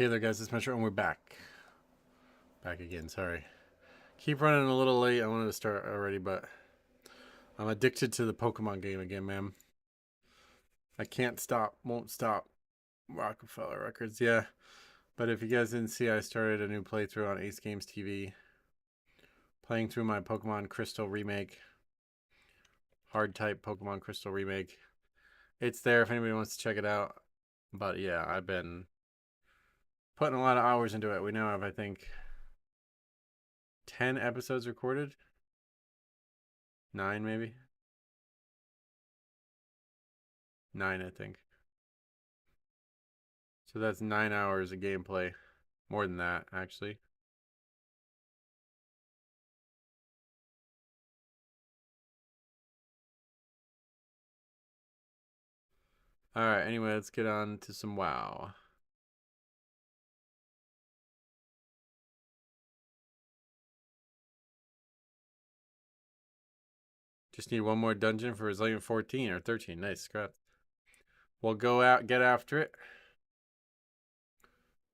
Okay there, guys, it's Metro, and we're back. Back again, sorry. Keep running a little late. I wanted to start already, but I'm addicted to the Pokemon game again, man. I can't stop, won't stop. Rockefeller Records, yeah. But if you guys didn't see, I started a new playthrough on Ace Games TV. Playing through my Pokemon Crystal remake. Hard type Pokemon Crystal remake. It's there if anybody wants to check it out. But yeah, I've been putting a lot of hours into it. We now have, I think, 10 episodes recorded. 9 maybe. 9, I think. So that's 9 hours of gameplay. More than that, actually. Alright, anyway, let's get on to some WoW. Just need one more dungeon for Resilient 14 or 13. Nice, scrap. We'll go out, get after it.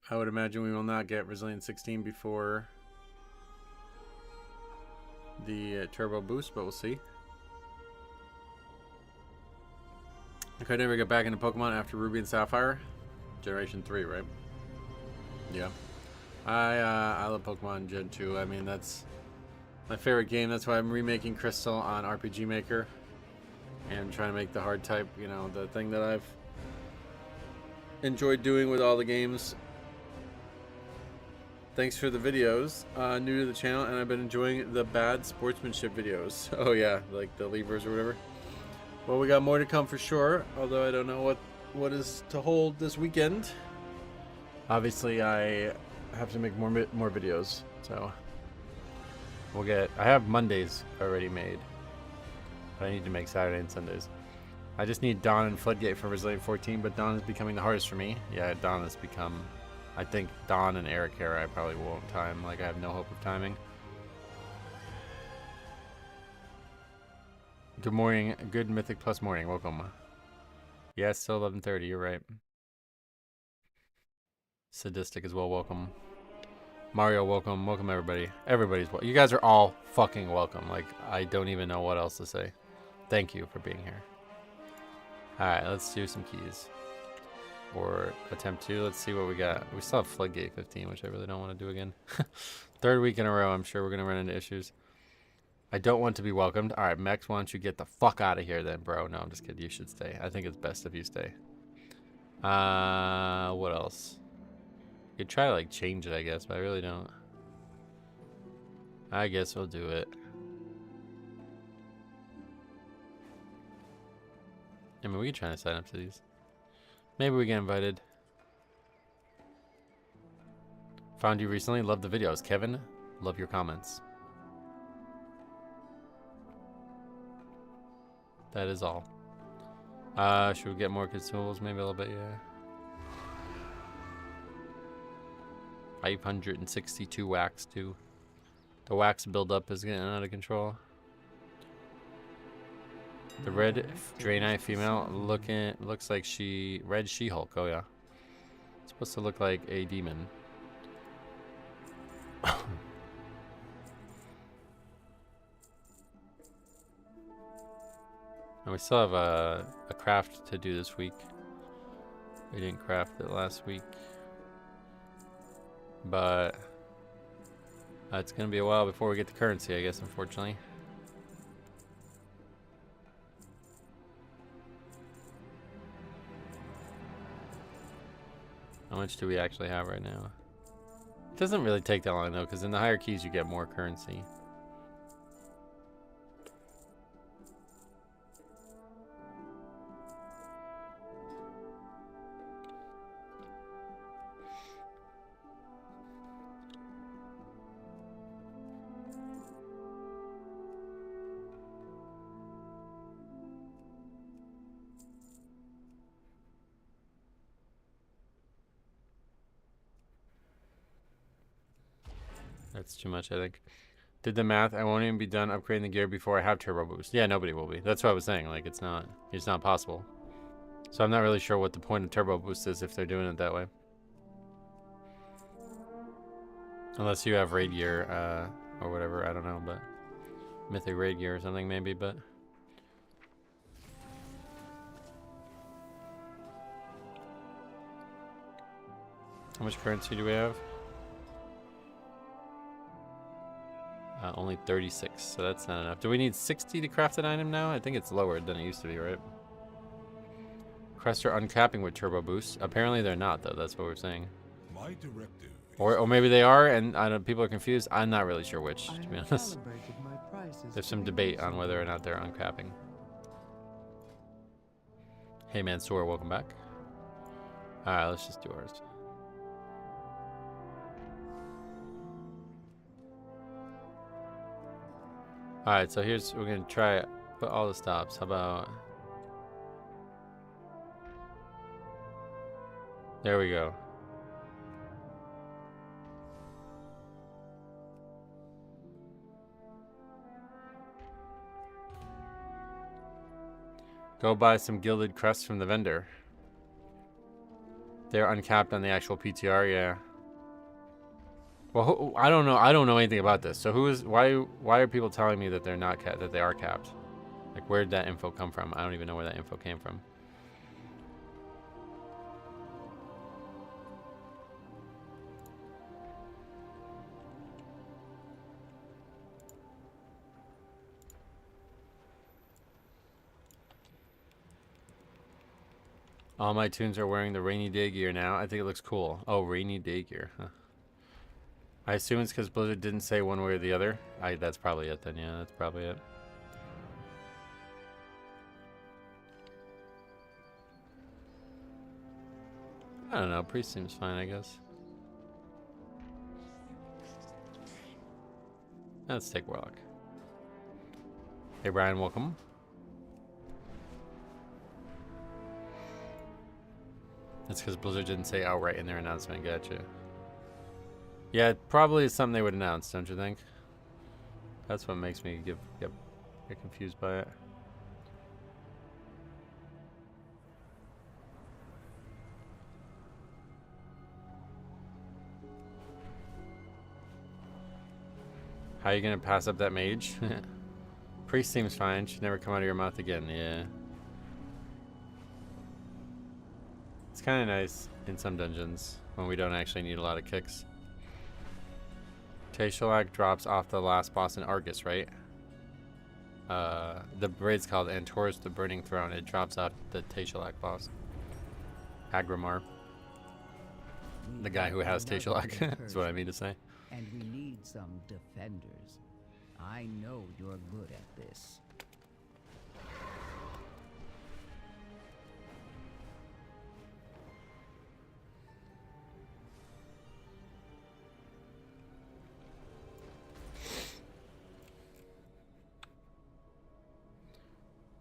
I would imagine we will not get Resilient 16 before the turbo boost, but we'll see. I could never get back into Pokemon after Ruby and Sapphire. Generation 3, right? Yeah. I love Pokemon Gen 2. I mean, that's my favorite game. That's why I'm remaking Crystal on RPG Maker. And I'm trying to make the hard type, you know, the thing that I've enjoyed doing with all the games. Thanks for the videos. New to the channel, and I've been enjoying the bad sportsmanship videos. Oh yeah, like the levers or whatever. Well, we got more to come for sure, although I don't know what is to hold this weekend. Obviously, I have to make more videos, so we'll get. I have Mondays already made, but I need to make Saturday and Sundays. I just need Dawn and Floodgate for Resilient 14, but Dawn is becoming the hardest for me. Yeah, Dawn has become. I think Dawn and Eric here, I probably won't time. Like, I have no hope of timing. Good morning. Good Mythic Plus morning. Welcome. Yes, still 11:30. You're right. Sadistic as well. Welcome. Mario, welcome. Welcome, everybody. Everybody's welcome. You guys are all fucking welcome. Like, I don't even know what else to say. Thank you for being here. Alright, let's do some keys. Or attempt 2. Let's see what we got. We still have Floodgate 15, which I really don't want to do again. Third week in a row, I'm sure we're going to run into issues. I don't want to be welcomed. Alright, Mex, why don't you get the fuck out of here then, bro? No, I'm just kidding. You should stay. I think it's best if you stay. What else? You could try to, like, change it, I guess, but I really don't. I guess we'll do it. I mean, we could try to sign up to these. Maybe we get invited. Found you recently. Love the videos. Kevin, love your comments. That is all. Should we get more consumables? Maybe a little bit, yeah. 562 wax, too. The wax buildup is getting out of control. The red Draenei female looks like red She-Hulk. Oh yeah, it's supposed to look like a demon. And we still have a craft to do this week. We didn't craft it last week, but it's gonna be a while before we get the currency, I guess, unfortunately. How much do we actually have right now? It doesn't really take that long though, because in the higher keys you get more currency. That's too much, I think. Did the math. I won't even be done upgrading the gear before I have turbo boost. Yeah, nobody will be. That's what I was saying. Like, it's not possible. So I'm not really sure what the point of turbo boost is if they're doing it that way. Unless you have raid gear, or whatever, I don't know, but Mythic raid gear or something maybe, but how much currency do we have? Only 36, so that's not enough. Do we need 60 to craft an item now? I think it's lower than it used to be, right? Crests are uncapping with turbo boost. Apparently they're not, though. That's what we're saying. My directive. Or maybe they are, and I don't, people are confused. I'm not really sure which, to be honest. There's some debate on whether or not they're uncapping. Hey, Mansoor, welcome back. All right, let's just do ours. All right, so here's, we're gonna try put all the stops. How about, there we go. Go buy some gilded crests from the vendor. They're uncapped on the actual PTR, yeah. Well, I don't know. I don't know anything about this. So why are people telling me that they're not capped, that they are capped? Like, where did that info come from? I don't even know where that info came from. All my tunes are wearing the rainy day gear now. I think it looks cool. Oh, rainy day gear. Huh. I assume it's because Blizzard didn't say one way or the other. That's probably it then. Yeah, that's probably it. I don't know. Priest seems fine, I guess. Let's take Warlock. Hey, Brian, welcome. That's because Blizzard didn't say outright in their announcement. Gotcha. Yeah, it probably is something they would announce, don't you think? That's what makes me get confused by it. How are you gonna pass up that mage? Priest seems fine. Should never come out of your mouth again. Yeah. It's kind of nice in some dungeons when we don't actually need a lot of kicks. Tashalak drops off the last boss in Argus, right? The raid's called Antorus the Burning Throne. It drops out the Tashalak boss. Agrimar. The guy who has Tashalak. That's what I mean to say. And we need some defenders. I know you're good at this.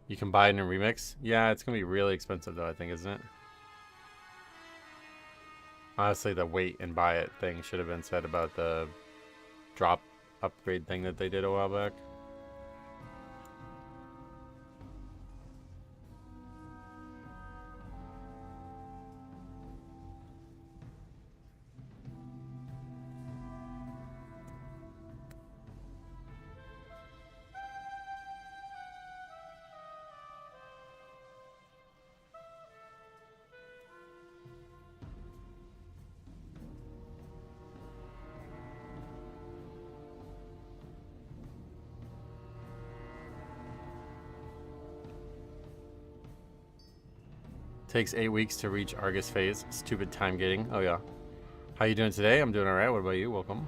You can buy it in a remix? Yeah, it's gonna be really expensive though, I think, isn't it? Honestly, the wait and buy it thing should have been said about the drop upgrade thing that they did a while back. Takes 8 weeks to reach Argus phase. Stupid time gating. Oh yeah. How you doing today? I'm doing alright. What about you? Welcome.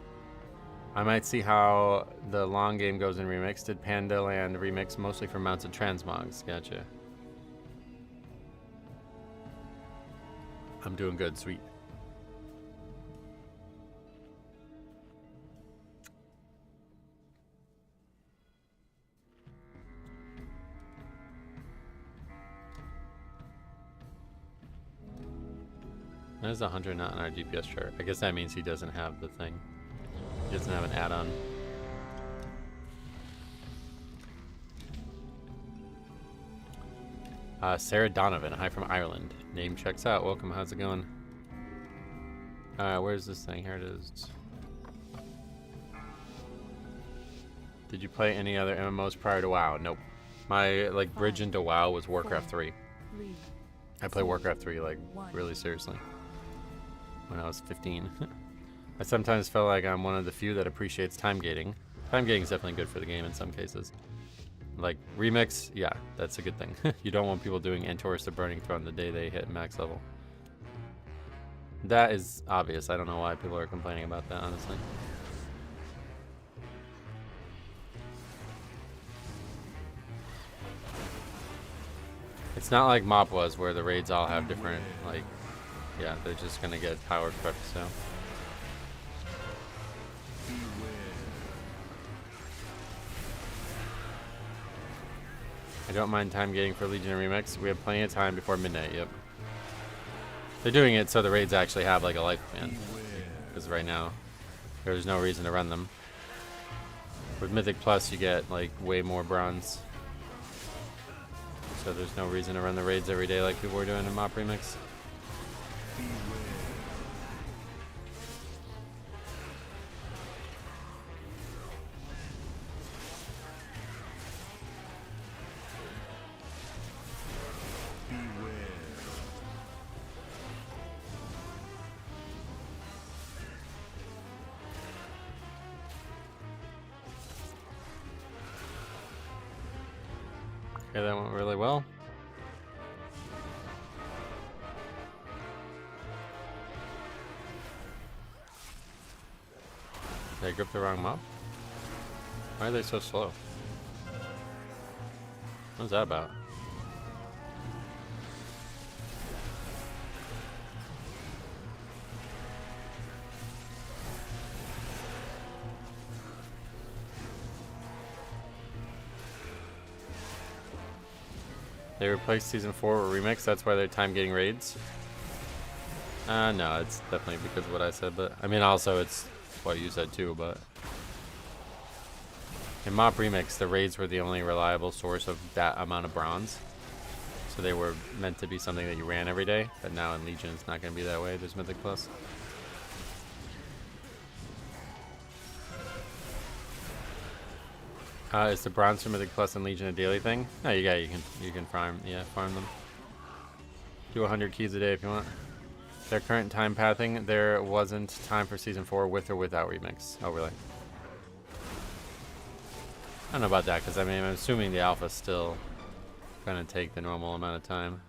I might see how the long game goes in remix. Did Panda Land remix mostly for mounts and transmogs? Gotcha. I'm doing good. Sweet. There's a hunter not on our DPS chart. I guess that means he doesn't have the thing. He doesn't have an add-on. Sarah Donovan, hi from Ireland. Name checks out. Welcome. How's it going? Where's this thing? Here it is. Did you play any other MMOs prior to WoW? Nope. My like bridge into WoW was Warcraft 3. I play Warcraft 3 like really seriously when I was 15. I sometimes feel like I'm one of the few that appreciates time gating. Time gating is definitely good for the game in some cases. Like remix, yeah, that's a good thing. You don't want people doing Antorus the Burning Throne the day they hit max level. That is obvious. I don't know why people are complaining about that, honestly. It's not like MOP was, where the raids all have different, like, yeah, they're just gonna get powered quick, so. I don't mind time gating for Legion and Remix. We have plenty of time before midnight, yep. They're doing it so the raids actually have, like, a lifespan. Because right now, there's no reason to run them. With Mythic Plus, you get, like, way more bronze. So there's no reason to run the raids every day like people were doing in MOP Remix. Okay, that went really well. Did I grip the wrong mob? Why are they so slow? What's that about? They replaced Season 4 with Remix, that's why they're time gating raids? No, it's definitely because of what I said, but I mean also it's what you said too, but in MOP Remix, the raids were the only reliable source of that amount of bronze. So they were meant to be something that you ran every day, but now in Legion it's not going to be that way. There's Mythic Plus. Is the bronze for Mythic Plus and Legion a daily thing? No, you can farm them. Do 100 keys a day if you want. Their current time pathing, there wasn't time for Season 4 with or without Remix. Oh, really? I don't know about that, because I mean, I'm assuming the alpha's still going to take the normal amount of time.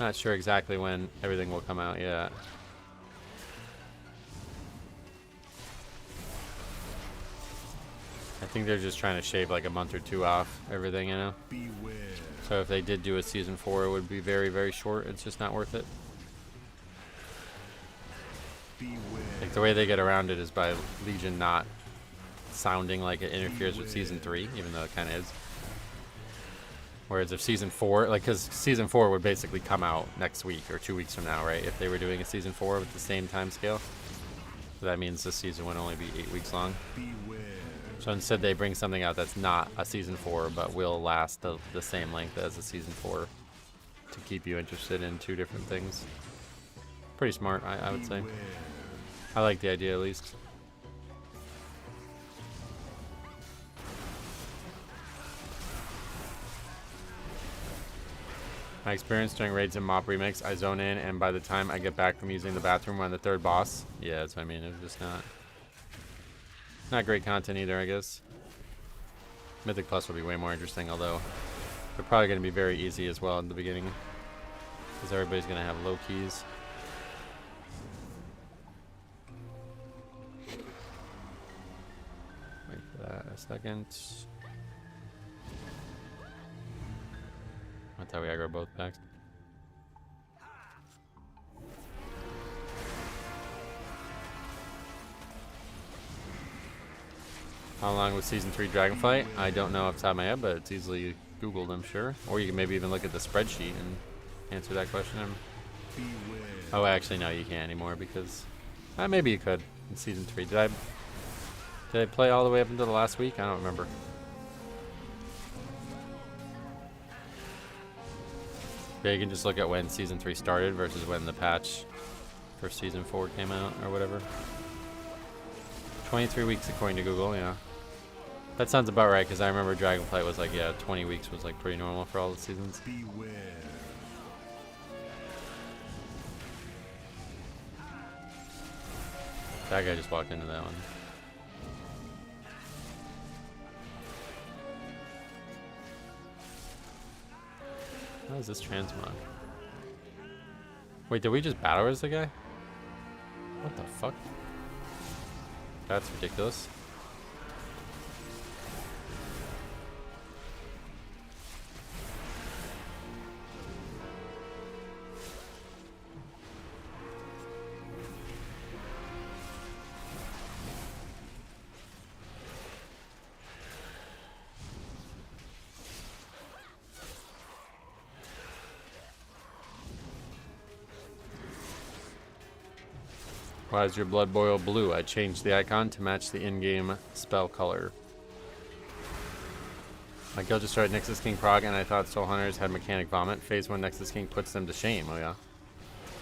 Not sure exactly when everything will come out yet. I think they're just trying to shave like a month or two off everything, you know? Beware. So if they did do a Season 4, it would be very, very short. It's just not worth it. Beware. Like the way they get around it is by Legion not sounding like it interferes with Season 3, even though it kind of is. Whereas if Season 4, like, because Season 4 would basically come out next week or 2 weeks from now, right? If they were doing a Season 4 with the same time scale. So that means this season would only be 8 weeks long. Beware. So instead they bring something out that's not a Season 4, but will last the same length as a Season 4 to keep you interested in two different things. Pretty smart, I would say. I like the idea at least. My experience during raids in MOP Remix, I zone in, and by the time I get back from using the bathroom, we're on the third boss. Yeah, so I mean, it was just not great content either, I guess. Mythic Plus will be way more interesting, although they're probably going to be very easy as well in the beginning, because everybody's going to have low keys. Wait for that a second. I thought we aggro both packs. How long was Season 3 Dragonflight? I don't know off the top of my head, but it's easily Googled, I'm sure. Or you can maybe even look at the spreadsheet and answer that question. Oh, actually, no, you can't anymore because... maybe you could in Season 3. Did I play all the way up until the last week? I don't remember. Yeah, you can just look at when Season 3 started versus when the patch for Season 4 came out or whatever. 23 weeks according to Google, yeah. That sounds about right, because I remember Dragonflight was like, yeah, 20 weeks was like pretty normal for all the seasons. Beware. That guy just walked into that one. How is this transmog? Wait, did we just battle as the guy? What the fuck? That's ridiculous. Why is your blood boil blue? I changed the icon to match the in-game spell color. My guild just started Nexus King Prog, and I thought Soul Hunters had Mechanic Vomit. Phase 1 Nexus King puts them to shame. Oh yeah.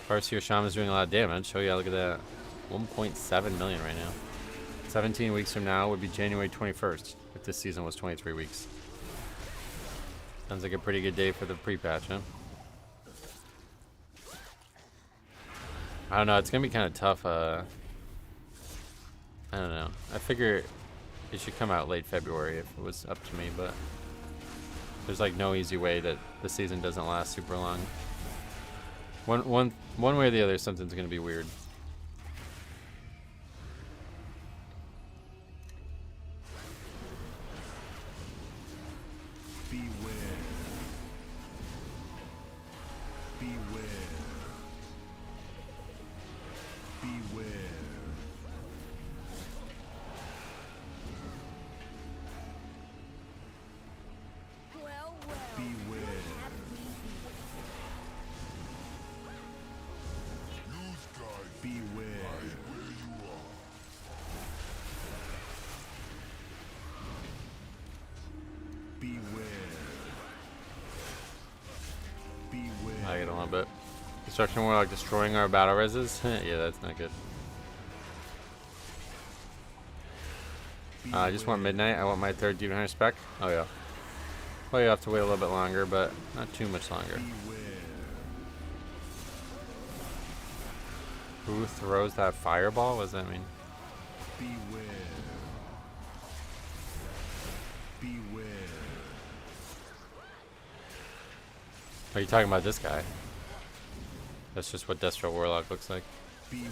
Farseer Shaman's doing a lot of damage. Oh yeah, look at that. 1.7 million right now. 17 weeks from now would be January 21st, if this season was 23 weeks. Sounds like a pretty good day for the pre-patch, huh? I don't know, it's gonna be kind of tough. I don't know. I figure it should come out late February if it was up to me, but there's like no easy way that the season doesn't last super long. One way or the other, something's gonna be weird. Beware. Beware. Beware. Well, Beware. Beware. Beware. Beware. I get a little bit. Destruction Warlock destroying our battle reses? Yeah, that's not good. I just want midnight. I want my third Demon Hunter spec. Oh yeah. Well, you have to wait a little bit longer, but not too much longer. Who throws that fireball? What does that mean? Beware. Beware. Are you talking about this guy? That's just what Destro Warlock looks like. Beware.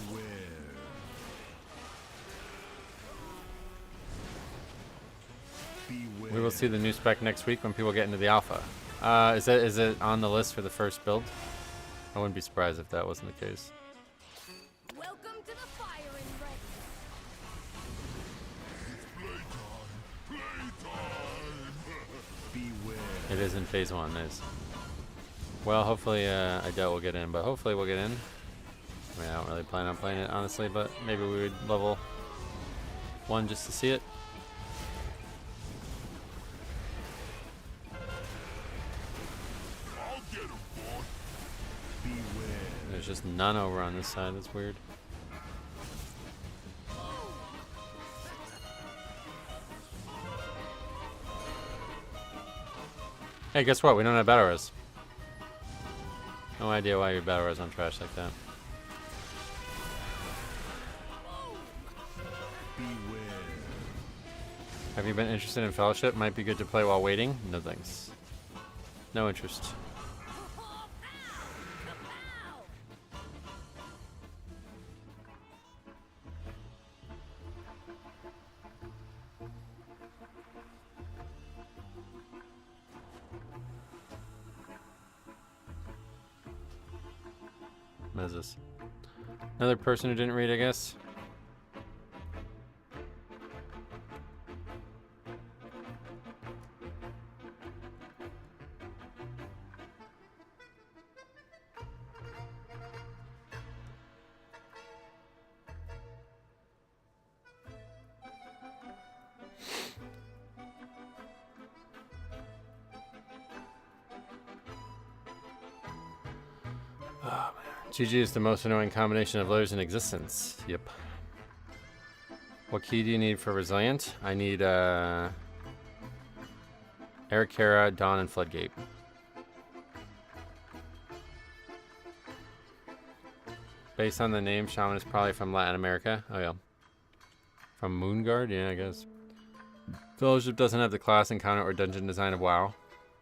Beware. We will see the new spec next week when people get into the alpha. Is it on the list for the first build? I wouldn't be surprised if that wasn't the case. welcome to the firing range. Beware. It is in phase 1, nice. Well, hopefully, I doubt we'll get in, but hopefully we'll get in. I mean, I don't really plan on playing it, honestly, but maybe we would level 1 just to see it. Beware. There's just none over on this side, that's weird. Hey, guess what? We don't have battle res. No idea why your battle res on trash like that. Beware. Have you been interested in Fellowship? Might be good to play while waiting. No thanks. No interest. What is this? Another person who didn't read, I guess. GG is the most annoying combination of letters in existence. Yep. What key do you need for Resilient? I need Ericara, Dawn, and Floodgate. Based on the name, Shaman is probably from Latin America. Oh yeah. From Moonguard? Yeah, I guess. Fellowship doesn't have the class, encounter, or dungeon design of WoW.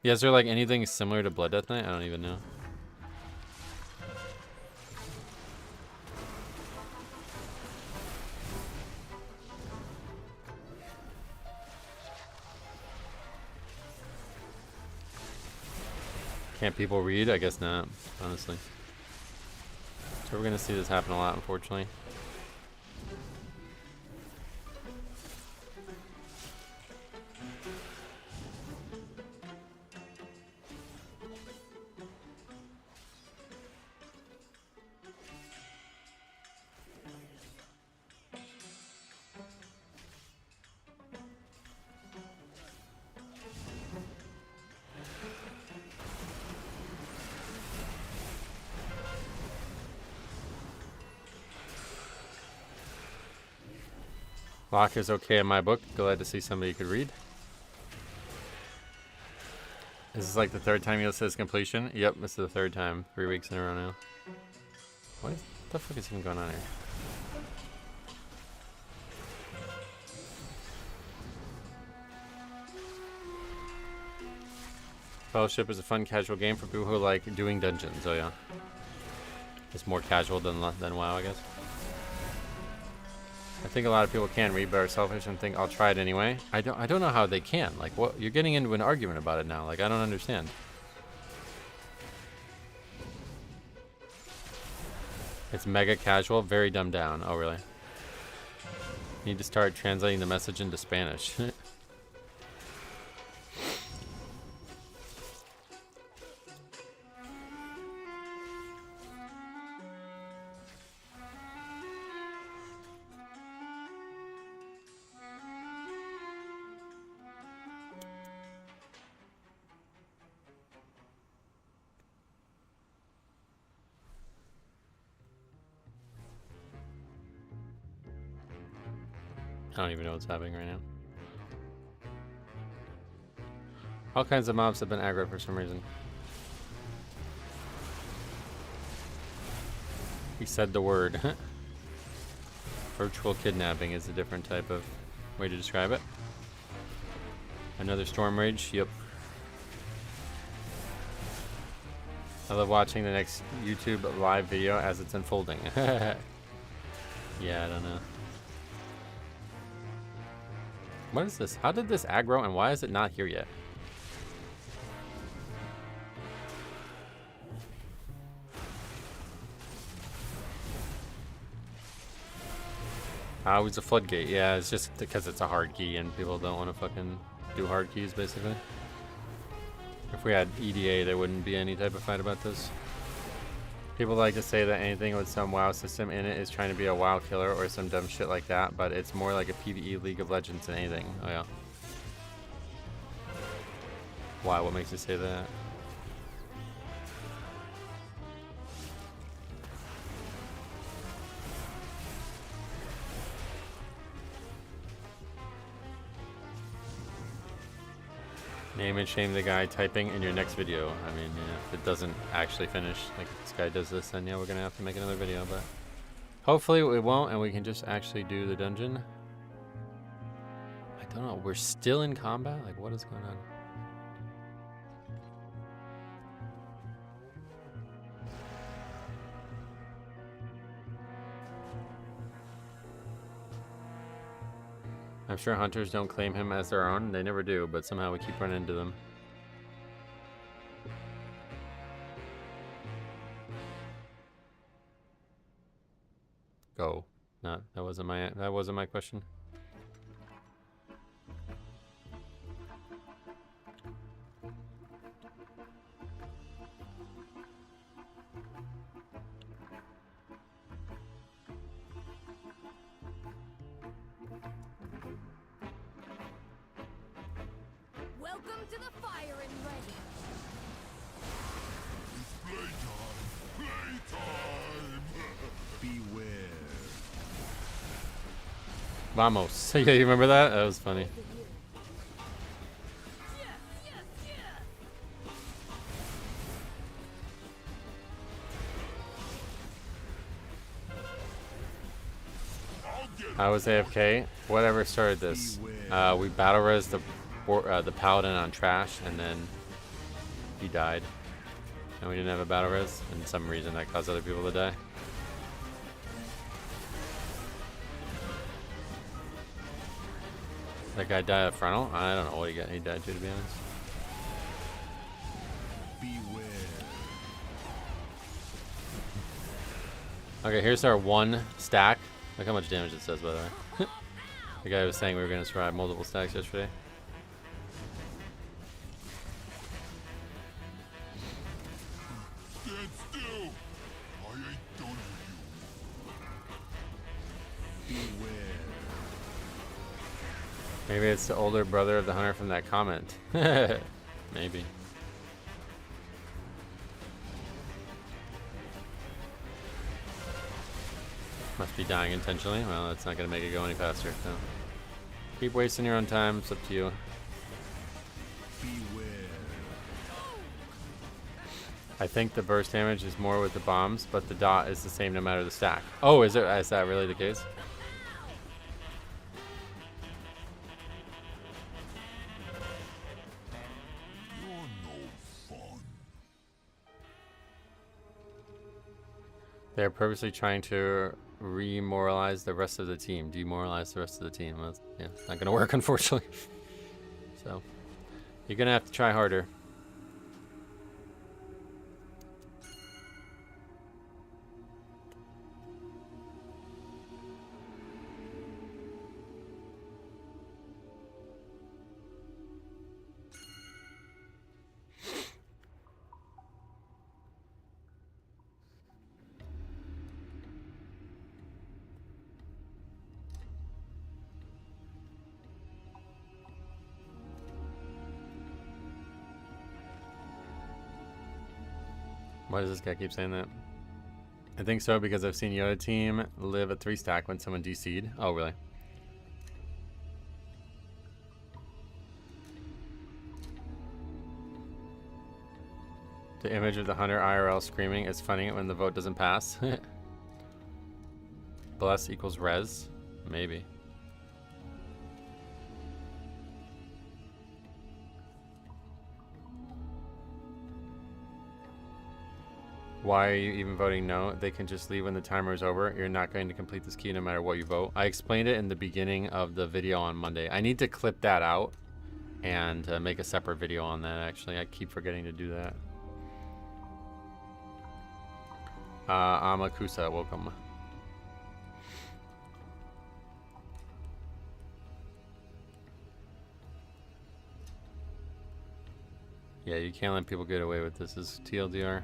Yeah, is there like anything similar to Blood Death Knight? I don't even know. Can't people read? I guess not, honestly. So we're gonna see this happen a lot, unfortunately. Lock is okay in my book. Glad to see somebody you could read. Is this like the third time you'll says completion? Yep, this is the third time. 3 weeks in a row now. What the fuck is even going on here? Fellowship is a fun casual game for people who like doing dungeons. Oh yeah. It's more casual than WoW, I guess. I think a lot of people can read but are selfish and think I'll try it anyway. I don't know how they can. Like, what, you're getting into an argument about it now. Like, I don't understand. It's mega casual, very dumbed down. Oh really? Need to start translating the message into Spanish. I don't even know what's happening right now. All kinds of mobs have been aggro for some reason. He said the word. Virtual kidnapping is a different type of way to describe it. Another Storm Rage, yep. I love watching the next YouTube live video as it's unfolding. Yeah, I don't know. What is this? How did this aggro and why is it not here yet? It was a floodgate. Yeah, it's just because it's a hard key and people don't want to fucking do hard keys, basically. If we had EDA, there wouldn't be any type of fight about this. People like to say that anything with some WoW system in it is trying to be a WoW killer or some dumb shit like that, but it's more like a PvE League of Legends than anything. Oh yeah. Why? What makes you say that? Name and shame the guy typing in your next video. I mean, yeah, if it doesn't actually finish, like if this guy does this, then yeah, we're gonna have to make another video, but hopefully it won't and we can just actually do the dungeon. I don't know, we're still in combat? Like, what is going on? I'm sure hunters don't claim him as their own. They never do, but somehow we keep running into them. Go. Not that wasn't my question. Welcome to the firing ready. Playtime! Beware. Vamos. Yeah, you remember that? That was funny. I was AFK. Whatever started this. We battle res the paladin on trash, and then he died. And we didn't have a battle res, and some reason that caused other people to die. That guy died at frontal? I don't know what he died to be honest. Beware. Okay, here's our one stack. Look how much damage it says, by the way. The guy was saying we were going to survive multiple stacks yesterday. Stand still. I ain't done with you. Beware. Maybe it's the older brother of the hunter from that comment. Maybe. Must be dying intentionally. Well, that's not going to make it go any faster. So. Keep wasting your own time. It's up to you. Beware. I think the burst damage is more with the bombs, but the dot is the same no matter the stack. Oh, is that really the case? You're no fun. They're purposely trying to remoralize the rest of the team, demoralize the rest of the team. Well, yeah, it's not going to work, unfortunately. So, you're going to have to try harder. Why does this guy keep saying that? I think so because I've seen Yoda team live a 3-stack when someone DC'd. Oh, really? The image of the hunter IRL screaming is funny when the vote doesn't pass. Bless equals res? Maybe. Why are you even voting no? They can just leave when the timer is over. You're not going to complete this key no matter what you vote. I explained it in the beginning of the video on Monday. I need to clip that out and make a separate video on that, actually. I keep forgetting to do that. Amakusa, welcome. Yeah, you can't let people get away with this. This is TLDR.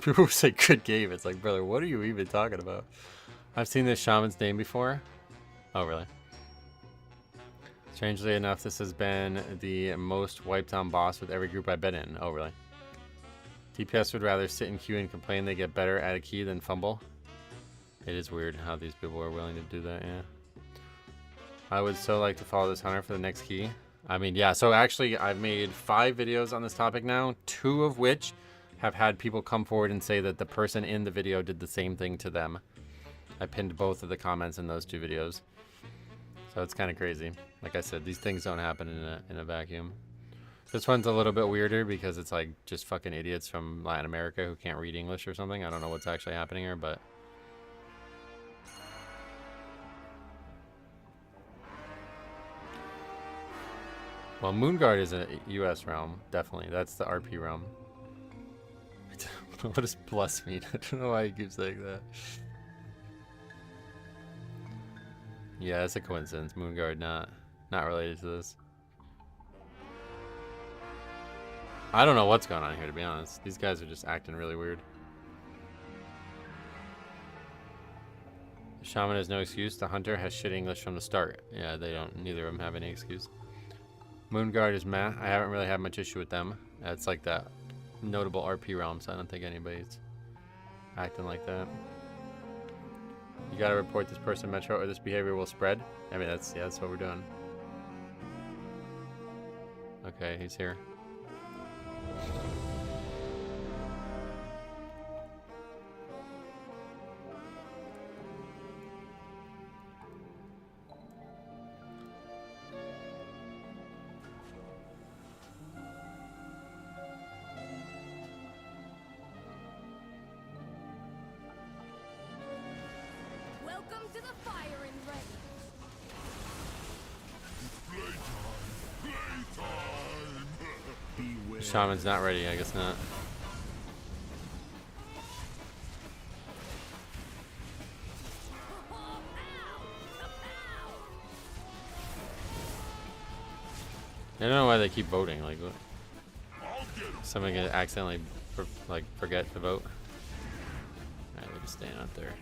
People say good game. It's like, brother, what are you even talking about? I've seen this shaman's name before. Oh, really? Strangely enough, this has been the most wiped on boss with every group I've been in. Oh, really? DPS would rather sit in queue and complain they get better at a key than fumble. It is weird how these people are willing to do that, yeah. I would so like to follow this hunter for the next key. I mean, yeah, so actually I've made 5 videos on this topic now, 2 of which have had people come forward and say that the person in the video did the same thing to them. I pinned both of the comments in those 2 videos. So it's kind of crazy. Like I said, these things don't happen in a vacuum. This one's a little bit weirder because it's like just fucking idiots from Latin America who can't read English or something. I don't know what's actually happening here, but... Well, Moonguard is a US realm, definitely. That's the RP realm. What does plus mean? I don't know why he keeps saying that. Yeah, it's a coincidence. Moonguard not related to this. I don't know what's going on here, to be honest. These guys are just acting really weird. The shaman has no excuse. The hunter has shit English from the start. Yeah, they don't. Neither of them have any excuse. Moonguard is meh. I haven't really had much issue with them. It's like that notable RP realm, so I don't think anybody's acting like that. You gotta report this person Metro or this behavior will spread. I mean, that's what we're doing. Okay, he's here. Welcome to the firing ready. Playtime! Beware. The shaman's not ready, I guess not. I don't know why they keep voting. Like, what? Somebody gonna accidentally forget to vote. Alright, they're just staying out there.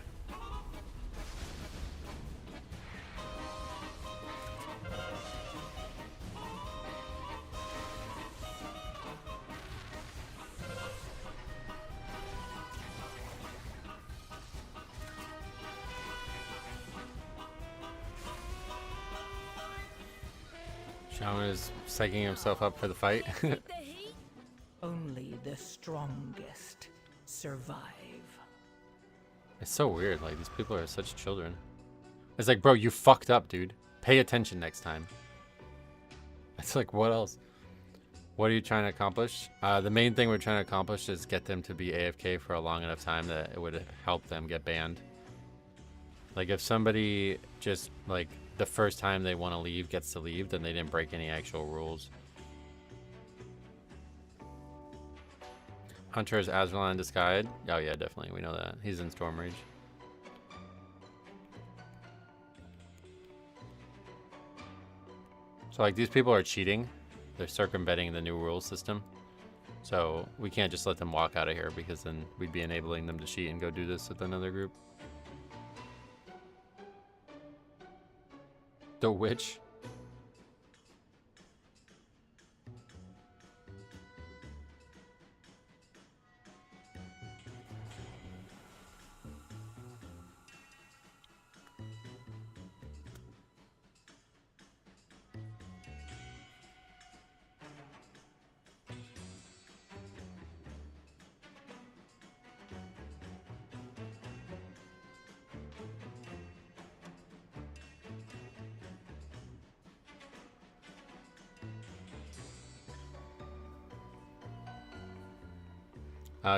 Shaman is psyching himself up for the fight. The heat? Only the strongest survive. It's so weird. Like, these people are such children. It's like, bro, you fucked up, dude. Pay attention next time. It's like, what else? What are you trying to accomplish? The main thing we're trying to accomplish is get them to be AFK for a long enough time that it would help them get banned. Like, if somebody just, like, the first time they want to leave gets to leave, then they didn't break any actual rules. Hunter is Azrael in disguise. Oh yeah, definitely. We know that. He's in Storm Rage. So like, these people are cheating. They're circumventing the new rule system. So we can't just let them walk out of here, because then we'd be enabling them to cheat and go do this with another group. The witch.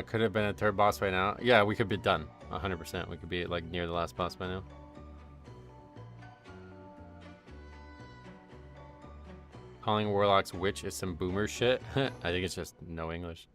Could have been a third boss by now. Yeah, we could be done. 100%. We could be like near the last boss by now. Calling warlocks witch is some boomer shit. I think it's just no English.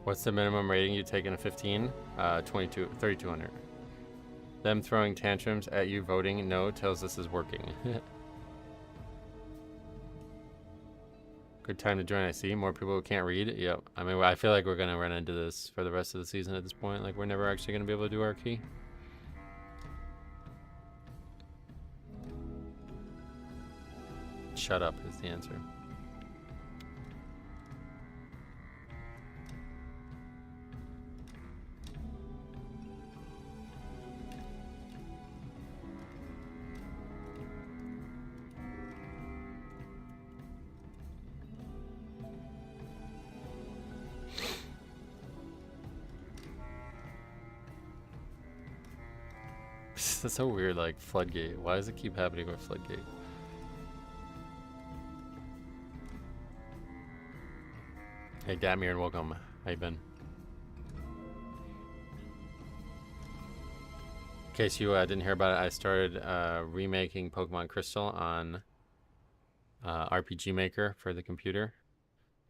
What's the minimum rating you take in a 15? 3,200. Them throwing tantrums at you voting no tells this is working. Good time to join, I see. More people who can't read. Yep. I mean, I feel like we're going to run into this for the rest of the season at this point. Like, we're never actually going to be able to do our key. Shut up is the answer. That's so weird, like Floodgate. Why does it keep happening with Floodgate? Hey Damir and welcome. How you been? In case you didn't hear about it, I started remaking Pokemon Crystal on RPG Maker for the computer.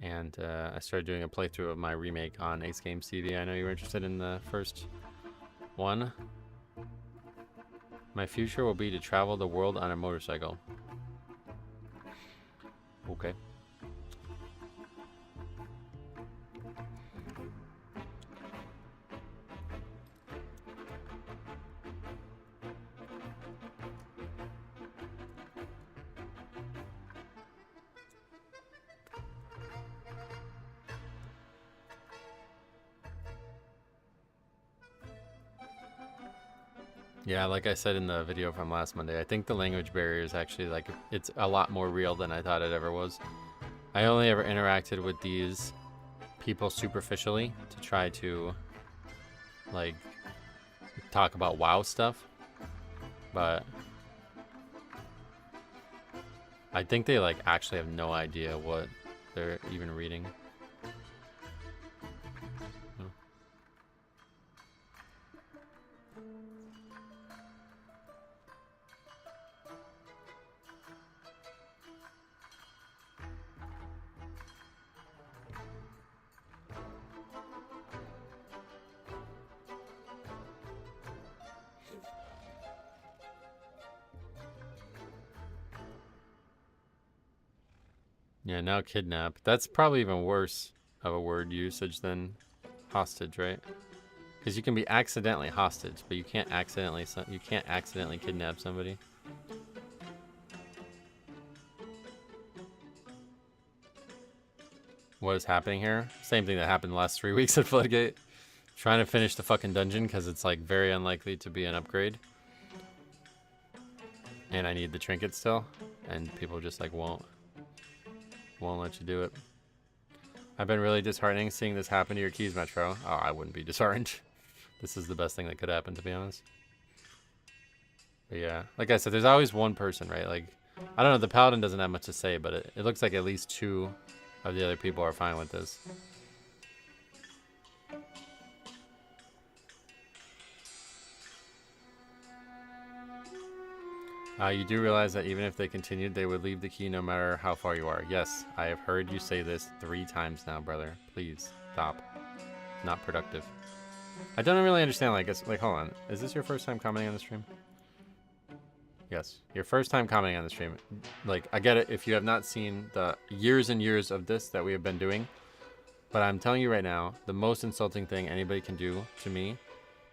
And I started doing a playthrough of my remake on Ace Games TV. I know you were interested in the first one. My future will be to travel the world on a motorcycle. Okay. Yeah, like I said in the video from last Monday, I think the language barrier is actually like, it's a lot more real than I thought it ever was. I only ever interacted with these people superficially to try to like talk about WoW stuff, but I think they like actually have no idea what they're even reading. Yeah, now kidnap. That's probably even worse of a word usage than hostage, right? Because you can be accidentally hostage, but you can't accidentally kidnap somebody. What is happening here? Same thing that happened the last 3 weeks at Floodgate. Trying to finish the fucking dungeon because it's like very unlikely to be an upgrade. And I need the trinket still. And people just like won't let you do it. I've been really disheartening seeing this happen to your keys, Metro. Oh, I wouldn't be disheartened. This is the best thing that could happen, to be honest. But yeah, like I said, there's always one person, right? Like, I don't know, the Paladin doesn't have much to say, but it looks like at least 2 of the other people are fine with this. You do realize that even if they continued, they would leave the key no matter how far you are. Yes, I have heard you say this 3 times now, brother. Please, stop. Not productive. I don't really understand, like, hold on. Is this your first time commenting on the stream? Yes, your first time commenting on the stream. Like, I get it if you have not seen the years and years of this that we have been doing. But I'm telling you right now, the most insulting thing anybody can do to me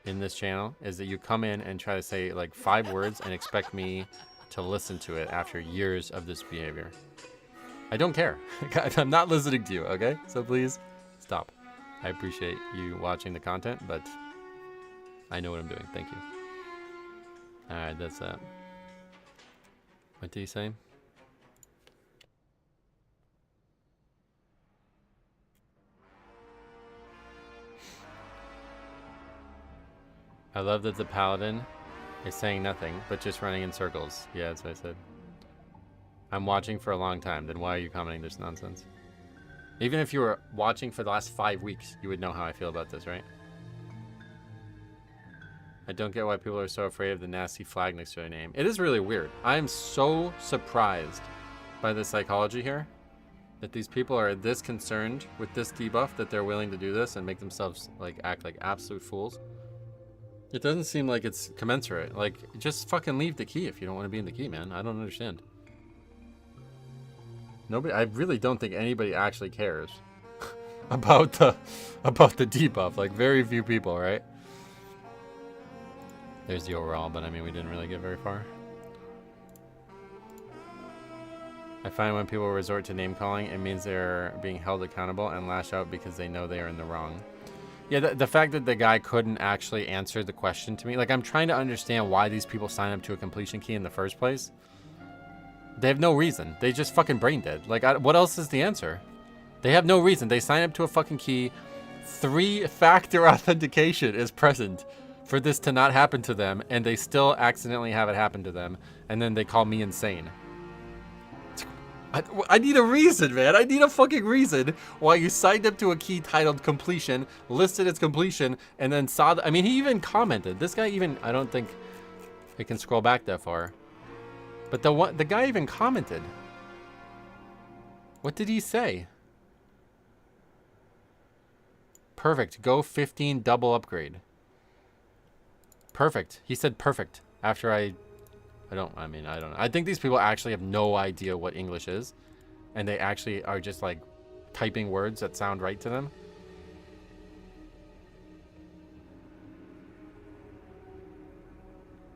in this channel is that you come in and try to say like 5 words and expect me to listen to it after years of this behavior. I don't care. I'm not listening to you, okay? So please stop. I appreciate you watching the content, but I know what I'm doing. Thank you. All right, that's that. What did he say? I love that the Paladin is saying nothing, but just running in circles. Yeah, that's what I said. I'm watching for a long time, then why are you commenting this nonsense? Even if you were watching for the last 5 weeks, you would know how I feel about this, right? I don't get why people are so afraid of the nasty flag next to their name. It is really weird. I am so surprised by the psychology here. That these people are this concerned with this debuff that they're willing to do this and make themselves like act like absolute fools. It doesn't seem like it's commensurate. Like, just fucking leave the key if you don't want to be in the key, man. I don't understand. Nobody, I really don't think anybody actually cares about the debuff. Like, very few people, right? There's the overall, but I mean, we didn't really get very far. I find when people resort to name calling, it means they're being held accountable and lash out because they know they are in the wrong. Yeah, the fact that the guy couldn't actually answer the question to me, like, I'm trying to understand why these people sign up to a completion key in the first place. They have no reason. They just fucking brain dead. Like, what else is the answer? They have no reason. They sign up to a fucking key. 3-factor authentication is present for this to not happen to them, and they still accidentally have it happen to them, and then they call me insane. I need a reason, man. I need a fucking reason why you signed up to a key titled completion, listed its completion, and then saw I mean, he even commented. This guy even, I don't think I can scroll back that far. But the guy even commented. What did he say? Perfect. Go 15 double upgrade. Perfect. He said perfect after I don't know. I think these people actually have no idea what English is, and they actually are just like typing words that sound right to them.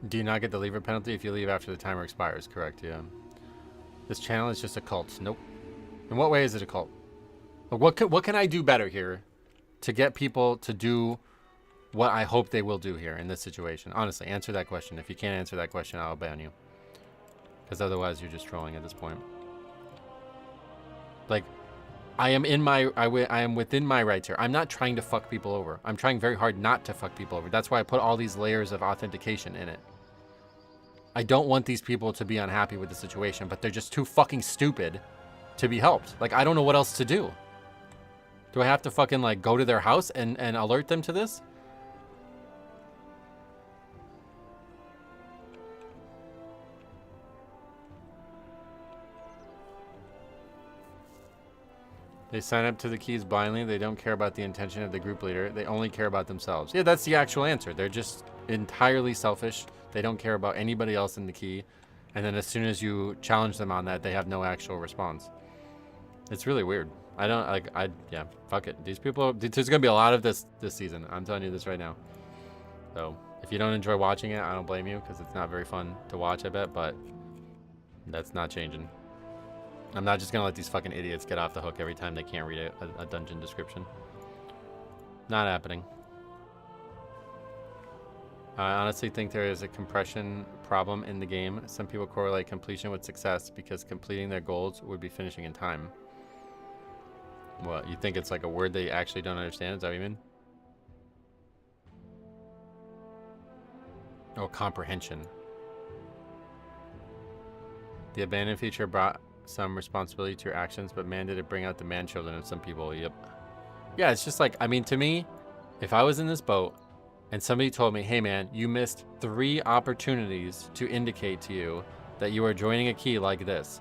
Do you not get the leaver penalty if you leave after the timer expires? Correct, yeah. This channel is just a cult. Nope. In what way is it a cult? What can I do better here to get people to do what I hope they will do here in this situation? Honestly, answer that question. If you can't answer that question, I'll ban you. Because otherwise, you're just trolling at this point. Like, I am within my rights here. I'm not trying to fuck people over. I'm trying very hard not to fuck people over. That's why I put all these layers of authentication in it. I don't want these people to be unhappy with the situation, but they're just too fucking stupid to be helped. Like, I don't know what else to do. Do I have to fucking, like, go to their house and alert them to this? They sign up to the keys blindly. They don't care about the intention of the group leader. They only care about themselves. Yeah, that's the actual answer. They're just entirely selfish. They don't care about anybody else in the key. And then as soon as you challenge them on that, they have no actual response. It's really weird. Yeah, fuck it. These people, there's going to be a lot of this season. I'm telling you this right now. So if you don't enjoy watching it, I don't blame you, because it's not very fun to watch, I bet, but that's not changing. I'm not just going to let these fucking idiots get off the hook every time they can't read a dungeon description. Not happening. I honestly think there is a compression problem in the game. Some people correlate completion with success because completing their goals would be finishing in time. What, you think it's like a word they actually don't understand? Is that what you mean? Oh, comprehension. The abandoned feature brought some responsibility to your actions, but man, did it bring out the man-children of some people. Yep. Yeah, it's just like, I mean, to me, if I was in this boat and somebody told me, hey man, you missed 3 opportunities to indicate to you that you are joining a key like this,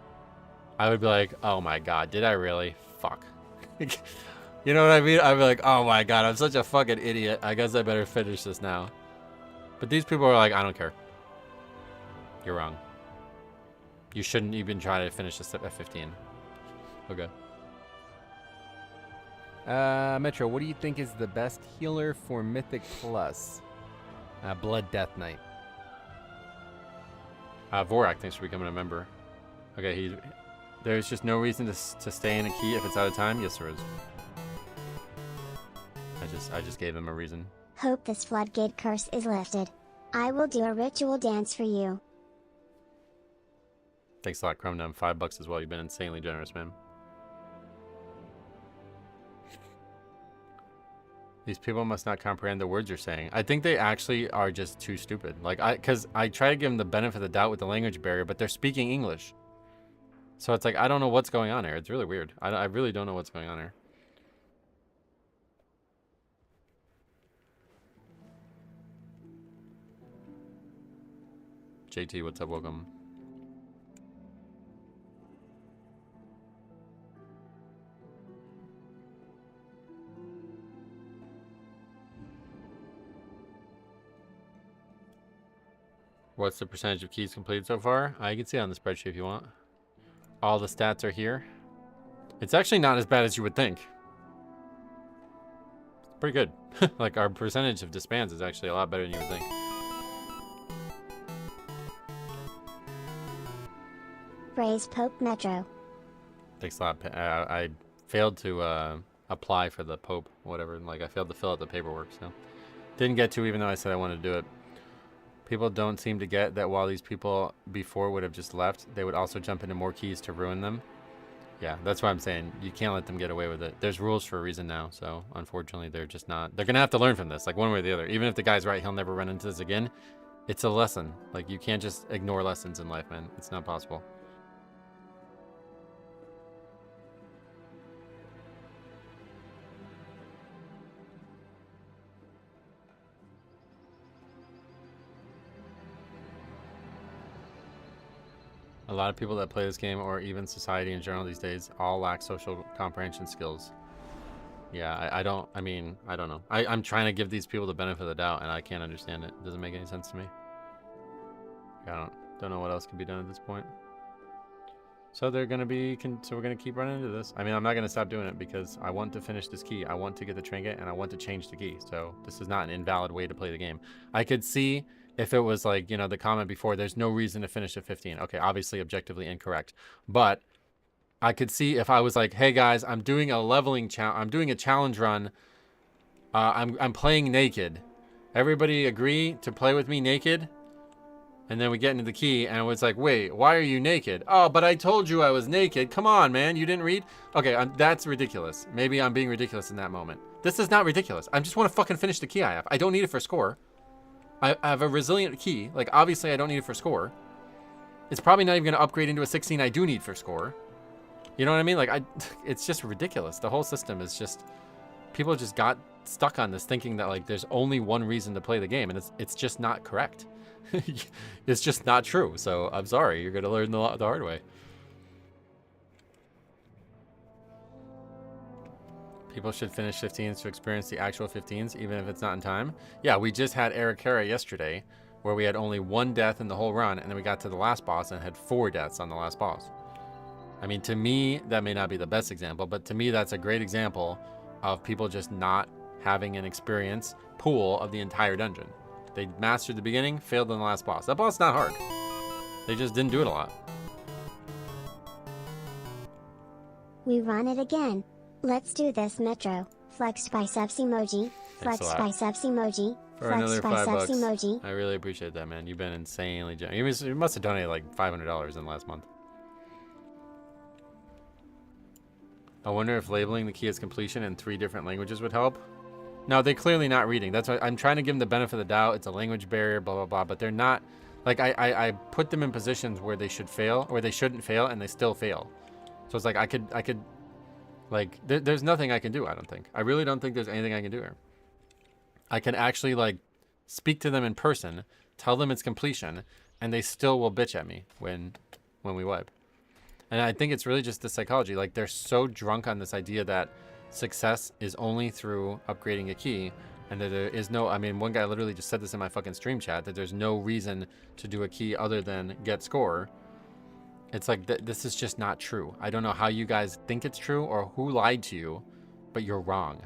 I would be like, oh my god, did I really? Fuck. You know what I mean? I'd be like, oh my god, I'm such a fucking idiot. I guess I better finish this now. But these people are like, I don't care. You're wrong. You shouldn't even try to finish this at 15. Okay. Metro, what do you think is the best healer for Mythic Plus? Blood Death Knight. Vorak, thanks for becoming a member. Okay, there's just no reason to stay in a key if it's out of time. Yes, there is. I just gave him a reason. Hope this floodgate curse is lifted. I will do a ritual dance for you. Thanks a lot, Chromedum. $5 as well. You've been insanely generous, man. These people must not comprehend the words you're saying. I think they actually are just too stupid. Like, because I try to give them the benefit of the doubt with the language barrier, but they're speaking English. So it's like, I don't know what's going on here. It's really weird. I really don't know what's going on here. JT, what's up? Welcome. What's the percentage of keys completed so far? You can see it on the spreadsheet if you want. All the stats are here. It's actually not as bad as you would think. It's pretty good. Like, our percentage of disbands is actually a lot better than you would think. Raise Pope Metro. Thanks a lot. I failed to apply for the Pope, whatever. Like, I failed to fill out the paperwork, so. Didn't get to, even though I said I wanted to do it. People don't seem to get that while these people before would have just left, they would also jump into more keys to ruin them. Yeah, that's what I'm saying. You can't let them get away with it. There's rules for a reason now, so unfortunately they're just not. They're going to have to learn from this, like one way or the other. Even if the guy's right, he'll never run into this again. It's a lesson. Like, you can't just ignore lessons in life, man. It's not possible. A lot of people that play this game, or even society in general these days, all lack social comprehension skills. Yeah, I don't know. I'm trying to give these people the benefit of the doubt, and I can't understand it. It doesn't make any sense to me. I don't know what else can be done at this point. So they're going to be, so we're going to keep running into this. I mean, I'm not going to stop doing it because I want to finish this key. I want to get the trinket, and I want to change the key. So this is not an invalid way to play the game. I could see if it was like, you know, the comment before, there's no reason to finish at 15. Okay, obviously objectively incorrect. But I could see if I was like, hey guys, I'm doing a leveling challenge. I'm doing a challenge run. I'm playing naked. Everybody agree to play with me naked? And then we get into the key, and it's like, wait, why are you naked? Oh, but I told you I was naked. Come on, man. You didn't read? Okay, that's ridiculous. Maybe I'm being ridiculous in that moment. This is not ridiculous. I just want to fucking finish the key I have. I don't need it for score. I have a resilient key. Like, obviously, I don't need it for score. It's probably not even going to upgrade into a 16 I do need for score. You know what I mean? Like, it's just ridiculous. The whole system is just... People just got stuck on this thinking that, like, there's only one reason to play the game, and it's just not correct. It's just not true. So I'm sorry, you're gonna learn the hard way. People should finish 15s to experience the actual 15s, even if it's not in time. Yeah, we just had Eric Hara yesterday, where we had only 1 death in the whole run, and then we got to the last boss and had 4 deaths on the last boss. I mean, to me, that may not be the best example, but to me, that's a great example of people just not having an experience pool of the entire dungeon. They mastered the beginning, failed on the last boss. That boss is not hard. They just didn't do it a lot. We run it again. Let's do this, Metro. Flexed biceps emoji. Flexed biceps emoji. For another Flexed biceps $5. emoji. I really appreciate that, man. You've been insanely generous. You must have donated like $500 in the last month. I wonder if labeling the key as completion in 3 different languages would help. No, they're clearly not reading. That's why I'm trying to give them the benefit of the doubt. It's a language barrier, blah, blah, blah. But they're not... Like, I put them in positions where they should fail, or they shouldn't fail, and they still fail. So it's like, I could... Like, there's nothing I can do, I don't think. I really don't think there's anything I can do here. I can actually, like, speak to them in person, tell them it's completion, and they still will bitch at me when we wipe. And I think it's really just the psychology. Like, they're so drunk on this idea that success is only through upgrading a key, and that there is no... I mean, one guy literally just said this in my fucking stream chat, that there's no reason to do a key other than get score. It's like, this is just not true. I don't know how you guys think it's true or who lied to you, but you're wrong.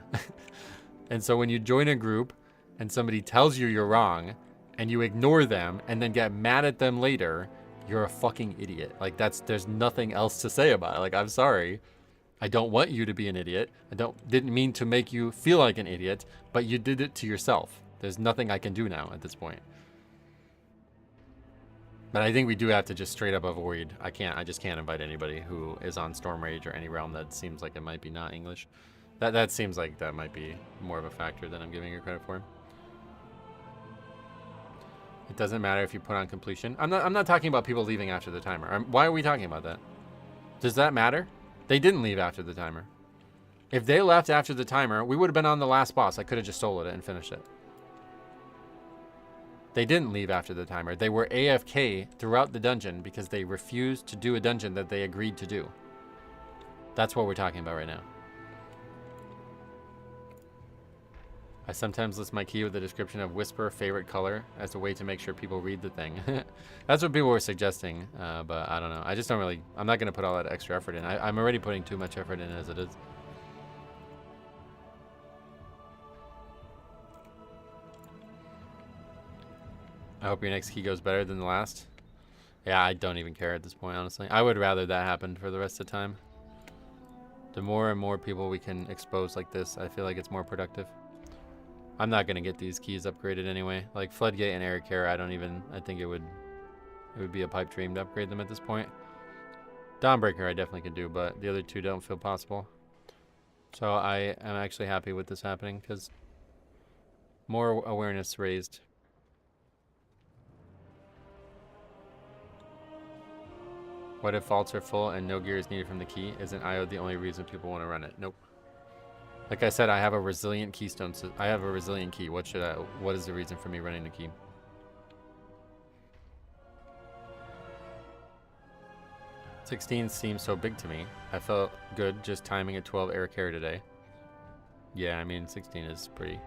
And so when you join a group and somebody tells you you're wrong and you ignore them and then get mad at them later, you're a fucking idiot. Like, there's nothing else to say about it. Like, I'm sorry. I don't want you to be an idiot. Didn't mean to make you feel like an idiot, but you did it to yourself. There's nothing I can do now at this point. But I think we do have to just straight up avoid. I just can't invite anybody who is on Storm Rage or any realm that seems like it might be not English. That seems like that might be more of a factor than I'm giving you credit for. It doesn't matter if you put on completion. I'm not talking about people leaving after the timer. Why are we talking about that? Does that matter? They didn't leave after the timer. If they left after the timer, we would have been on the last boss. I could have just soloed it and finished it. They didn't leave after the timer. They were AFK throughout the dungeon because they refused to do a dungeon that they agreed to do. That's what we're talking about right now. I sometimes list my key with a description of whisper favorite color as a way to make sure people read the thing. That's what people were suggesting, but I don't know. I just don't really, I'm not going to put all that extra effort in. I'm already putting too much effort in as it is. I hope your next key goes better than the last. Yeah, I don't even care at this point, honestly. I would rather that happen for the rest of the time. The more and more people we can expose like this, I feel like it's more productive. I'm not gonna get these keys upgraded anyway. Like Floodgate and Eric Care, I think it would be a pipe dream to upgrade them at this point. Dawnbreaker I definitely could do, but the other two don't feel possible. So I am actually happy with this happening because more awareness raised. What if vaults are full and no gear is needed from the key? Isn't IO the only reason people want to run it? Nope. Like I said, I have a resilient keystone. So I have a resilient key. What is the reason for me running the key? $16 seems so big to me. I felt good just timing a 12 air care today. Yeah, I mean 16 is pretty.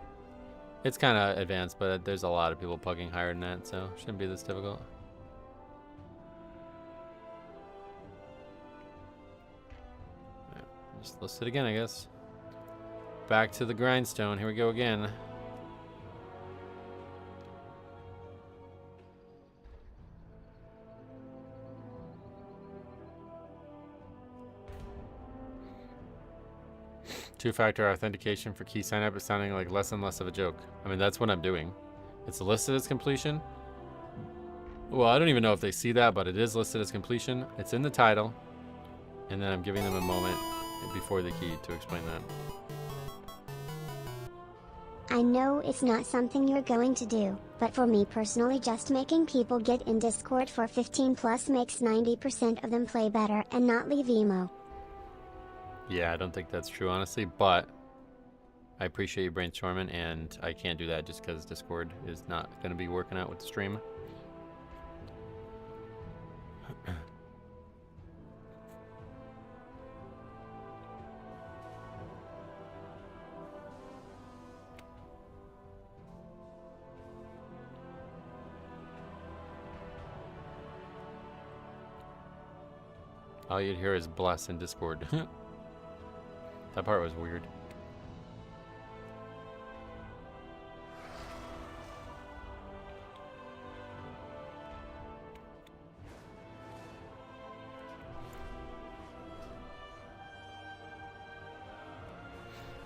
It's kind of advanced, but there's a lot of people pugging higher than that, so shouldn't be this difficult. Just list it again, I guess. Back to the grindstone. Here we go again. Two-factor authentication for key sign-up is sounding like less and less of a joke. I mean, that's what I'm doing. It's listed as completion. Well, I don't even know if they see that, but it is listed as completion. It's in the title. And then I'm giving them a moment before the key to explain that. I know it's not something you're going to do, but for me personally, just making people get in Discord for 15 plus makes 90% of them play better and not leave emo. Yeah, I don't think that's true, honestly, but I appreciate you brainstorming, and I can't do that just because Discord is not going to be working out with the stream. All you'd hear is bless in Discord. That part was weird.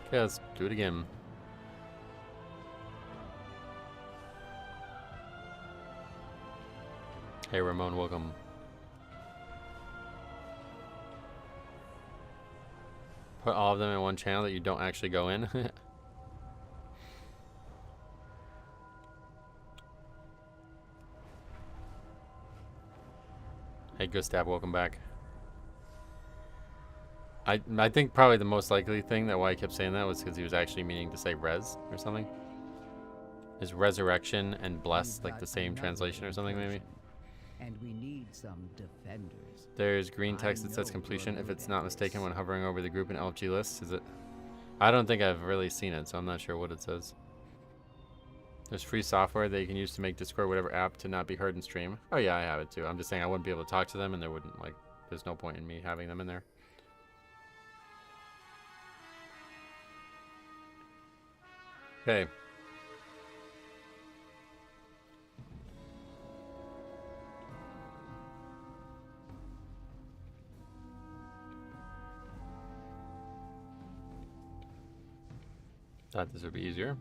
Okay, let's do it again. Hey Ramon, welcome. Put all of them in one channel that you don't actually go in. Hey Gustav, welcome back. I think probably the most likely thing that why I kept saying that was because he was actually meaning to say res or something. Is resurrection and bless like the same translation or something maybe? And we need some defenders. There's green text that says completion if it's not mistaken when hovering over the group in LFG lists. Is it? I don't think I've really seen it, so I'm not sure what it says. There's free software that you can use to make Discord whatever app to not be heard in stream. Oh yeah, I have it too. I'm just saying I wouldn't be able to talk to them and there wouldn't like, there's no point in me having them in there. Okay. Thought this would be easier.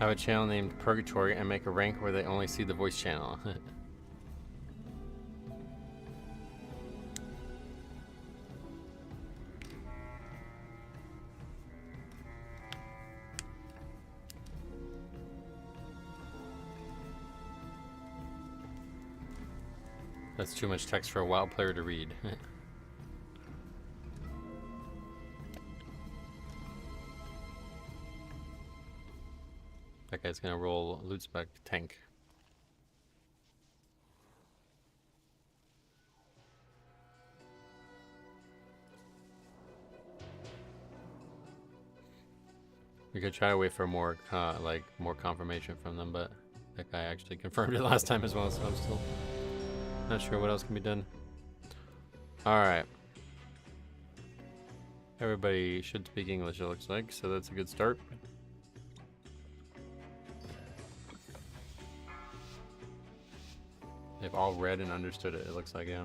Have a channel named Purgatory and make a rank where they only see the voice channel. That's too much text for a WoW player to read. That guy's gonna roll loot spec tank. We could try to wait for more, more confirmation from them, but that guy actually confirmed it last time as well, so I'm still not sure what else can be done. Alright. Everybody should speak English, it looks like, so that's a good start. They've all read and understood it, it looks like, yeah.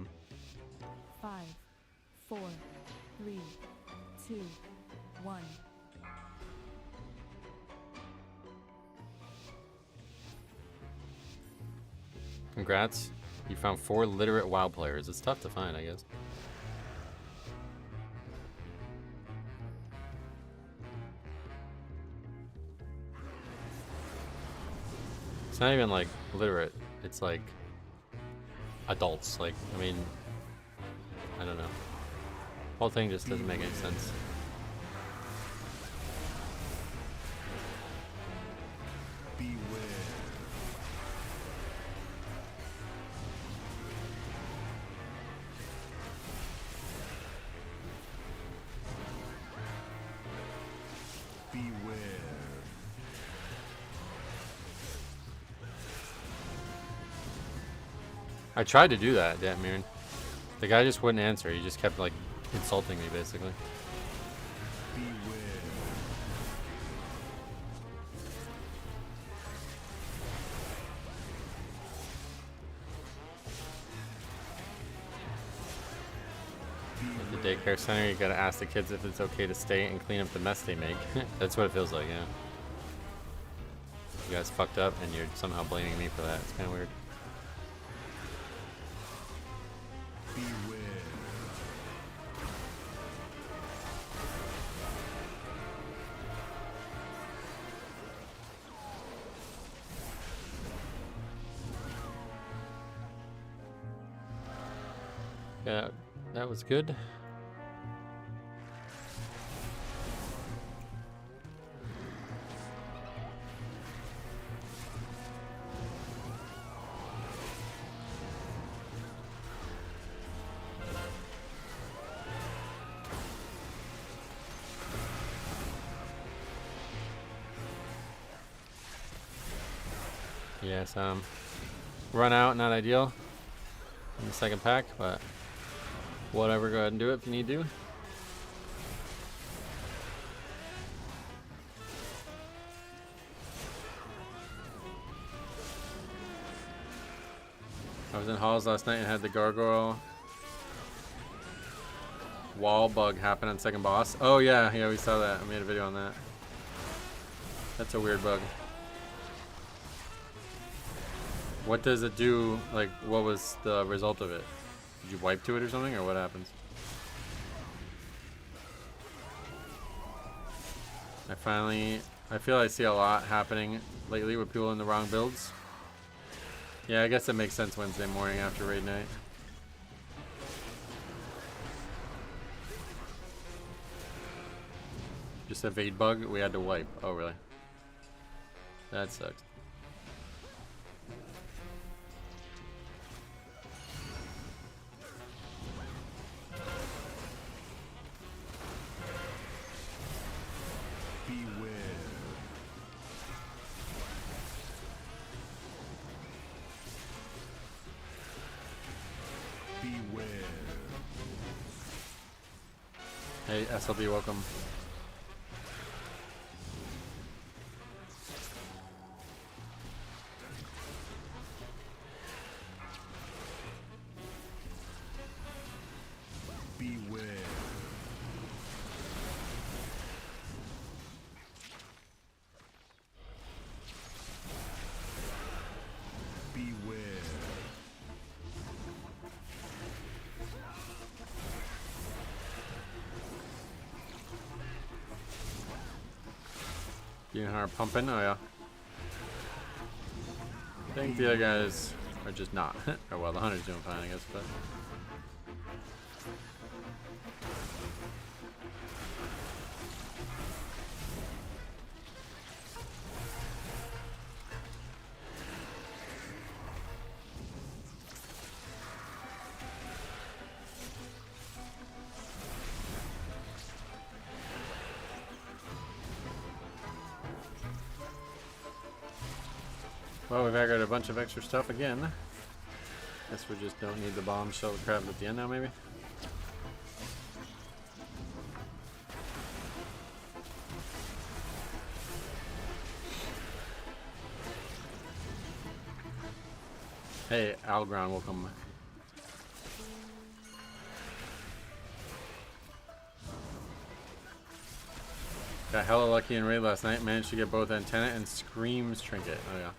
5, 4, 3, 2, 1. Congrats. You found 4 literate WoW players. It's tough to find, I guess. It's not even like literate. It's like adults. Like, I mean, I don't know. The whole thing just doesn't make any sense. I tried to do that, damn Mirren. The guy just wouldn't answer. He just kept like insulting me, basically. At the daycare center, you gotta ask the kids if it's okay to stay and clean up the mess they make. That's what it feels like, yeah. You guys fucked up and you're somehow blaming me for that. It's kind of weird. Yeah, that was good. Yes, run out, not ideal in the second pack, but whatever, go ahead and do it if you need to. I was in halls last night and had the gargoyle wall bug happen on second boss. Oh yeah, we saw that. I made a video on that. That's a weird bug. What does it do? Like, what was the result of it? Did you wipe to it or something, or what happens? I feel I see a lot happening lately with people in the wrong builds. Yeah, I guess it makes sense Wednesday morning after raid night. Just a Vade bug we had to wipe. Oh, really? That sucks. Hey, SLB, welcome. Beware. Keeping her pumping. Oh yeah. I think the other guys are just not. Or well, the hunter's doing fine, I guess, but. Well, we've aggroed a bunch of extra stuff again. Guess we just don't need the bombshell crab at the end now, maybe? Hey, Algron, welcome. Got hella lucky in raid last night. Managed to get both antenna and screams trinket. Oh yeah.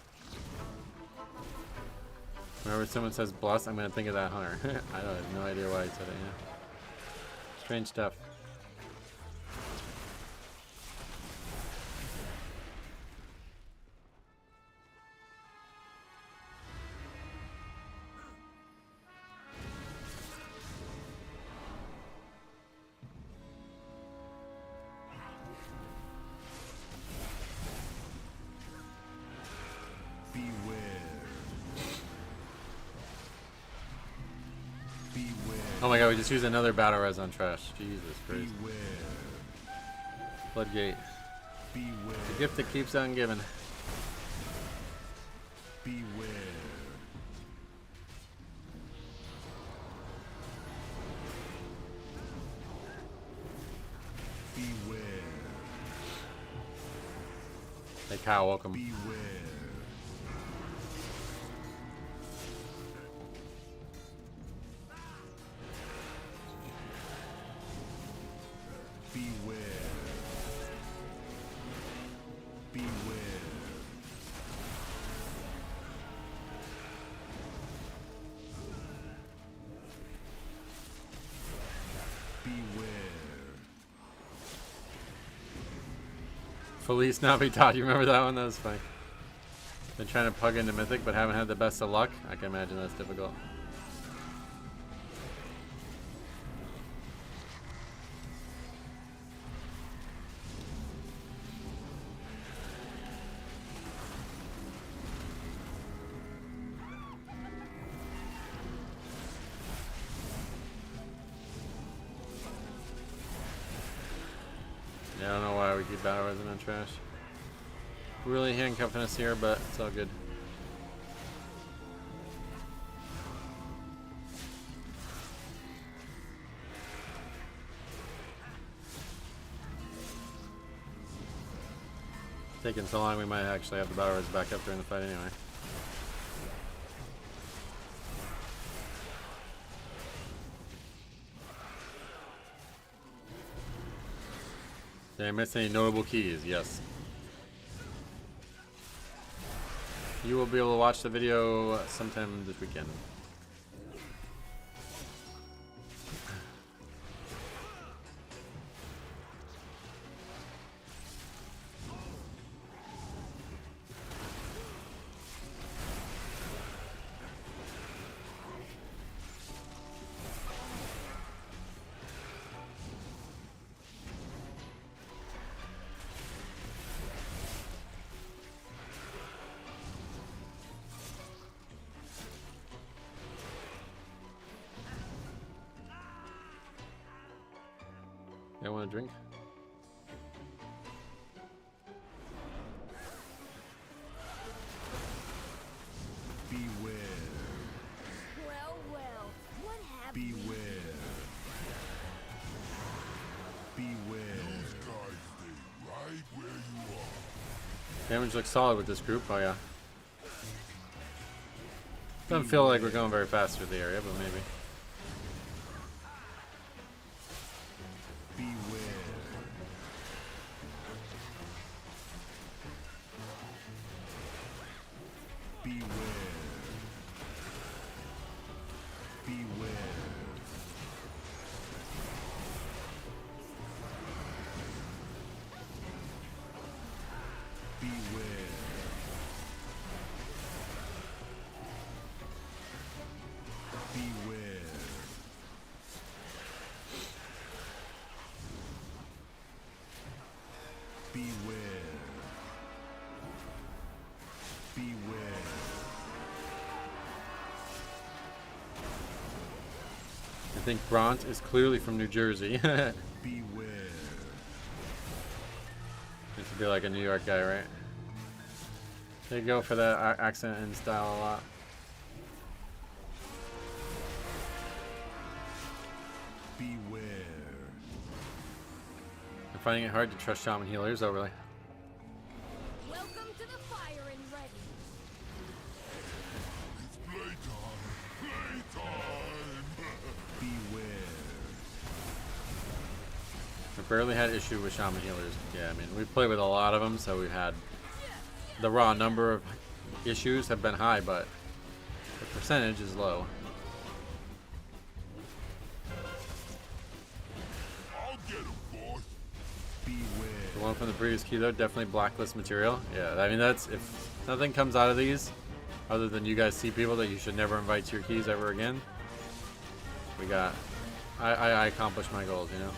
Whenever someone says bless, I'm gonna think of that hunter. I have no idea why he said it. Yeah. Strange stuff. Oh my god, we just used another battle res on trash. Jesus Christ. Floodgate. The gift that keeps on giving. Beware. Beware. Hey Kyle, welcome. Beware. Beware. Beware. Beware. Felice Navidad, you remember that one? That was funny. Been trying to pug into Mythic, but haven't had the best of luck. I can imagine that's difficult. Yeah, I don't know why we keep battle resin on trash. Really handcuffing us here, but it's all good. Taking so long, we might actually have the battle resin back up during the fight anyway. Did I miss any notable keys? Yes. You will be able to watch the video sometime this weekend. I want a drink. Beware. Well, what happened? Beware. Beware. Those guys stay right where you are. Damage looks solid with this group. Oh yeah. Doesn't feel like we're going very fast through the area, but maybe. think Bront is clearly from New Jersey. Used Beware. to be like a New York guy, right? They go for that accent and style a lot. Beware. I'm finding it hard to trust shaman healers overly. Welcome to the fire and ready. It's playtime. Beware. I barely had issue with shaman healers. Yeah, I mean, we play with a lot of them, so we've had the raw number of issues have been high, but the percentage is low. I'll get him, boss. Beware. The one from the previous key, though, definitely blacklist material. Yeah, I mean, that's if nothing comes out of these, other than you guys see people that you should never invite to your keys ever again. We got, I accomplished my goals, you know.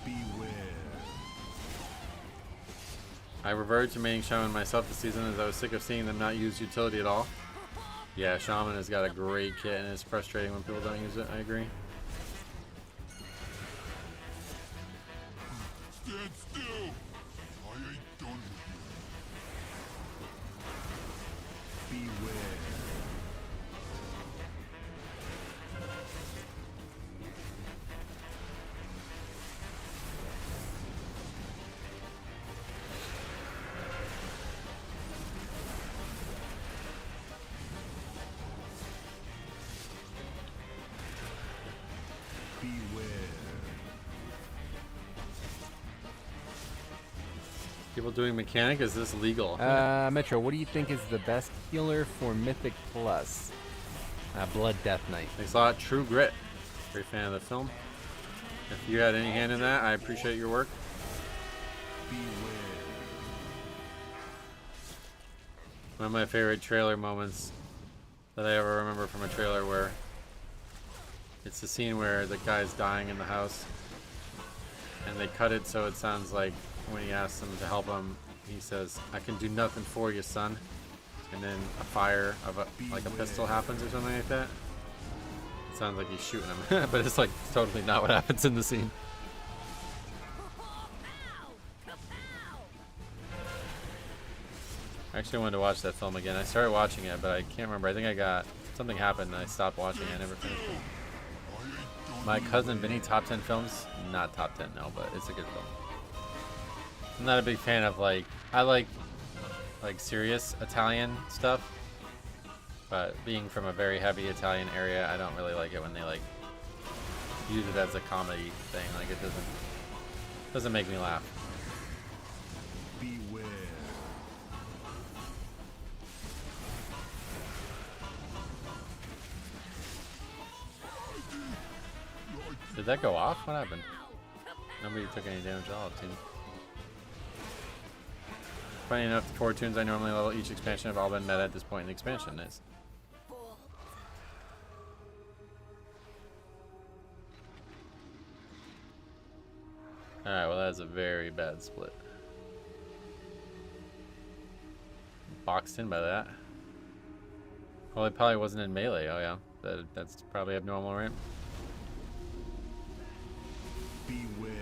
Beware. I reverted to maining shaman myself this season as I was sick of seeing them not use utility at all. Yeah, shaman has got a great kit and it's frustrating when people don't use it. I agree. Stand still. I ain't done with you. Beware. People doing mechanic, is this legal? Metro, what do you think is the best healer for Mythic Plus? Blood Death Knight. Thanks a lot. True Grit. Great fan of the film. If you had any hand in that, I appreciate your work. One of my favorite trailer moments that I ever remember from a trailer where it's the scene where the guy's dying in the house and they cut it so it sounds like when he asks them to help him, he says, "I can do nothing for you, son." And then a fire of like a pistol happens or something like that. It sounds like he's shooting him, but it's like totally not what happens in the scene. I actually wanted to watch that film again. I started watching it, but I can't remember. I think I got something happened and I stopped watching it. I never finished it. My cousin Vinny, top 10 films? Not top 10, no, but it's a good film. I'm not a big fan of I like serious Italian stuff, but being from a very heavy Italian area, I don't really like it when they use it as a comedy thing. Like it doesn't make me laugh. Beware. Did that go off? What happened? Nobody took any damage at all, team. Funny enough, the 4 tunes I normally level each expansion have all been meta at this point in the expansion. Nice. Alright, well that's a very bad split. Boxed in by that. Well, it probably wasn't in melee. Oh yeah, that's probably abnormal, right? Beware.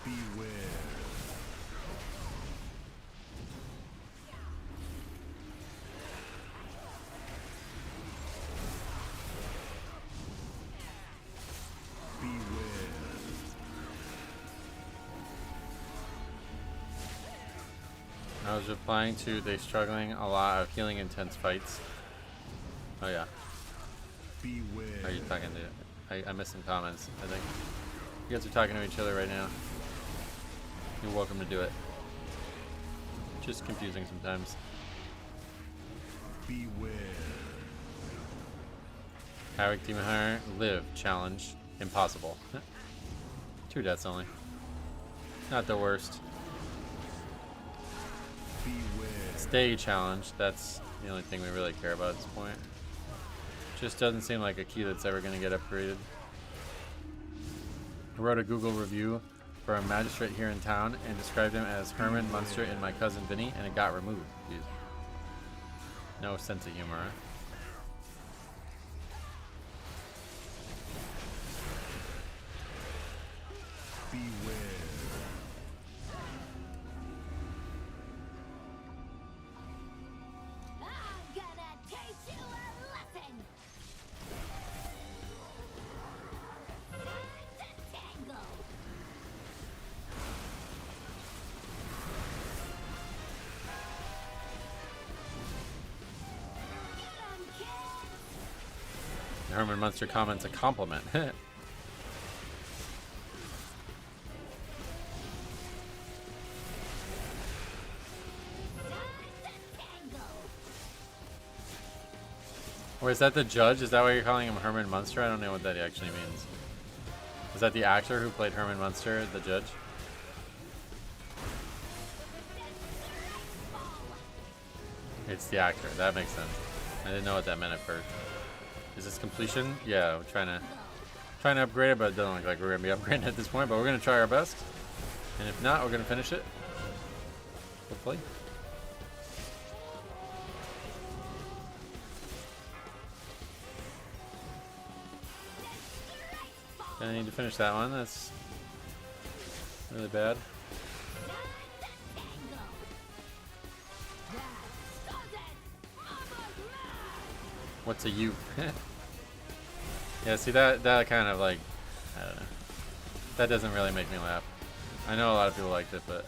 Beware. I was replying to they struggling a lot of healing intense fights. Oh yeah. Beware. Are you talking to? I missed some comments. I think you guys are talking to each other right now. You're welcome to do it. Just confusing sometimes. Beware. Havoc Demon Hunter live challenge impossible. 2 deaths only. Not the worst. Beware. Stay challenge. That's the only thing we really care about at this point. Just doesn't seem like a key that's ever going to get upgraded. I wrote a Google review for a magistrate here in town and described him as Herman Munster and my cousin Vinny, and it got removed. Jeez. No sense of humor. Huh? I'm gonna teach you a lesson. Time to tangle. Get 'em, kids. Herman Munster comments a compliment. Or is that the judge? Is that why you're calling him Herman Munster? I don't know what that actually means. Is that the actor who played Herman Munster, the judge? It's the actor. That makes sense. I didn't know what that meant at first. Is this completion? Yeah, we're trying to upgrade it, but it doesn't look like we're gonna be upgrading at this point. But we're gonna try our best, and if not, we're gonna finish it. Hopefully. I need to finish that one. That's really bad. What's a U? Yeah, see that kind of like, I don't know. That doesn't really make me laugh. I know a lot of people liked it, but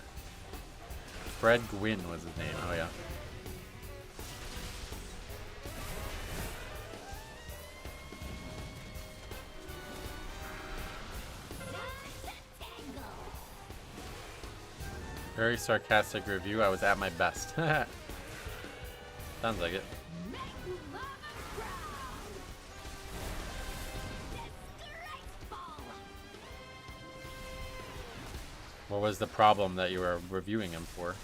Fred Gwynn was his name. Oh yeah. Very sarcastic review. I was at my best. Sounds like it. What was the problem that you were reviewing him for?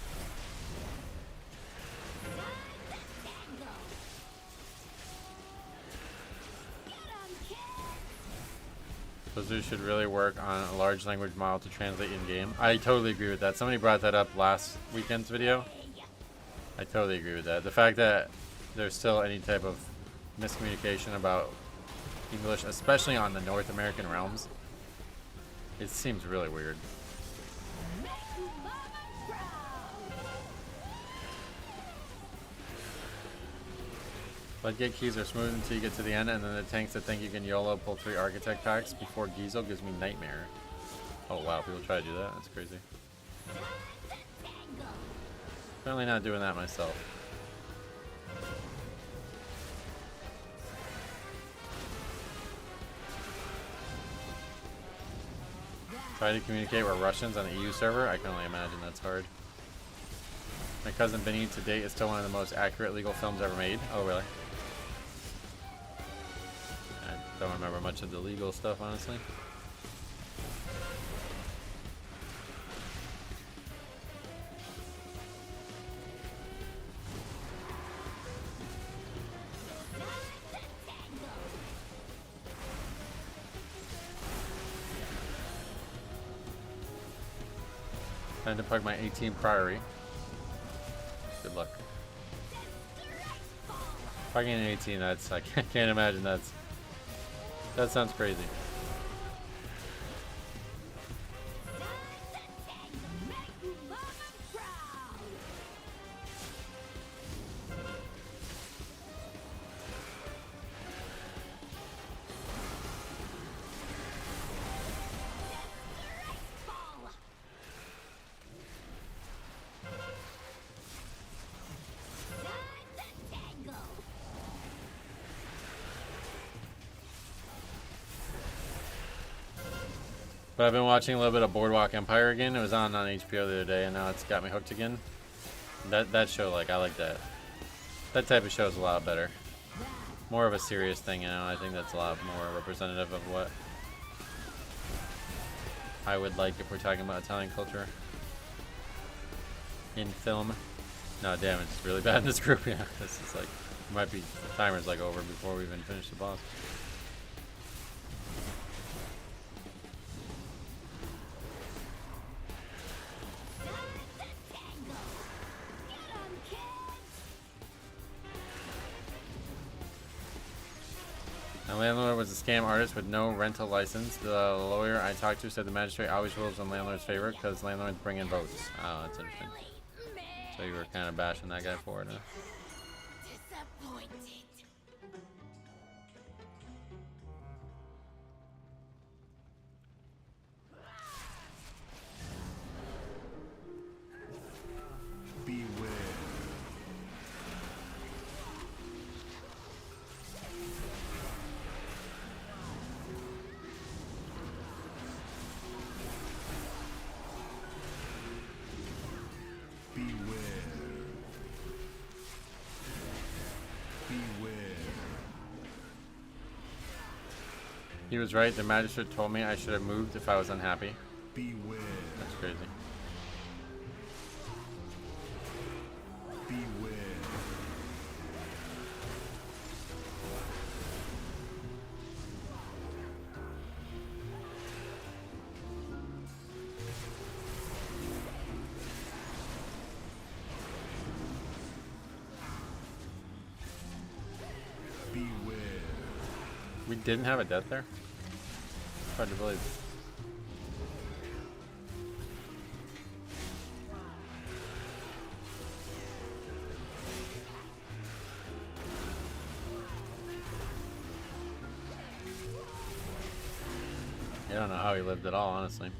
Blizzard should really work on a large language model to translate in-game. I totally agree with that. Somebody brought that up last weekend's video. I totally agree with that. The fact that there's still any type of miscommunication about English, especially on the North American realms, it seems really weird. Floodgate keys are smooth until you get to the end, and then the tanks that think you can YOLO pull 3 architect packs before Giesel gives me nightmare. Oh wow, people try to do that? That's crazy. Certainly not doing that myself. Try to communicate with Russians on the EU server? I can only imagine that's hard. My cousin Vinny to date is still one of the most accurate legal films ever made. Oh really? I don't remember much of the legal stuff, honestly. Time to plug my 18 Priory. Good luck. Plugging an 18, that's, I can't imagine that sounds crazy. But I've been watching a little bit of Boardwalk Empire again. It was on HBO the other day, and now it's got me hooked again. That show, like, I like that. That type of show is a lot better. More of a serious thing, you know. I think that's a lot more representative of what I would like if we're talking about Italian culture in film. No, damn, it's really bad in this group. Yeah, this is like, it might be, the timer's like over before we even finish the boss. My landlord was a scam artist with no rental license. The lawyer I talked to said the magistrate always rules in landlord's favor because landlords bring in votes. Oh, that's interesting. So you were kind of bashing that guy for it, huh? Disappointed. Beware. Beware. Beware. He was right. The magistrate told me I should have moved if I was unhappy. Beware. That's crazy. Beware. Beware. We didn't have a death there? Hard to believe. I don't know how he lived at all, honestly.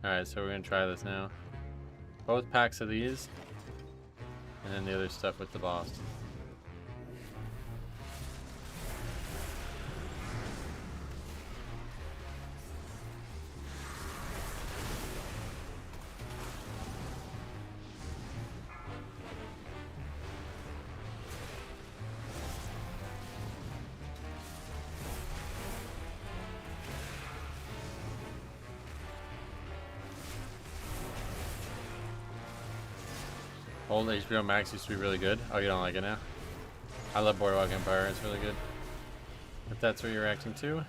Alright, so we're gonna try this now. Both packs of these, and then the other stuff with the boss. Old HBO Max used to be really good. Oh, you don't like it now? I love Boardwalk Empire. It's really good. If that's what you're reacting to.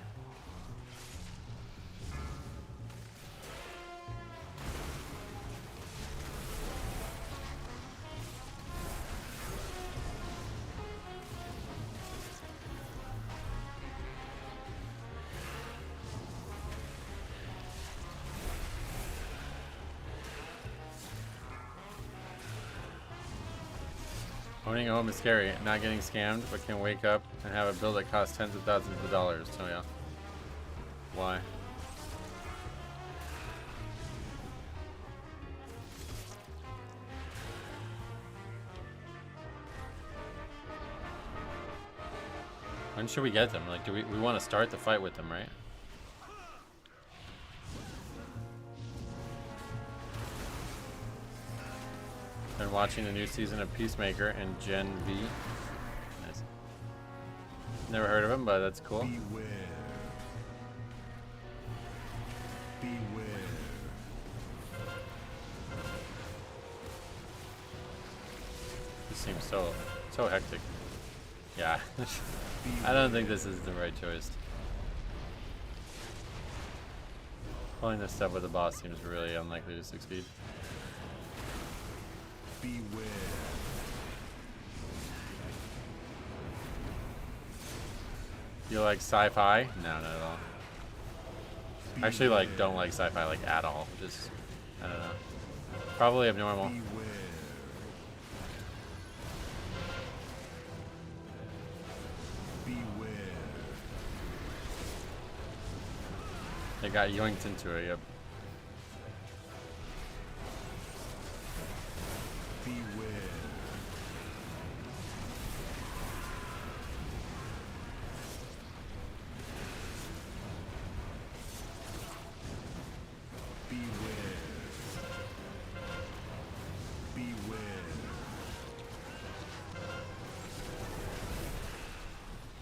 Owning a home is scary. Not getting scammed, but can wake up and have a bill that costs tens of thousands of dollars. So yeah. Why? When should we get them? Like, do we want to start the fight with them, right? Been watching the new season of Peacemaker and Gen V. Nice. Never heard of him, but that's cool. Beware. Beware. This seems so hectic. Yeah. I don't think this is the right choice. Pulling this stuff with the boss seems really unlikely to succeed. Beware. You like sci-fi? No, not at all. I actually like don't like sci-fi like at all. Just I don't know. Probably abnormal. Beware. Beware. They got yoinked into it. Yep. Beware. Beware. Beware.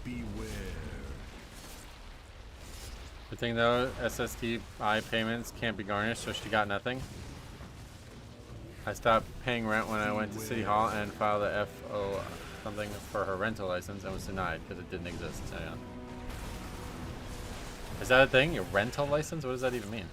Beware. Good thing though, SSDI payments can't be garnished, so she got nothing. I stopped paying rent when I went to City Hall and filed a FO something for her rental license and was denied because it didn't exist. So yeah. Is that a thing? Your rental license? What does that even mean?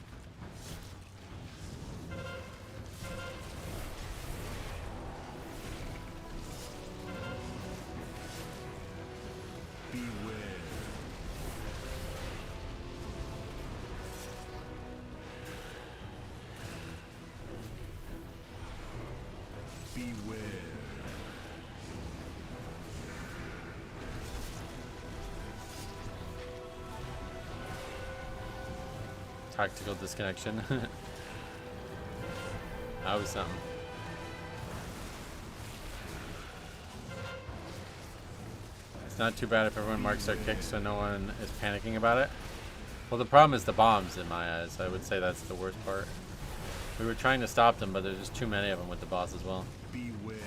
Tactical disconnection. That was something. It's not too bad if everyone marks their kicks so no one is panicking about it. Well, the problem is the bombs in my eyes. I would say that's the worst part. We were trying to stop them, but there's just too many of them with the boss as well. Beware.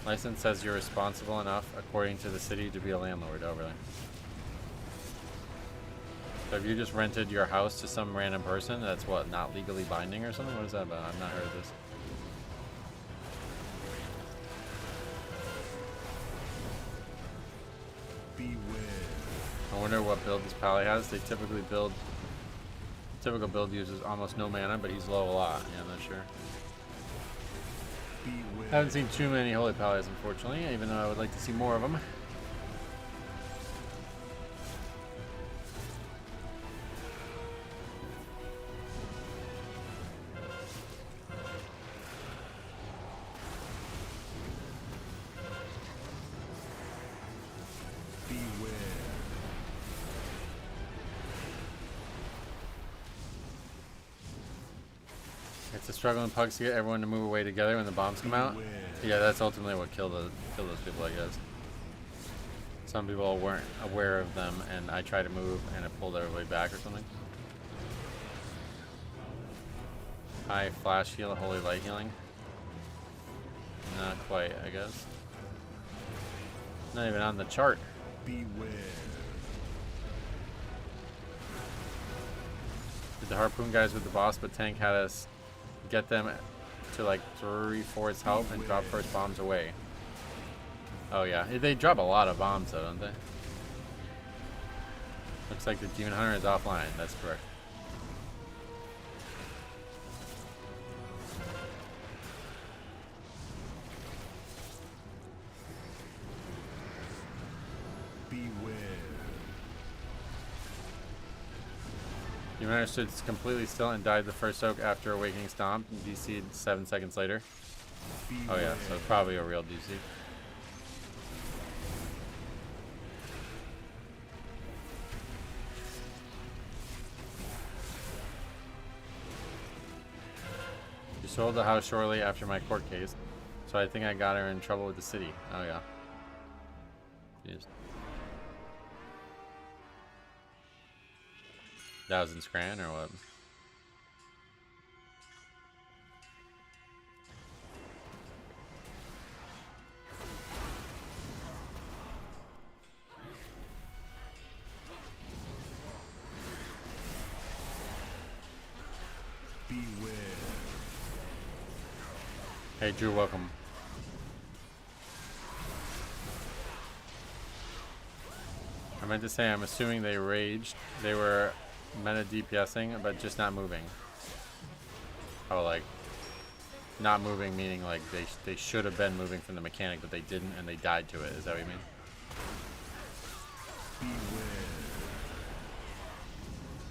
License says you're responsible enough, according to the city, to be a landlord. Oh, really? So if you just rented your house to some random person, that's what, not legally binding or something? What is that about? I've not heard of this. Beware. I wonder what build this pally has. They typically build... Typical build uses almost no mana, but he's low a lot. Yeah, I'm not sure. Beware. I haven't seen too many Holy Pallies, unfortunately, even though I would like to see more of them. Beware. It's a struggle in Pugs to get everyone to move away together when the bombs come out. Beware. Yeah, that's ultimately what killed those people, I guess. Some people weren't aware of them, and I tried to move, and it pulled everybody back or something. High flash heal, holy light healing. Not quite, I guess. Not even on the chart. Beware. Did the harpoon guys with the boss but tank had us get them to like 3/4 health and drop first bombs away? Oh yeah, they drop a lot of bombs though, don't they? Looks like the Demon Hunter is offline, that's correct. Beware. Demon Hunter stood completely still and died the first soak after Awakening Stomp and DC'd 7 seconds later. Oh yeah, so it's probably a real DC. She sold the house shortly after my court case, so I think I got her in trouble with the city. Oh yeah. Jeez. That was in Scran or what? Beware. Hey Drew, welcome. I meant to say I'm assuming they raged. They were meta DPSing, but just not moving. Oh, like not moving meaning like they should have been moving from the mechanic, but they didn't, and they died to it. Is that what you mean? Beware.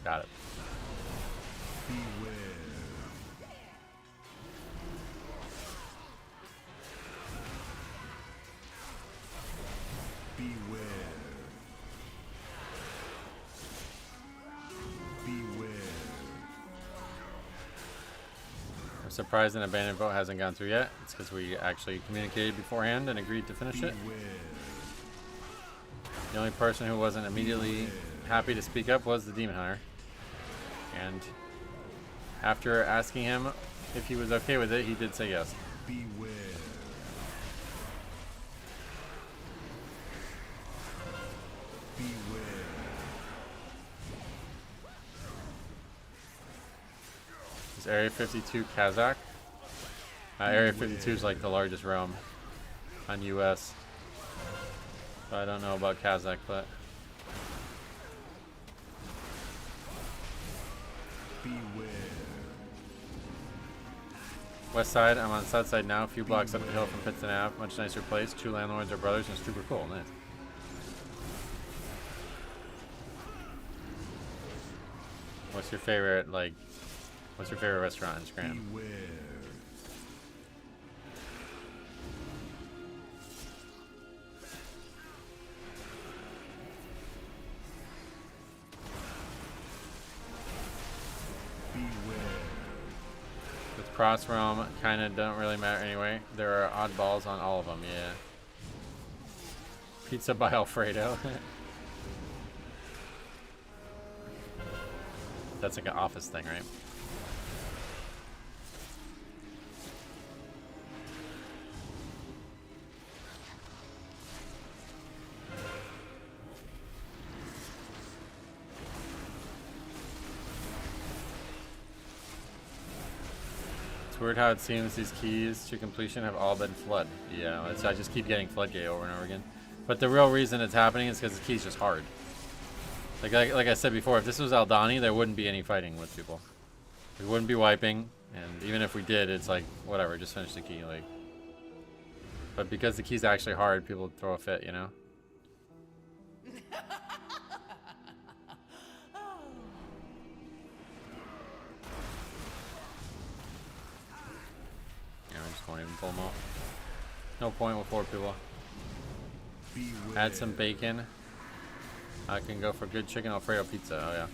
Got it. Beware. Beware. Beware. I'm surprised an abandoned vote hasn't gone through yet. It's because we actually communicated beforehand and agreed to finish it. Beware. The only person who wasn't immediately happy to speak up was the Demon Hunter. And after asking him if he was okay with it, he did say yes. Beware. Beware. Is Area 52 Kazakh? Area 52 is like the largest realm on US. So I don't know about Kazakh, but Beware. West side, I'm on south side now, a few blocks up the hill from Pitts and Ave. Much nicer place. 2 landlords are brothers and it's super cool. Nice. What's your favorite, like, what's your favorite restaurant in Scranton? Beware. With Cross Realm, kind of don't really matter anyway. There are oddballs on all of them, yeah. Pizza by Alfredo. That's like an office thing, right? It's weird how it seems these keys to completion have all been flood. Yeah, I just keep getting floodgate over and over again. But the real reason it's happening is because the key's just hard. Like I said before, if this was Aldani, there wouldn't be any fighting with people. We wouldn't be wiping, and even if we did, it's like, whatever, just finish the key. Like, but because the key's actually hard, people throw a fit, you know? Yeah, we just won't even pull them off. No point with 4 people. Beware. Add some bacon. I can go for good chicken Alfredo pizza. Oh yeah.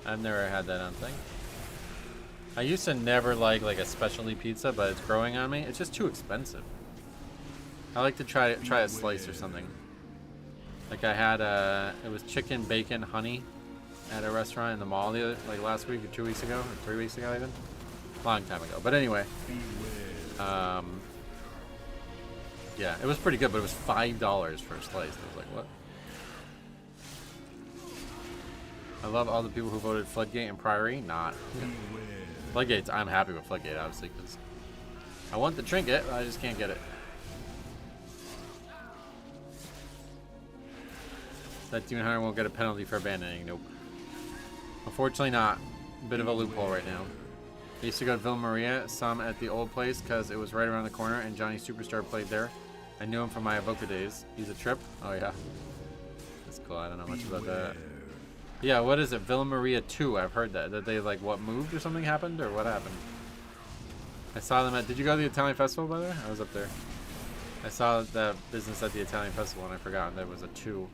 I've never had that on thing. I used to never like a specialty pizza, but it's growing on me. It's just too expensive. I like to try a slice or something. Like I had it was chicken bacon honey at a restaurant in the mall last week or 2 weeks ago or 3 weeks ago even. Long time ago. But anyway. Yeah, it was pretty good, but it was $5 for a slice. I was like, what? I love all the people who voted Floodgate and Priory. Not. Floodgate, I'm happy with Floodgate, obviously, because I want the trinket, but I just can't get it. That Demon Hunter won't get a penalty for abandoning. Nope. Unfortunately not. Bit of a loophole right now. I used to go to Villa Maria, some at the old place, because it was right around the corner, and Johnny Superstar played there. I knew him from my Evoca days. He's a trip? Oh, yeah. That's cool. I don't know much about that. Yeah, what is it? Villa Maria 2. I've heard that. That they, what, moved or something happened? Or what happened? I saw them at... Did you go to the Italian Festival, by the way? I was up there. I saw that business at the Italian Festival, and I forgot there was a 2.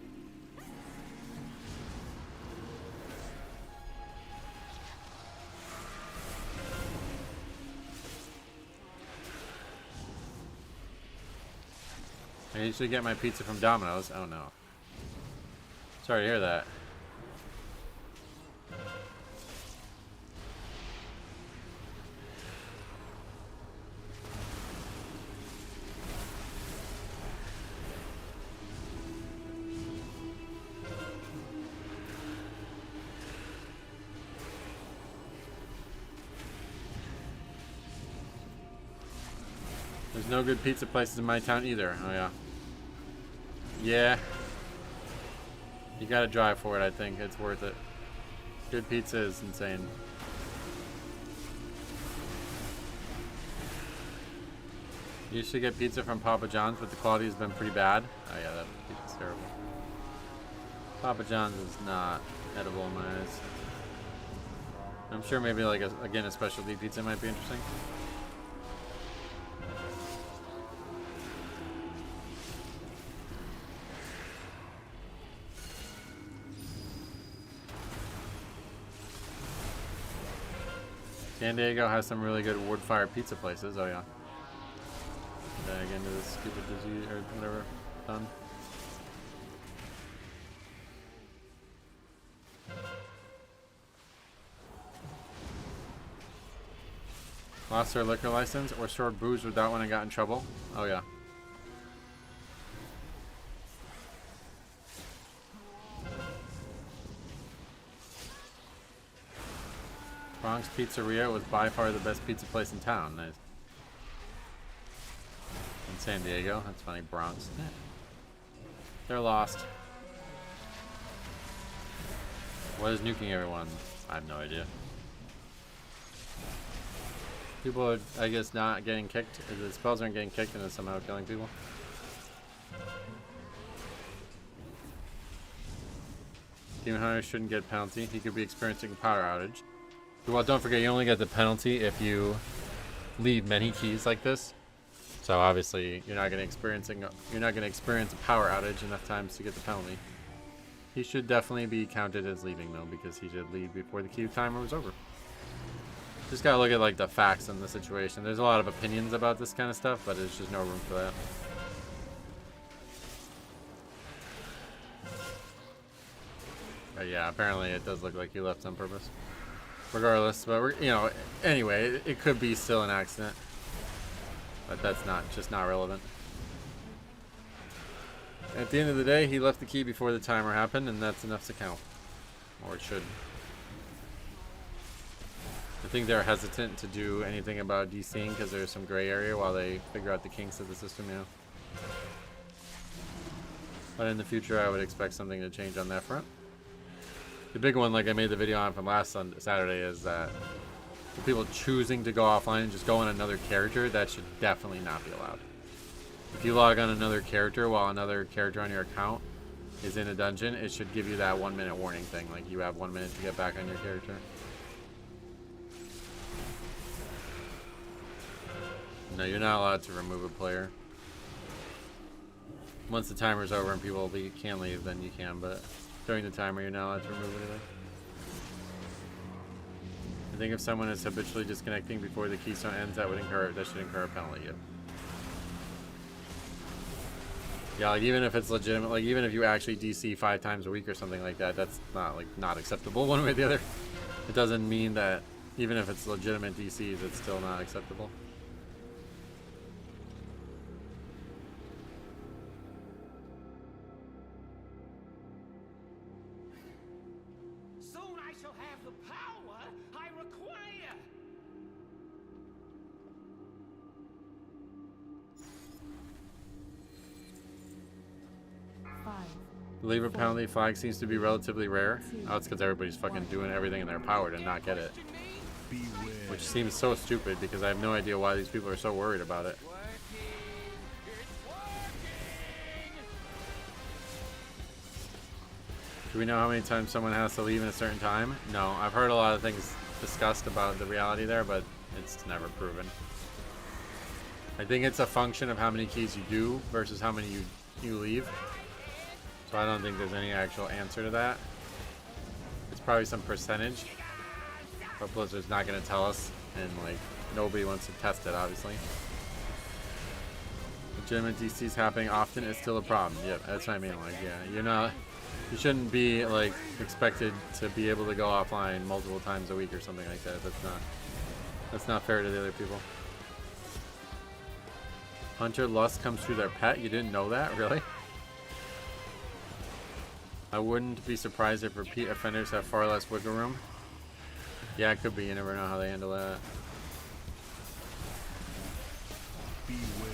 I usually get my pizza from Domino's. Oh no. Sorry to hear that. There's no good pizza places in my town either. Oh yeah. Yeah. You gotta drive for it, I think. It's worth it. Good pizza is insane. You used to get pizza from Papa John's, but the quality has been pretty bad. Oh yeah, that pizza's terrible. Papa John's is not edible in my eyes. I'm sure maybe again a specialty pizza might be interesting. San Diego has some really good wood-fired pizza places. Oh yeah. Then I get into this stupid disease or whatever. Done. Lost their liquor license or stored booze without when I got in trouble. Oh yeah. Bronx Pizzeria was by far the best pizza place in town. Nice. In San Diego. That's funny. Bronx. They're lost. What is nuking everyone? I have no idea. People are, I guess, not getting kicked. The spells aren't getting kicked and it's somehow killing people. Demon Hunter shouldn't get a penalty. He could be experiencing a power outage. Well, don't forget, you only get the penalty if you leave many keys like this. So obviously, you're not going to experience a power outage enough times to get the penalty. He should definitely be counted as leaving though, because he should leave before the queue timer was over. Just gotta look at like the facts in the situation. There's a lot of opinions about this kind of stuff, but there's just no room for that. But yeah, apparently it does look like he left on purpose. Regardless, but we're, you know, anyway, it could be still an accident. But that's just not relevant. At the end of the day, he left the key before the timer happened, and that's enough to count. Or it should. I think they're hesitant to do anything about DCing because there's some gray area while they figure out the kinks of the system, you know. But in the future, I would expect something to change on that front. The big one, like I made the video on from last Saturday, is that for people choosing to go offline and just go on another character, that should definitely not be allowed. If you log on another character while another character on your account is in a dungeon, it should give you that 1 minute warning thing. Like you have 1 minute to get back on your character. No, you're not allowed to remove a player. Once the timer's over and people can't leave, then you can, but during the timer, you're not allowed to remove anything. I think if someone is habitually disconnecting before the keystone ends, that should incur a penalty. Yep. Yeah, like even if it's legitimate, like even if you actually DC 5 times a week or something like that, that's not acceptable one way or the other. It doesn't mean that even if it's legitimate DCs, it's still not acceptable. Soon I shall have the power I require. Five. Leave a penalty flag seems to be relatively rare. Oh, it's because everybody's fucking doing everything in their power to not get it. Which seems so stupid because I have no idea why these people are so worried about it. Do we know how many times someone has to leave in a certain time? No, I've heard a lot of things discussed about the reality there, but it's never proven. I think it's a function of how many keys you do versus how many you leave. So I don't think there's any actual answer to that. It's probably some percentage, but Blizzard's not going to tell us, and like nobody wants to test it, obviously. Legitimate DCs happening often is still a problem. Yep, that's what I mean. Like, yeah, you shouldn't be like expected to be able to go offline multiple times a week or something like that. That's not fair to the other people. Hunter lust comes through their pet. You didn't know that, really? I wouldn't be surprised if repeat offenders have far less wiggle room. Yeah, it could be. You never know how they handle that. Beware.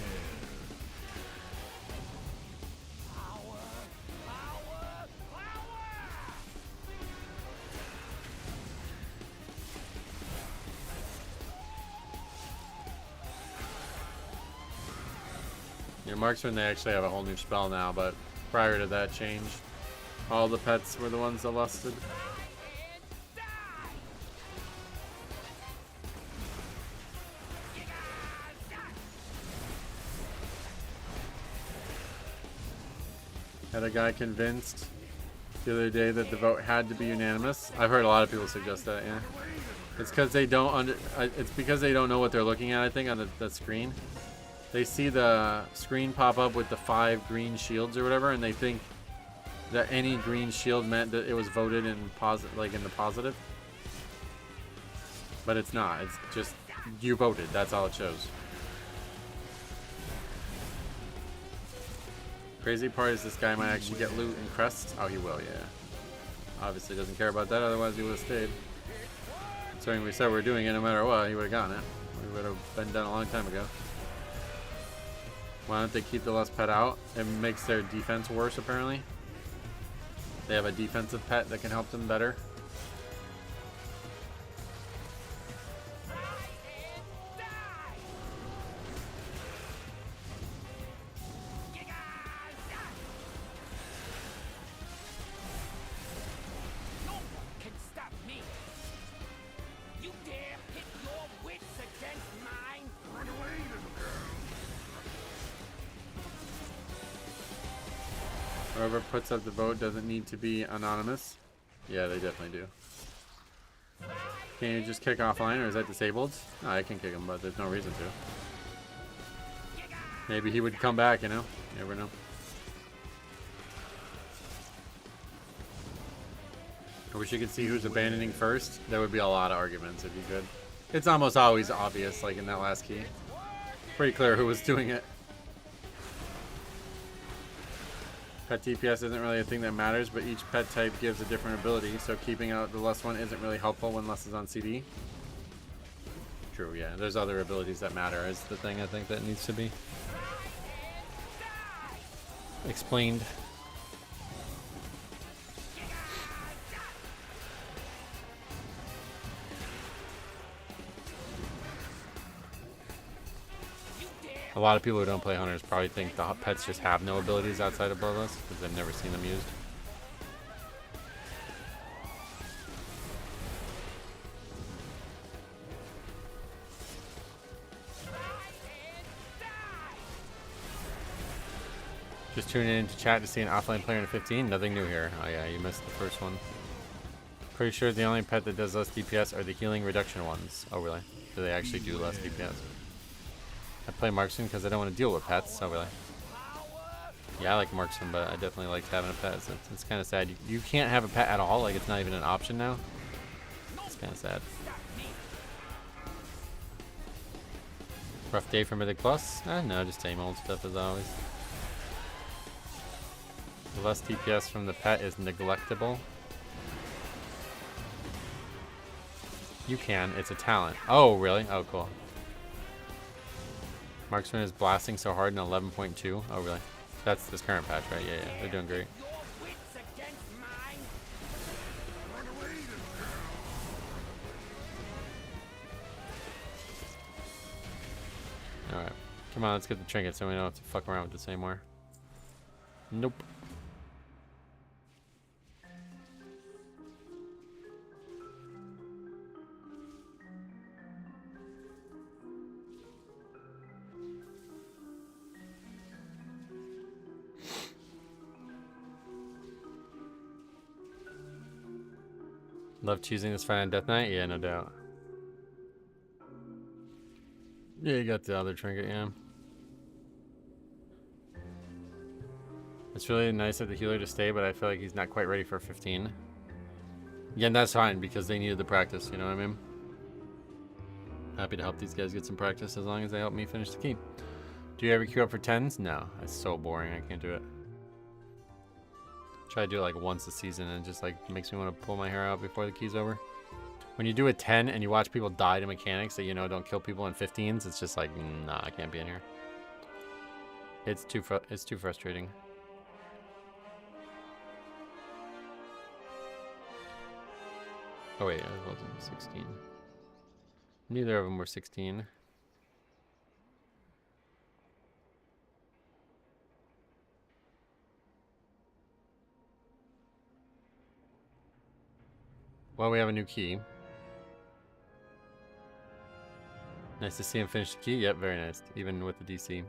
Your marksman, they actually have a whole new spell now, but prior to that change, all the pets were the ones that lusted. Had a guy convinced the other day that the vote had to be unanimous. I've heard a lot of people suggest that, yeah. It's because they don't it's because they don't know what they're looking at, I think, on the screen. They see the screen pop up with the 5 green shields or whatever, and they think that any green shield meant that it was voted in in the positive. But it's not. It's just you voted. That's all it shows. Crazy part is this guy might actually get loot and crests. Oh, he will, yeah. Obviously doesn't care about that, otherwise he would have stayed. Considering we said we were doing it no matter what, he would have gotten it. We would have been done a long time ago. Why don't they keep the lust pet out? It makes their defense worse, apparently. They have a defensive pet that can help them better. Whoever puts up the vote doesn't need to be anonymous. Yeah, they definitely do. Can you just kick offline, or is that disabled? No, I can kick him, but there's no reason to. Maybe he would come back, you know? You never know. I wish you could see who's abandoning first. There would be a lot of arguments if you could. It's almost always obvious, like in that last key. Pretty clear who was doing it. Pet DPS isn't really a thing that matters, but each pet type gives a different ability, so keeping out the less one isn't really helpful when less is on CD. True, yeah. There's other abilities that matter is the thing I think that needs to be explained. A lot of people who don't play hunters probably think the pets just have no abilities outside of Bloodlust because they've never seen them used. Just tuning into chat to see an offline player in a 15. Nothing new here. Oh yeah, you missed the first one. Pretty sure the only pet that does less DPS are the healing reduction ones. Oh really? Do they actually do less DPS? I play marksman because I don't want to deal with pets. Oh really? Yeah, I like marksman, but I definitely like having a pet. It's kind of sad. You can't have a pet at all. Like it's not even an option now. It's kind of sad. Rough day for Mythic Plus? No, just same old stuff as always. The less DPS from the pet is neglectable. You can. It's a talent. Oh, really? Oh, cool. Marksman is blasting so hard in 11.2. Oh, really? That's this current patch, right? Yeah, they're doing great. Alright. Come on, let's get the trinket so we don't have to fuck around with this anymore. Nope. Love choosing this fight on Death Knight? Yeah, no doubt. Yeah, you got the other trinket, yeah. It's really nice of the healer to stay, but I feel like he's not quite ready for 15. Yeah, and that's fine because they needed the practice, you know what I mean? Happy to help these guys get some practice as long as they help me finish the key. Do you ever queue up for 10s? No, it's so boring. I can't do it. Try to do it like once a season and it just like makes me want to pull my hair out before the key's over. When you do a 10 and you watch people die to mechanics that you know don't kill people in 15s, it's just like, nah, I can't be in here. It's too frustrating. Oh wait, I wasn't 16. Neither of them were 16. Well, we have a new key. Nice to see him finish the key. Yep, very nice. Even with the DC.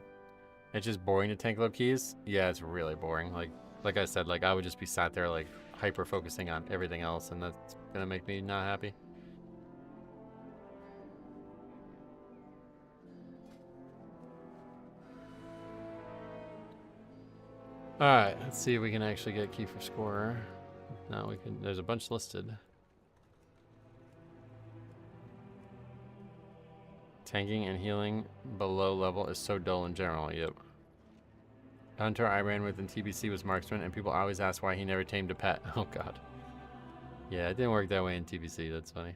It's just boring to tank low keys. Yeah, it's really boring. Like I said, like I would just be sat there like hyper focusing on everything else, and that's gonna make me not happy. Alright, let's see if we can actually get key for scorer. No, we can. There's a bunch listed. Tanking and healing below level is so dull in general. Yep. The hunter I ran with in TBC was marksman, and people always ask why he never tamed a pet. Oh god. Yeah, it didn't work that way in TBC. That's funny.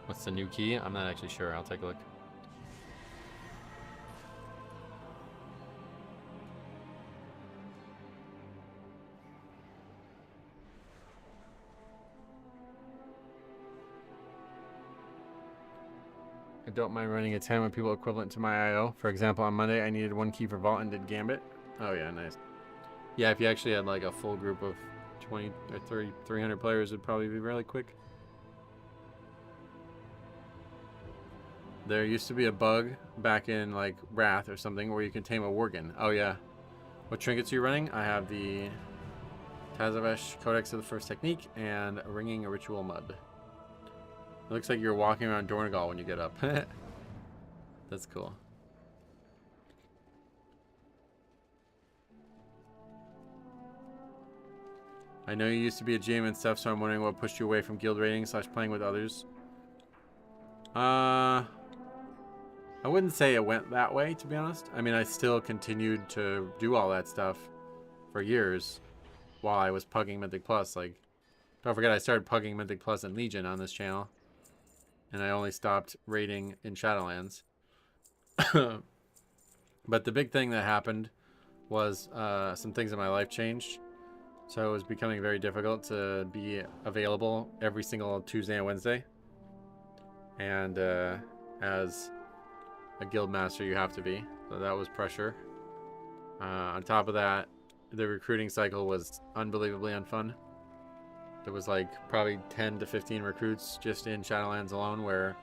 What's the new key? I'm not actually sure. I'll take a look. I don't mind running a 10 with people equivalent to my IO. For example, on Monday, I needed 1 key for Vault and did Gambit. Oh yeah, nice. Yeah, if you actually had like a full group of 20 or 30, 300 players, it'd probably be really quick. There used to be a bug back in like Wrath or something where you can tame a Worgen. Oh yeah. What trinkets are you running? I have the Tazavesh, Codex of the First Technique, and Ringing a Ritual Mud. It looks like you're walking around Dornegal when you get up. That's cool. I know you used to be a GM and stuff, so I'm wondering what pushed you away from guild raiding / playing with others. I wouldn't say it went that way, to be honest. I mean, I still continued to do all that stuff for years while I was pugging Mythic Plus. Like, don't forget, I started pugging Mythic Plus and Legion on this channel, and I only stopped raiding in Shadowlands. But the big thing that happened was some things in my life changed. So it was becoming very difficult to be available every single Tuesday and Wednesday. And as a guild master, you have to be. So that was pressure. On top of that, the recruiting cycle was unbelievably unfun. There was like probably 10 to 15 recruits just in Shadowlands alone where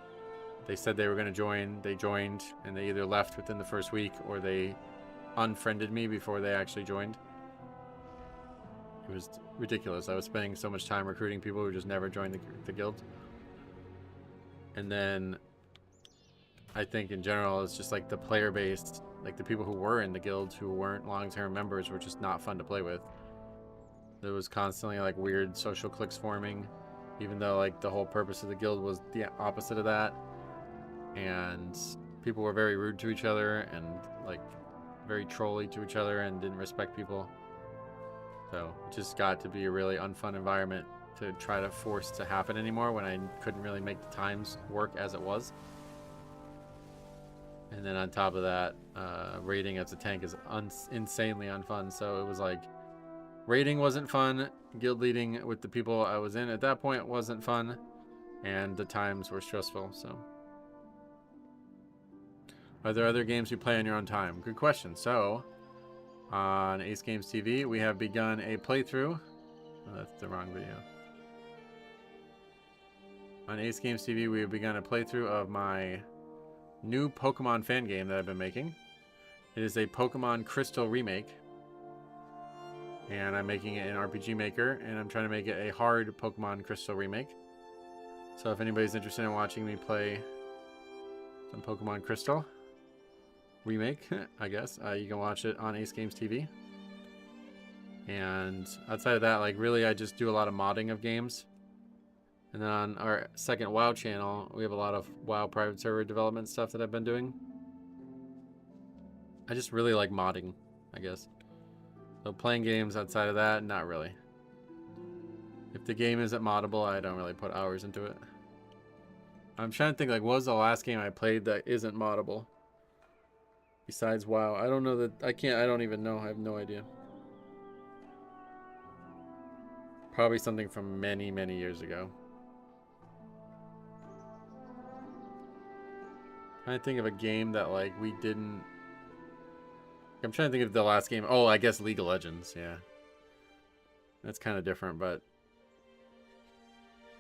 they said they were going to join, they joined, and they either left within the first week or they unfriended me before they actually joined. It was ridiculous. I was spending so much time recruiting people who just never joined the guild. And then I think in general, it's just like the player-based, like the people who were in the guild who weren't long-term members were just not fun to play with. There was constantly like weird social cliques forming, even though like the whole purpose of the guild was the opposite of that. And people were very rude to each other and like very trolly to each other and didn't respect people. So it just got to be a really unfun environment to try to force to happen anymore when I couldn't really make the times work as it was. And then on top of that, raiding as a tank is insanely unfun. So it was like raiding wasn't fun, guild leading with the people I was in at that point wasn't fun, and the times were stressful. So are there other games you play on your own time? Good question. So on Ace Games TV, we have begun a playthrough. Oh, that's the wrong video. On Ace Games TV, we have begun a playthrough of my new Pokemon fan game that I've been making. It is a Pokemon Crystal remake. And I'm making it in RPG Maker, and I'm trying to make it a hard Pokemon Crystal remake. So if anybody's interested in watching me play some Pokemon Crystal remake, I guess, you can watch it on Ace Games TV. And outside of that, like really, I just do a lot of modding of games. And then on our second WoW channel, we have a lot of WoW private server development stuff that I've been doing. I just really like modding, I guess. So playing games outside of that, not really. If the game isn't moddable, I don't really put hours into it. I'm trying to think, like, what was the last game I played that isn't moddable? Besides WoW. I don't know that, I don't even know. I have no idea. Probably something from many, many years ago. Trying to think of a game that, like, we didn't... I'm trying to think of the last game. Oh, I guess League of Legends, yeah. That's kind of different, but...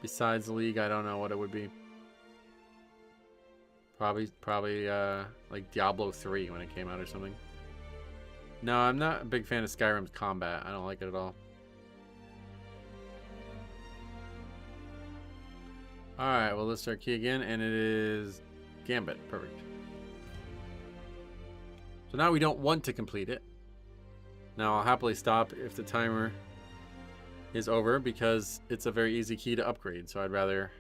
Besides League, I don't know what it would be. Probably like Diablo 3 when it came out or something. No, I'm not a big fan of Skyrim's combat. I don't like it at all. Alright, well, let's start key again, and it is Gambit. Perfect. So now we don't want to complete it. Now I'll happily stop if the timer is over because it's a very easy key to upgrade, so I'd rather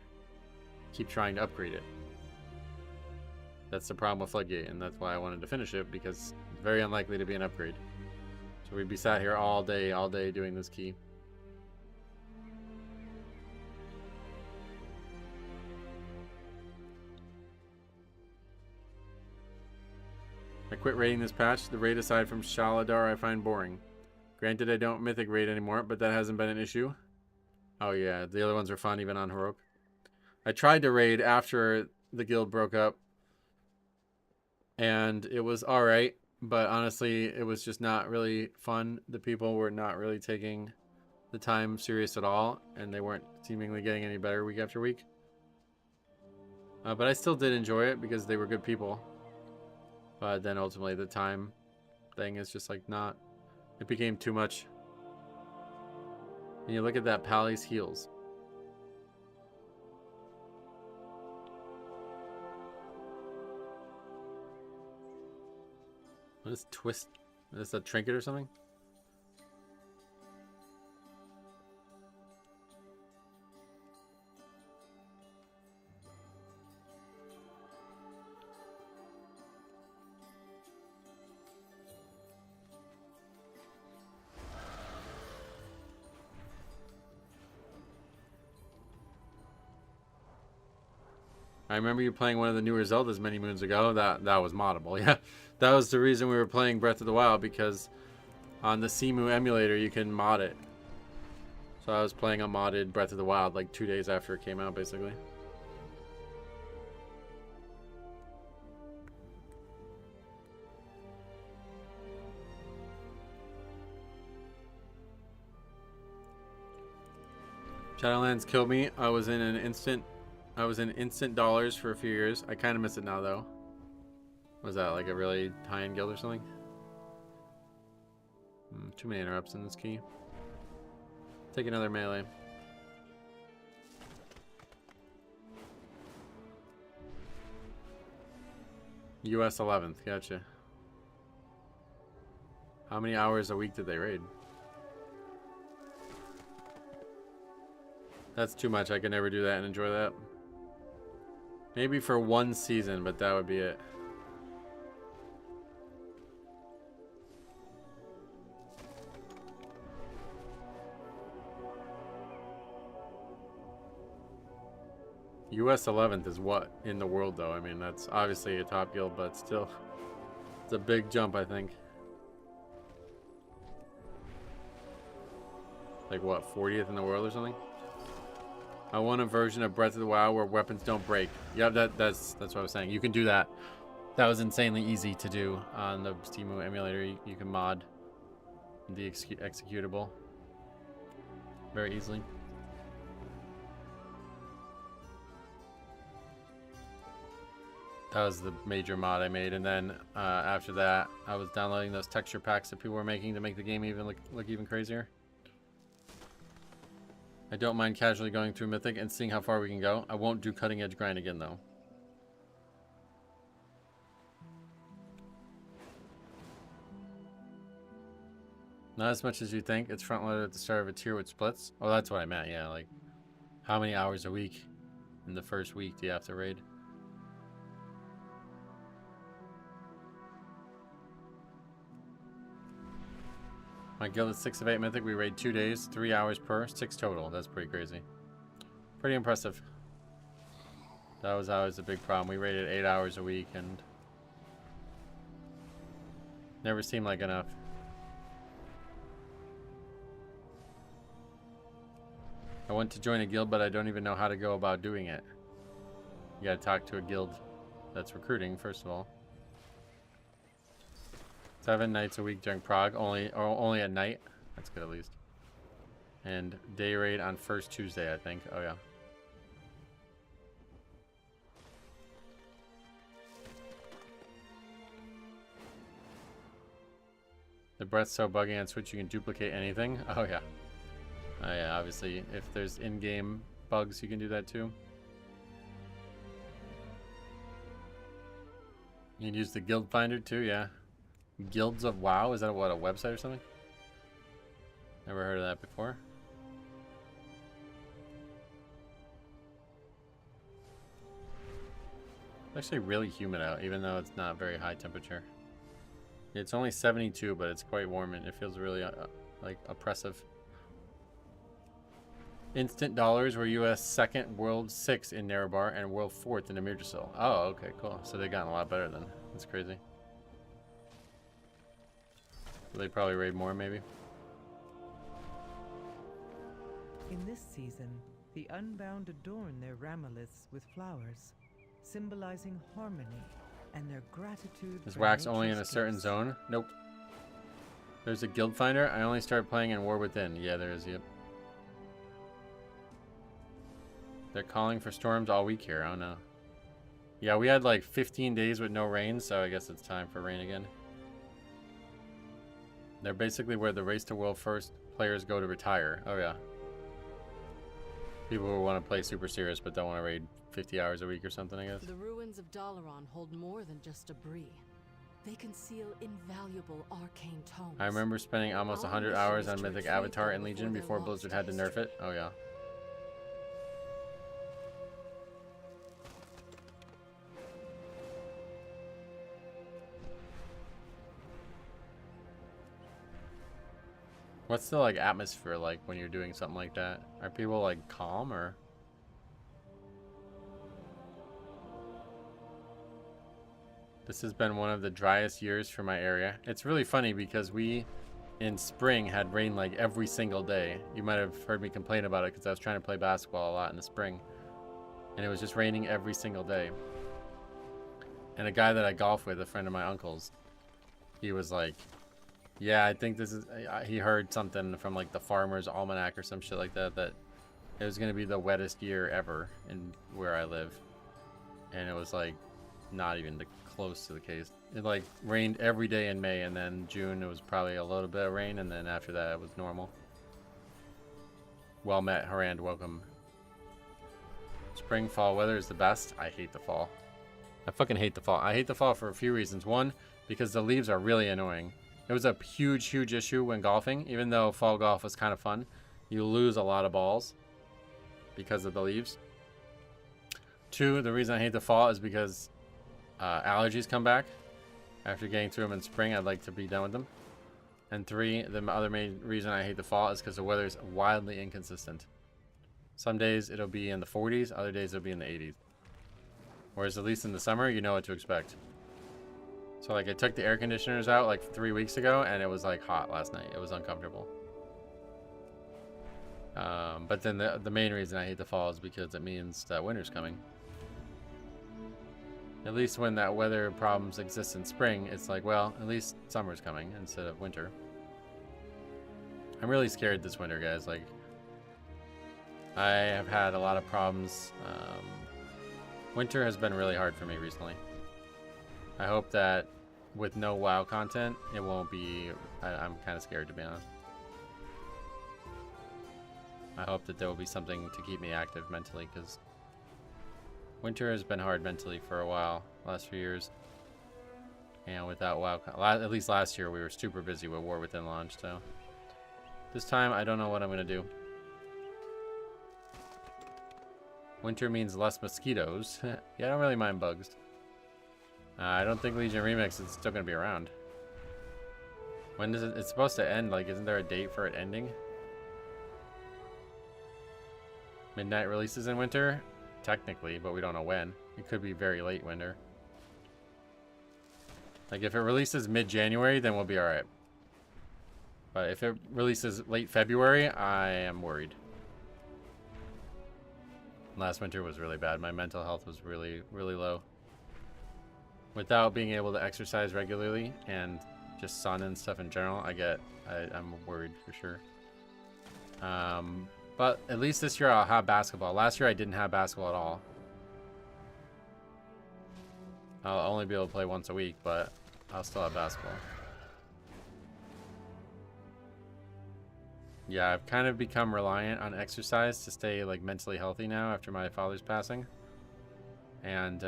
keep trying to upgrade it. That's the problem with Floodgate, and that's why I wanted to finish it, because it's very unlikely to be an upgrade. So we'd be sat here all day doing this key. I quit raiding this patch. The raid aside from Shaladar I find boring. Granted, I don't Mythic raid anymore, but that hasn't been an issue. Oh yeah, the other ones are fun even on Heroic. I tried to raid after the guild broke up, and it was alright, but honestly, it was just not really fun. The people were not really taking the time serious at all, and they weren't seemingly getting any better week after week. But I still did enjoy it because they were good people. But then ultimately the time thing is just like not... It became too much. And you look at that Pally's heels. What is twist? Is this a trinket or something? I remember you playing one of the newer Zeldas many moons ago. That was moddable. Yeah, that was the reason we were playing Breath of the Wild, because on the Cemu emulator you can mod it. So I was playing a modded Breath of the Wild like 2 days after it came out, basically. Shadowlands killed me. I was in instant dollars for a few years. I kind of miss it now, though. Was that like a really high-end guild or something? Too many interrupts in this key. Take another melee. US 11th, gotcha. How many hours a week did they raid? That's too much. I could never do that and enjoy that. Maybe for one season, but that would be it. US 11th is what in the world, though? I mean, that's obviously a top guild, but still, it's a big jump, I think. Like what, 40th in the world or something? I want a version of Breath of the Wild where weapons don't break. Yeah, that's what I was saying. You can do that. That was insanely easy to do on the Steam emulator. You can mod the executable very easily. That was the major mod I made, and then after that, I was downloading those texture packs that people were making to make the game even look even crazier. I don't mind casually going through Mythic and seeing how far we can go. I won't do cutting edge grind again, though. Not as much as you think. It's front loaded at the start of a tier with splits. Oh, that's what I meant. Yeah, like how many hours a week in the first week do you have to raid? My guild is 6 of 8 Mythic. We raid 2 days, 3 hours per, 6 total. That's pretty crazy. Pretty impressive. That was always a big problem. We raided 8 hours a week and never seemed like enough. I want to join a guild, but I don't even know how to go about doing it. You gotta talk to a guild that's recruiting, first of all. 7 nights a week during Prague, only at night. That's good at least. And day raid on first Tuesday, I think. Oh yeah. The breath's so buggy on Switch you can duplicate anything. Oh yeah. Oh yeah, obviously if there's in-game bugs you can do that too. You can use the guild finder too, yeah. Guilds of WoW? Is that what, a website or something? Never heard of that before. It's actually really humid out, even though it's not very high temperature. It's only 72, but it's quite warm and it feels really like oppressive. Instant dollars were US 2nd, World 6 in Nerebar, and World 4th in Amirdrasil. Oh, okay, cool. So they've gotten a lot better then. That's crazy. They probably raid more, maybe. In this season, the Unbound adorn their ramoliths with flowers, symbolizing harmony and their gratitude. Is for wax only in a nature's certain gifts. zone? Nope. There's a guild finder. I only started playing in War Within. Yeah, there is, yep. They're calling for storms all week here. Oh no. Yeah, we had like 15 days with no rain, so I guess it's time for rain again. They're basically where the race to world first players go to retire. Oh yeah. People who want to play super serious but don't want to raid 50 hours a week or something, I guess. The ruins of Dalaran hold more than just debris. They conceal invaluable arcane tomes. I remember spending almost 100 hours on Mythic Avatar and Legion before Blizzard had to nerf it. Oh yeah. What's the like atmosphere like when you're doing something like that? Are people like calm or? This has been one of the driest years for my area. It's really funny because we in spring had rain like every single day. You might have heard me complain about it because I was trying to play basketball a lot in the spring. And it was just raining every single day. And a guy that I golf with, a friend of my uncle's, he was like, yeah, I think this is, he heard something from like the Farmer's Almanac or some shit like that, that it was going to be the wettest year ever in where I live. And it was like not even close to the case. It like rained every day in May, and then June it was probably a little bit of rain, and then after that it was normal. Well met, Harand, welcome. Spring, fall weather is the best. I hate the fall. I fucking hate the fall. I hate the fall for a few reasons. One, because the leaves are really annoying. It was a huge issue when golfing. Even though fall golf was kind of fun, you lose a lot of balls because of the leaves. Two, the reason I hate the fall is because allergies come back. After getting through them in spring, I'd like to be done with them. And three, the other main reason I hate the fall is because the weather is wildly inconsistent. Some days it'll be in the 40s, other days it'll be in the 80s. Whereas at least in the summer, you know what to expect. So like I took the air conditioners out like 3 weeks ago and it was like hot last night. It was uncomfortable. But then the main reason I hate the fall is because it means that winter's coming. At least when that weather problems exist in spring, it's like, well, at least summer's coming instead of winter. I'm really scared this winter, guys. Like, I have had a lot of problems. Winter has been really hard for me recently. I hope that with no WoW content, it won't be... I'm kind of scared, to be honest. I hope that there will be something to keep me active mentally, because winter has been hard mentally for a while, last few years. And without WoW... At least last year, we were super busy with War Within launch, so... This time, I don't know what I'm going to do. Winter means less mosquitoes. Yeah, I don't really mind bugs. I don't think Legion Remix is still going to be around. When does it... It's supposed to end, like, isn't there a date for it ending? Midnight releases in winter? Technically, but we don't know when. It could be very late winter. Like, if it releases mid-January, then we'll be alright. But if it releases late February, I am worried. Last winter was really bad. My mental health was really, really low. Without being able to exercise regularly and just sun and stuff in general, I'm worried for sure. But at least this year I'll have basketball. Last year I didn't have basketball at all. I'll only be able to play once a week, but I'll still have basketball. Yeah, I've kind of become reliant on exercise to stay like mentally healthy now after my father's passing. And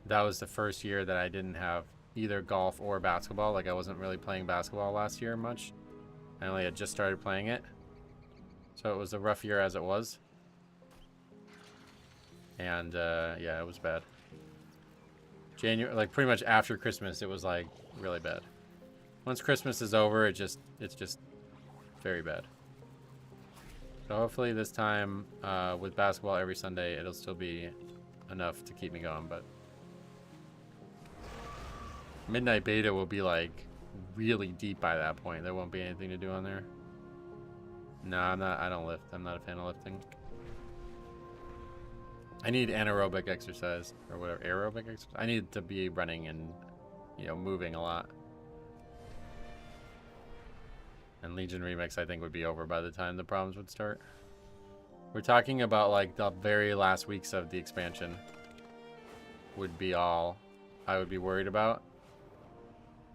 that was the first year that I didn't have either golf or basketball. Like I wasn't really playing basketball last year much. I only had just started playing it. So it was a rough year as it was. And yeah, it was bad. January, like pretty much after Christmas, it was like really bad. Once Christmas is over, it's just very bad. So hopefully this time with basketball every Sunday, it'll still be enough to keep me going. But Midnight Beta will be like really deep by that point. There won't be anything to do on there. No, I don't lift. I'm not a fan of lifting. I need anaerobic exercise or whatever, aerobic exercise. I need to be running and, you know, moving a lot. And Legion Remix, I think, would be over by the time the problems would start. We're talking about like the very last weeks of the expansion would be all I would be worried about.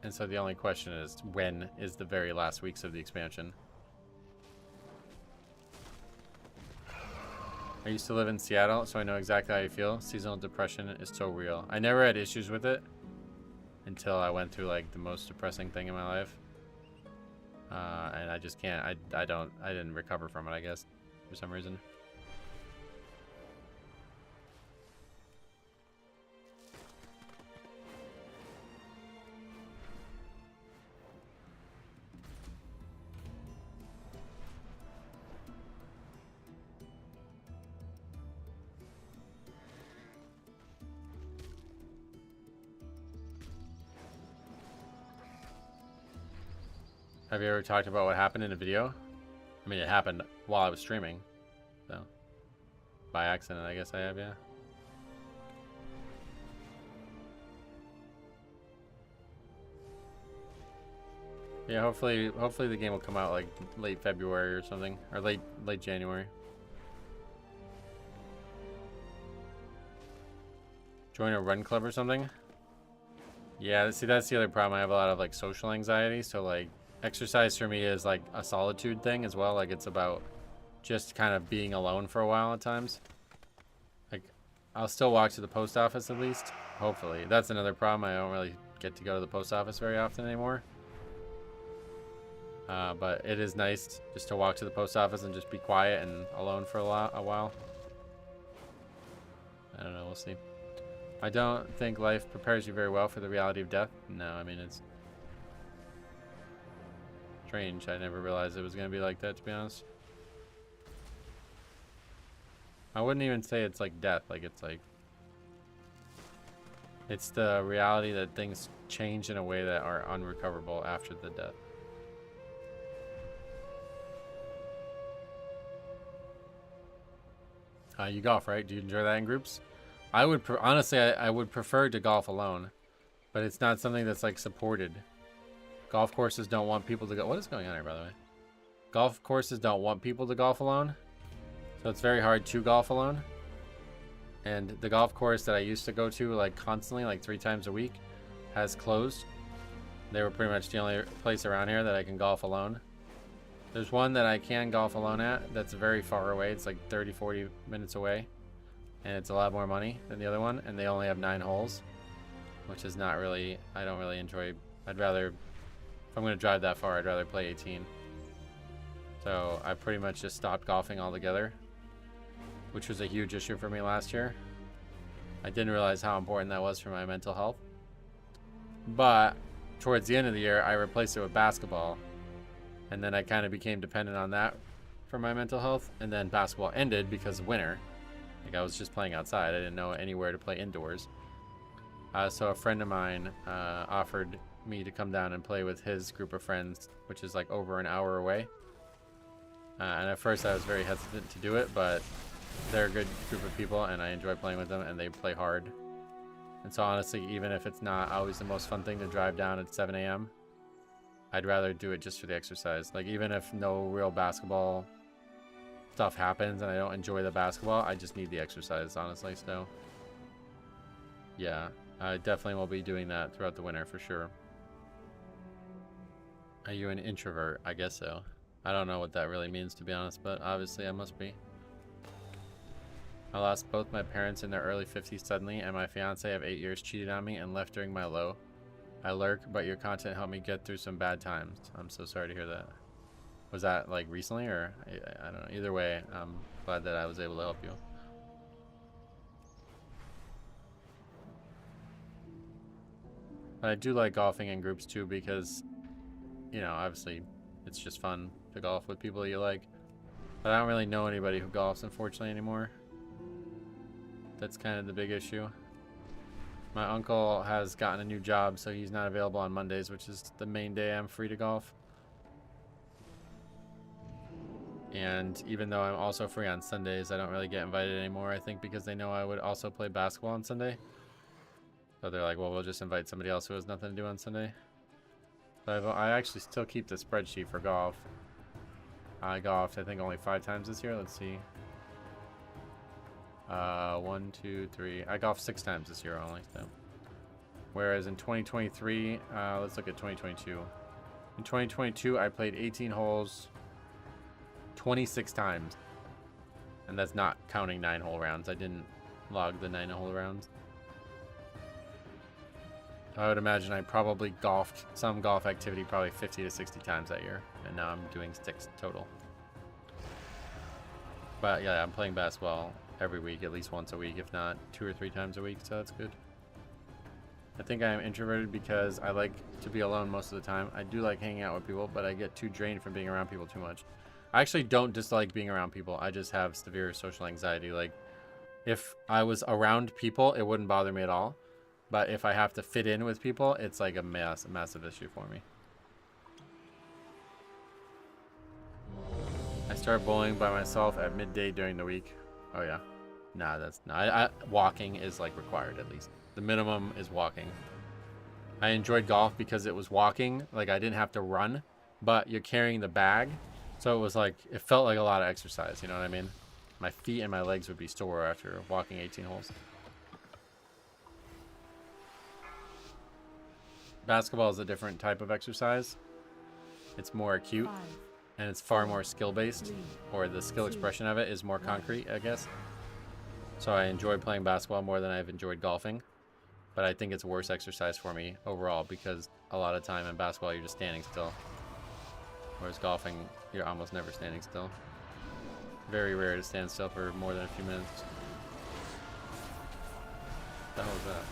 And so the only question is, when is the very last weeks of the expansion? I used to live in Seattle, so I know exactly how you feel. Seasonal depression is so real. I never had issues with it until I went through like the most depressing thing in my life. And I just can't, I didn't recover from it, I guess, for some reason. Have you ever talked about what happened in a video? I mean, it happened while I was streaming, so by accident, I guess I have, yeah. Yeah, hopefully the game will come out like late February or something, or late January. Join a run club or something? Yeah, see, that's the other problem. I have a lot of like social anxiety, so like exercise for me is like a solitude thing as well. Like it's about just kind of being alone for a while at times. Like I'll still walk to the post office at least, hopefully. That's another problem. I don't really get to go to the post office very often anymore. But it is nice just to walk to the post office and just be quiet and alone for a while. I don't know, we'll see. I don't think life prepares you very well for the reality of death. No, I mean, it's strange. I never realized it was going to be like that, to be honest. I wouldn't even say it's like death. Like, it's the reality that things change in a way that are unrecoverable after the death. You golf, right? Do you enjoy that in groups? I would honestly, I would prefer to golf alone, but it's not something that's like supported. Golf courses don't want people to go. What is going on here, by the way? Golf courses don't want people to golf alone, so it's very hard to golf alone. And the golf course that I used to go to like constantly, like 3 times a week, has closed. They were pretty much the only place around here that I can golf alone. There's one that I can golf alone at that's very far away. It's like 30-40 minutes away, and it's a lot more money than the other one, and they only have 9 holes, which is not really, I don't really enjoy. I'd rather, if I'm going to drive that far, I'd rather play 18. So I pretty much just stopped golfing altogether, which was a huge issue for me last year. I didn't realize how important that was for my mental health. But towards the end of the year, I replaced it with basketball, and then I kind of became dependent on that for my mental health. And then basketball ended because of winter. Like I was just playing outside. I didn't know anywhere to play indoors. So a friend of mine offered me to come down and play with his group of friends, which is like over an hour away. And at first I was very hesitant to do it, but they're a good group of people and I enjoy playing with them, and they play hard. And so honestly, even if it's not always the most fun thing to drive down at 7 a.m., I'd rather do it just for the exercise. Like even if no real basketball stuff happens and I don't enjoy the basketball, I just need the exercise, honestly. So yeah, I definitely will be doing that throughout the winter for sure. Are you an introvert? I guess so. I don't know what that really means, to be honest, but obviously I must be. I lost both my parents in their early 50s suddenly, and my fiance of 8 years cheated on me and left during my low. I lurk, but your content helped me get through some bad times. I'm so sorry to hear that. Was that like recently, or I don't know. Either way, I'm glad that I was able to help you. But I do like golfing in groups too, because, you know, obviously it's just fun to golf with people you like. But I don't really know anybody who golfs, unfortunately, anymore. That's kind of the big issue. My uncle has gotten a new job, so he's not available on Mondays, which is the main day I'm free to golf. And even though I'm also free on Sundays, I don't really get invited anymore, I think because they know I would also play basketball on Sunday. So they're like, well, we'll just invite somebody else who has nothing to do on Sunday. But I actually still keep the spreadsheet for golf. I golfed, I think, only 5 times this year. Let's see. 1, 2, 3. I golfed 6 times this year only. So. Whereas in 2023, let's look at 2022. In 2022, I played 18 holes 26 times. And that's not counting 9-hole rounds. I didn't log the 9-hole rounds. I would imagine I probably golfed some golf activity probably 50 to 60 times that year. And now I'm doing 6 total. But yeah, I'm playing basketball every week, at least once a week, if not 2 or 3 times a week, so that's good. I think I am introverted because I like to be alone most of the time. I do like hanging out with people, but I get too drained from being around people too much. I actually don't dislike being around people. I just have severe social anxiety. Like, if I was around people, it wouldn't bother me at all. But if I have to fit in with people, it's like a massive issue for me. I start bowling by myself at midday during the week. Oh yeah. Nah, that's not. Walking is like required at least. The minimum is walking. I enjoyed golf because it was walking. Like I didn't have to run, but you're carrying the bag. So it was like, it felt like a lot of exercise. You know what I mean? My feet and my legs would be sore after walking 18 holes. Basketball is a different type of exercise. It's more acute and it's far more skill based, or the skill expression of it is more concrete, I guess. So I enjoy playing basketball more than I've enjoyed golfing. But I think it's worse exercise for me overall because a lot of time in basketball you're just standing still. Whereas golfing, you're almost never standing still. Very rare to stand still for more than a few minutes. What the hell is that?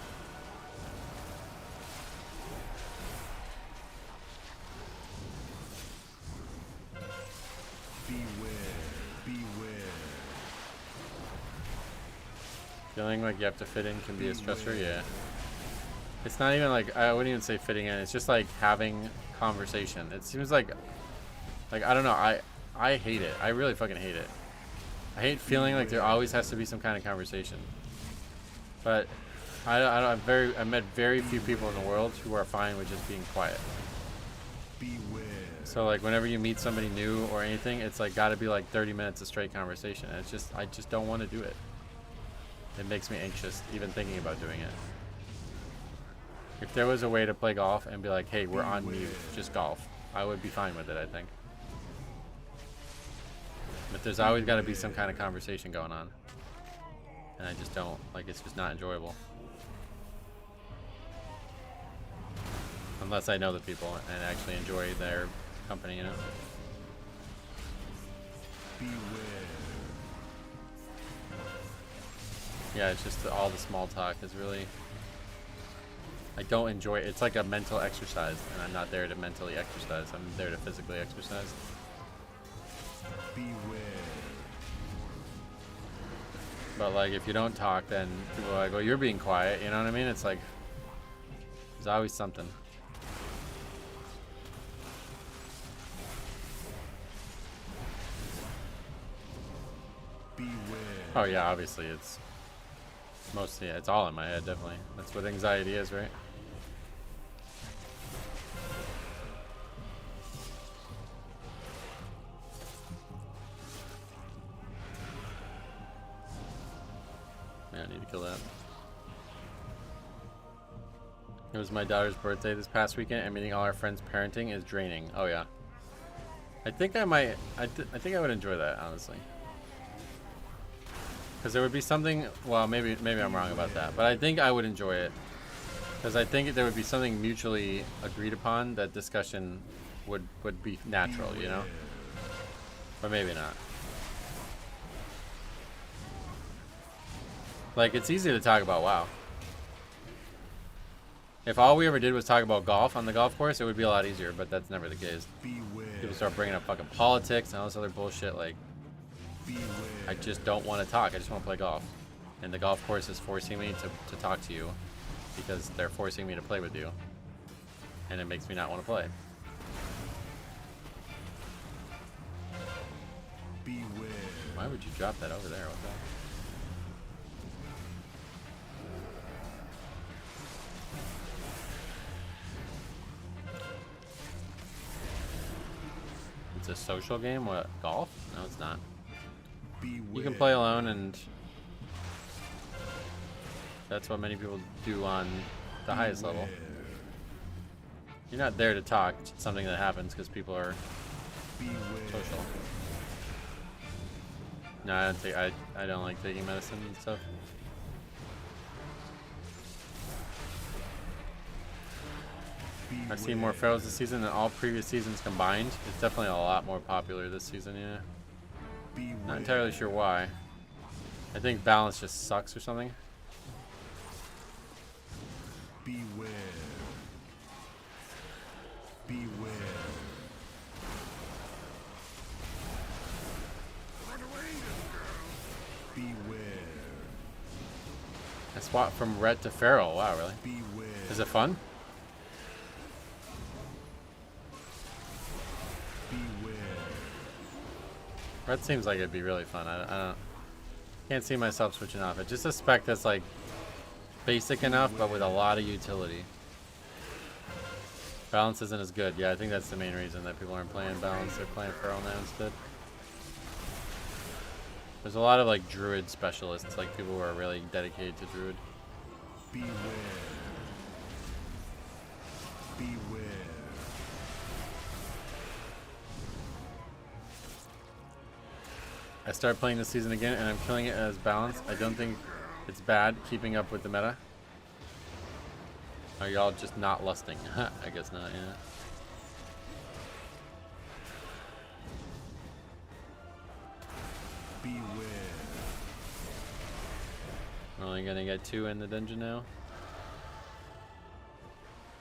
Feeling like you have to fit in can be a stressor, yeah. It's not even like, I wouldn't even say fitting in, it's just like having conversation. It seems like I don't know, I hate it. I really fucking hate it. I hate feeling like there always has to be some kind of conversation. But I met very few people in the world who are fine with just being quiet. So like whenever you meet somebody new or anything, it's like gotta be like 30 minutes of straight conversation. And it's just, I just don't want to do it. It makes me anxious even thinking about doing it. If there was a way to play golf and be like, hey, we're on mute, just golf, I would be fine with it, I think. But there's always got to be some kind of conversation going on. And I just don't, like, it's just not enjoyable. Unless I know the people and actually enjoy their company, you know? Yeah, it's just all the small talk is really... I don't enjoy it. It's like a mental exercise, and I'm not there to mentally exercise. I'm there to physically exercise. But like, if you don't talk, then people are like, well, you're being quiet. You know what I mean? It's like, there's always something. Oh yeah, obviously it's mostly, it's all in my head, definitely. That's what anxiety is, right? Yeah, I need to kill that. It was my daughter's birthday this past weekend, and meeting all our friends parenting is draining. Oh yeah. I think I might, I think I would enjoy that, honestly. Because there would be something, well, maybe I'm wrong about that, but I think I would enjoy it. Because I think there would be something mutually agreed upon that discussion would be natural, you know? Or maybe not. Like, it's easy to talk about WoW. If all we ever did was talk about golf on the golf course, it would be a lot easier, but that's never the case. People start bringing up fucking politics and all this other bullshit, like... I just don't want to talk. I just want to play golf. And the golf course is forcing me to talk to you because they're forcing me to play with you. And it makes me not want to play. Why would you drop that over there? What the? It's a social game? What? Golf? No, it's not. You can play alone, and that's what many people do on the highest level. You're not there to talk. It's something that happens because people are social. No, I don't like taking medicine and stuff. I've seen more Pharaohs this season than all previous seasons combined. It's definitely a lot more popular this season, yeah. Not entirely sure why. I think balance just sucks or something. Beware. Beware. Run away, little girl. Beware. I swapped from Ret to Feral. Wow, really? Beware. Is it fun? Beware. Ret seems like it'd be really fun. I can't see myself switching off it. Just a spec that's like basic enough, but with a lot of utility. Balance isn't as good. Yeah, I think that's the main reason that people aren't playing balance. They're playing Feral now instead. There's a lot of like druid specialists, like people who are really dedicated to druid. Beware. Beware. I started playing this season again and I'm killing it as balance. I don't think it's bad keeping up with the meta. Are y'all just not lusting? I guess not, yeah. Beware. We're only gonna get 2 in the dungeon now.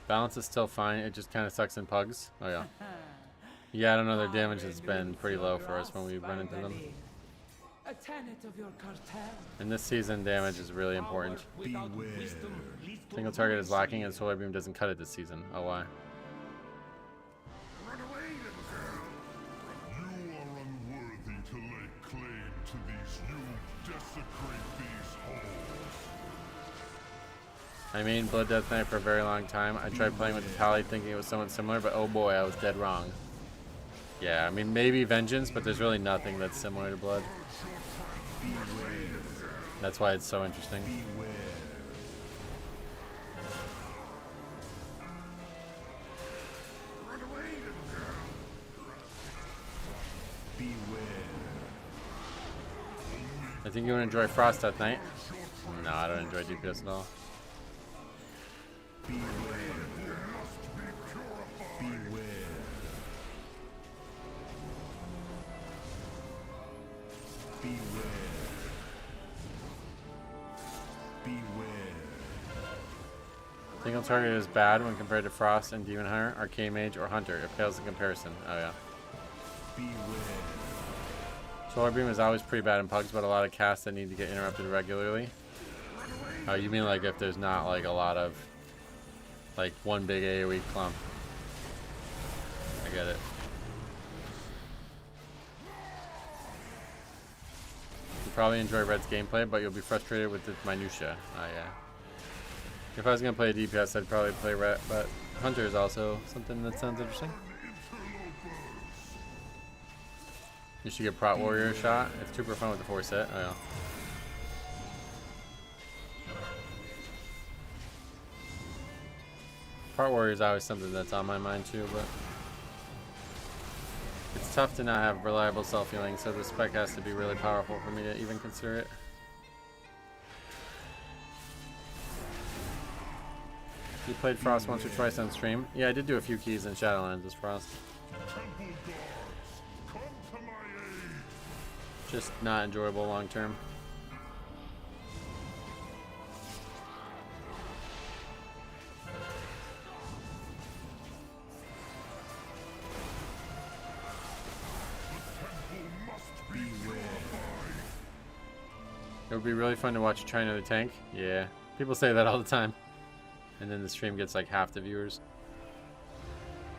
Balance is still fine, it just kind of sucks in pugs. Oh yeah. Yeah, I don't know, their damage has been pretty low for us when we run into them. A tenet of your cartel. In this season, damage is really important. Beware. Single target is lacking and Solar Beam doesn't cut it this season. Oh, why? Run away, little girl. You are unworthy to lay claim to these. You desecrate these halls. I mean, Blood Death Knight for a very long time. I tried playing with the Tally thinking it was somewhat similar, but oh boy, I was dead wrong. Yeah, I mean, maybe Vengeance, but there's really nothing that's similar to Blood. That's why it's so interesting. Beware. Run away, little girl. Beware. I think you would enjoy Frost Death Knight. No, I don't enjoy DPS at all. Beware. Beware. Beware. Beware. Single target is bad when compared to Frost and Demon Hunter, Arcane Mage, or Hunter. It pales in comparison. Oh yeah. Beware. Solar Beam is always pretty bad in pugs, but a lot of casts that need to get interrupted regularly. Oh, you mean like if there's not like a lot of like one big AoE clump. I get it. You probably enjoy Red's gameplay, but you'll be frustrated with the minutia. Oh yeah. If I was gonna play a DPS, I'd probably play Red, but Hunter is also something that sounds interesting. You should get Prot Warrior a shot. It's super fun with the 4 set. Oh yeah. Prot Warrior is always something that's on my mind too, but it's tough to not have reliable self-healing, so the spec has to be really powerful for me to even consider it. You played Frost once or twice on stream? Yeah, I did do a few keys in Shadowlands as Frost. Temple guards, come to my aid. Just not enjoyable long term. It would be really fun to watch you try another tank. Yeah, people say that all the time. And then the stream gets like half the viewers.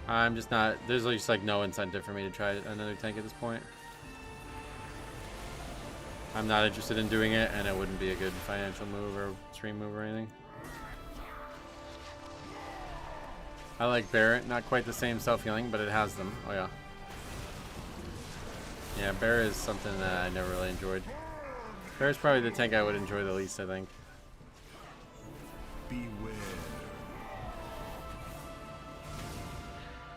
I'm just not, there's just like no incentive for me to try another tank at this point. I'm not interested in doing it, and it wouldn't be a good financial move or stream move or anything. I like Bear, not quite the same self-healing, but it has them. Oh yeah. Yeah, Bear is something that I never really enjoyed. Bear is probably the tank I would enjoy the least, I think. Beware.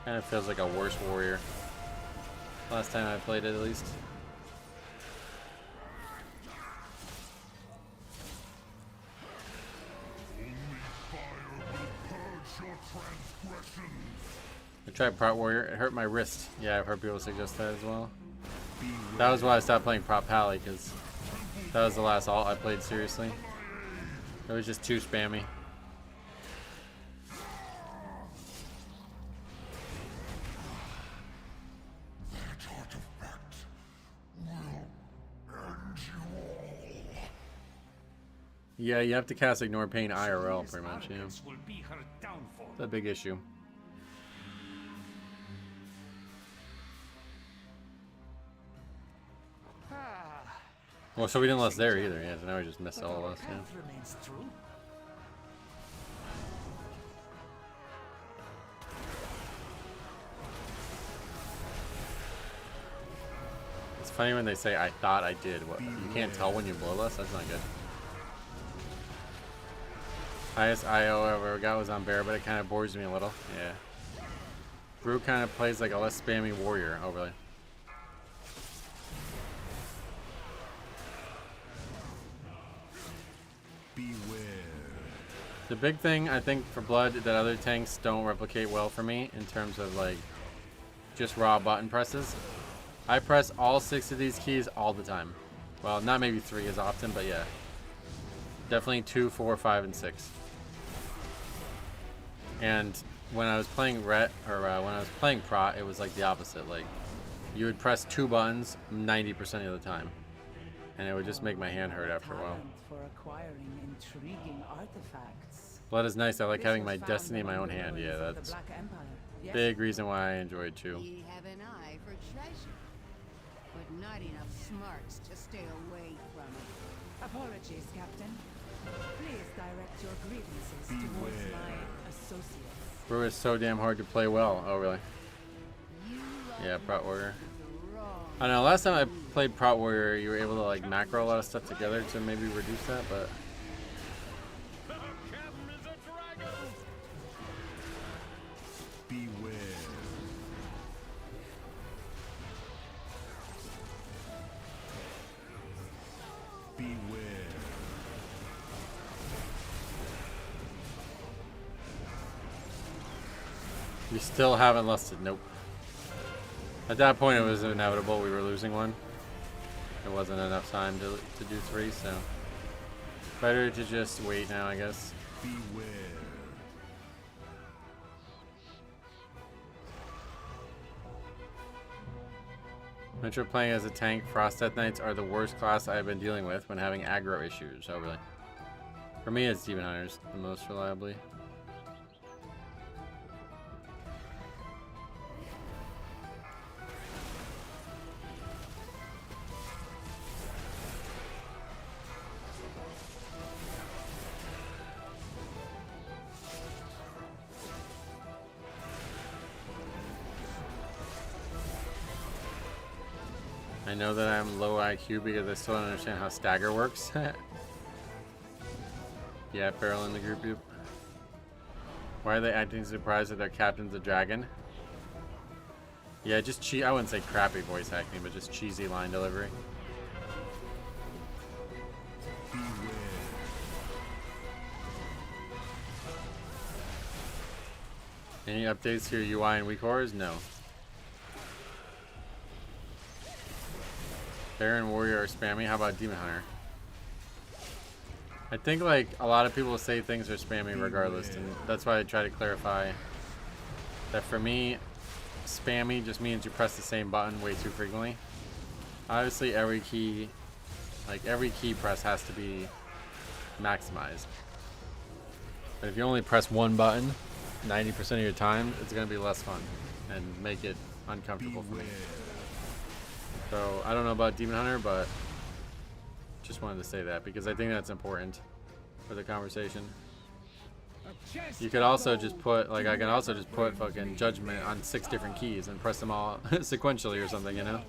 Kind of feels like a worse warrior. Last time I played it, at least. I tried Prot Warrior. It hurt my wrist. Yeah, I've heard people suggest that as well. That was why I stopped playing Prot Pally, because that was the last alt I played seriously. It was just too spammy. Yeah, you have to cast Ignore Pain IRL pretty much, yeah. It's a big issue. Well, so we didn't lose there either, yeah, so now we just missed all of us, yeah. It's funny when they say, I thought I did. What, you can't tell when you blow less? That's not good. Highest IO I ever got was on Bear, but it kind of bores me a little. Yeah. Brew kind of plays like a less spammy warrior overlay. The big thing I think for Blood that other tanks don't replicate well for me in terms of like just raw button presses. I press all 6 of these keys all the time. Well, not maybe 3 as often, but yeah. Definitely 2, 4, 5, and 6. And when I was playing when I was playing Prot, it was like the opposite. Like you would press 2 buttons 90% of the time, and it would just make my hand hurt after a while. For acquiring intriguing artifacts. Blood is nice. I like having my destiny in my own hand. Yeah, that's big reason why I enjoy it too. You have an eye for treasure, but not enough smarts to stay away from it. Apologies, Captain. Please direct your grievances towards my associates. Brew is so damn hard to play well. Oh, really? Yeah, Prot Warrior. I know, last time I played Prot Warrior, you were able to like macro a lot of stuff together to maybe reduce that, but... We still haven't lusted. Nope. At that point, it was inevitable. We were losing one. There wasn't enough time to do 3, so better to just wait now, I guess. Beware. Metro playing as a tank, Frost Death Knights are the worst class I have been dealing with when having aggro issues. Oh, really? For me, it's Demon Hunters the most reliably. I know that I'm low IQ because I still don't understand how stagger works. Yeah, Feral in the group. Why are they acting surprised that their captain's a dragon? Yeah, just I wouldn't say crappy voice acting, but just cheesy line delivery. Any updates to your UI and weak horrors? No. Bear and Warrior are spammy. How about Demon Hunter? I think like a lot of people say things are spammy regardless, and that's why I try to clarify that for me, spammy just means you press the same button way too frequently. Obviously, every key press has to be maximized. But if you only press one button 90% of your time, it's going to be less fun and make it uncomfortable for me. So I don't know about Demon Hunter, but just wanted to say that because I think that's important for the conversation. You could also just put, like, I can also just put fucking Judgment on 6 different keys and press them all sequentially or something, you know?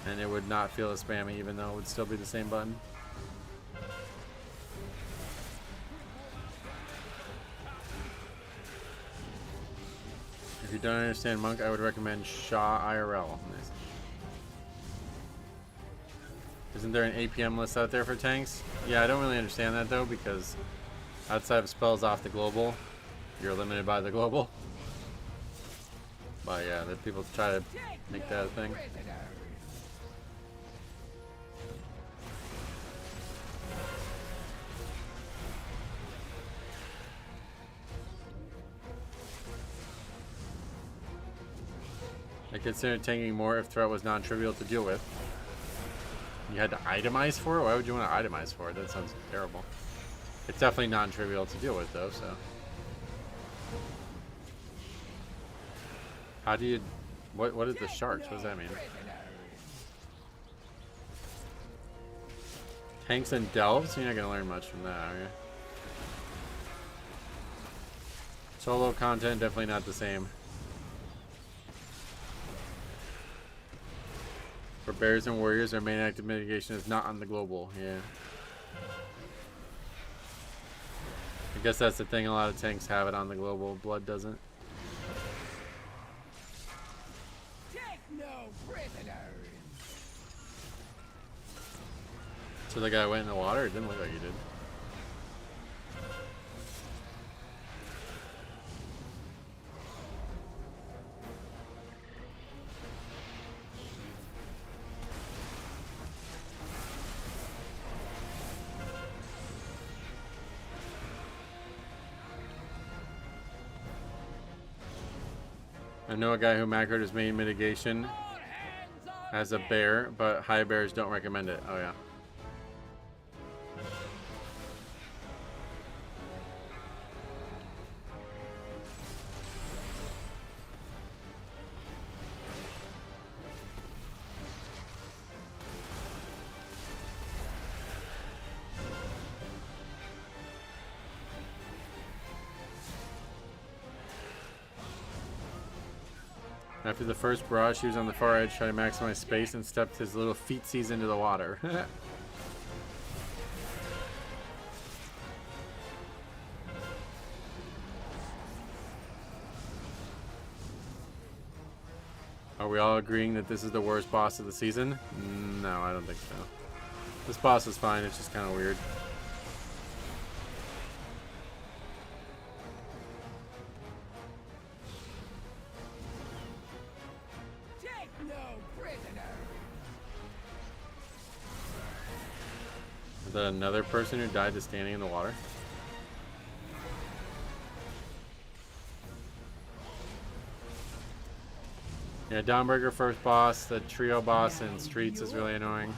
And it would not feel as spammy, even though it would still be the same button. If you don't understand Monk, I would recommend Shaw IRL. Isn't there an APM list out there for tanks? Yeah, I don't really understand that though, because outside of spells off the global, You're limited by the global. But yeah, the people try to make that a thing. I consider tanking more if threat was non-trivial to deal with. You had to itemize for it? Why would you want to itemize for it? That sounds terrible. It's definitely non-trivial to deal with though, so. How do you... What is the sharks? What does that mean? Tanks and delves? You're not going to learn much from that, are you? Solo content, definitely not the same. For bears and warriors, our main active mitigation is not on the global. Yeah. I guess that's the thing. A lot of tanks have it on the global. Blood doesn't. Take no prisoners. So the guy went in the water? It didn't look like he did. I know a guy who macroed his main mitigation as a bear, but high bears don't recommend it. Oh yeah. After the first barrage, he was on the far edge trying to maximize space and stepped his little feetsies into the water. Are we all agreeing that this is the worst boss of the season? No, I don't think so. This boss is fine, it's just kind of weird. Is that another person who died just standing in the water? Yeah, Dawnbreaker first boss, the trio boss in Streets is really annoying.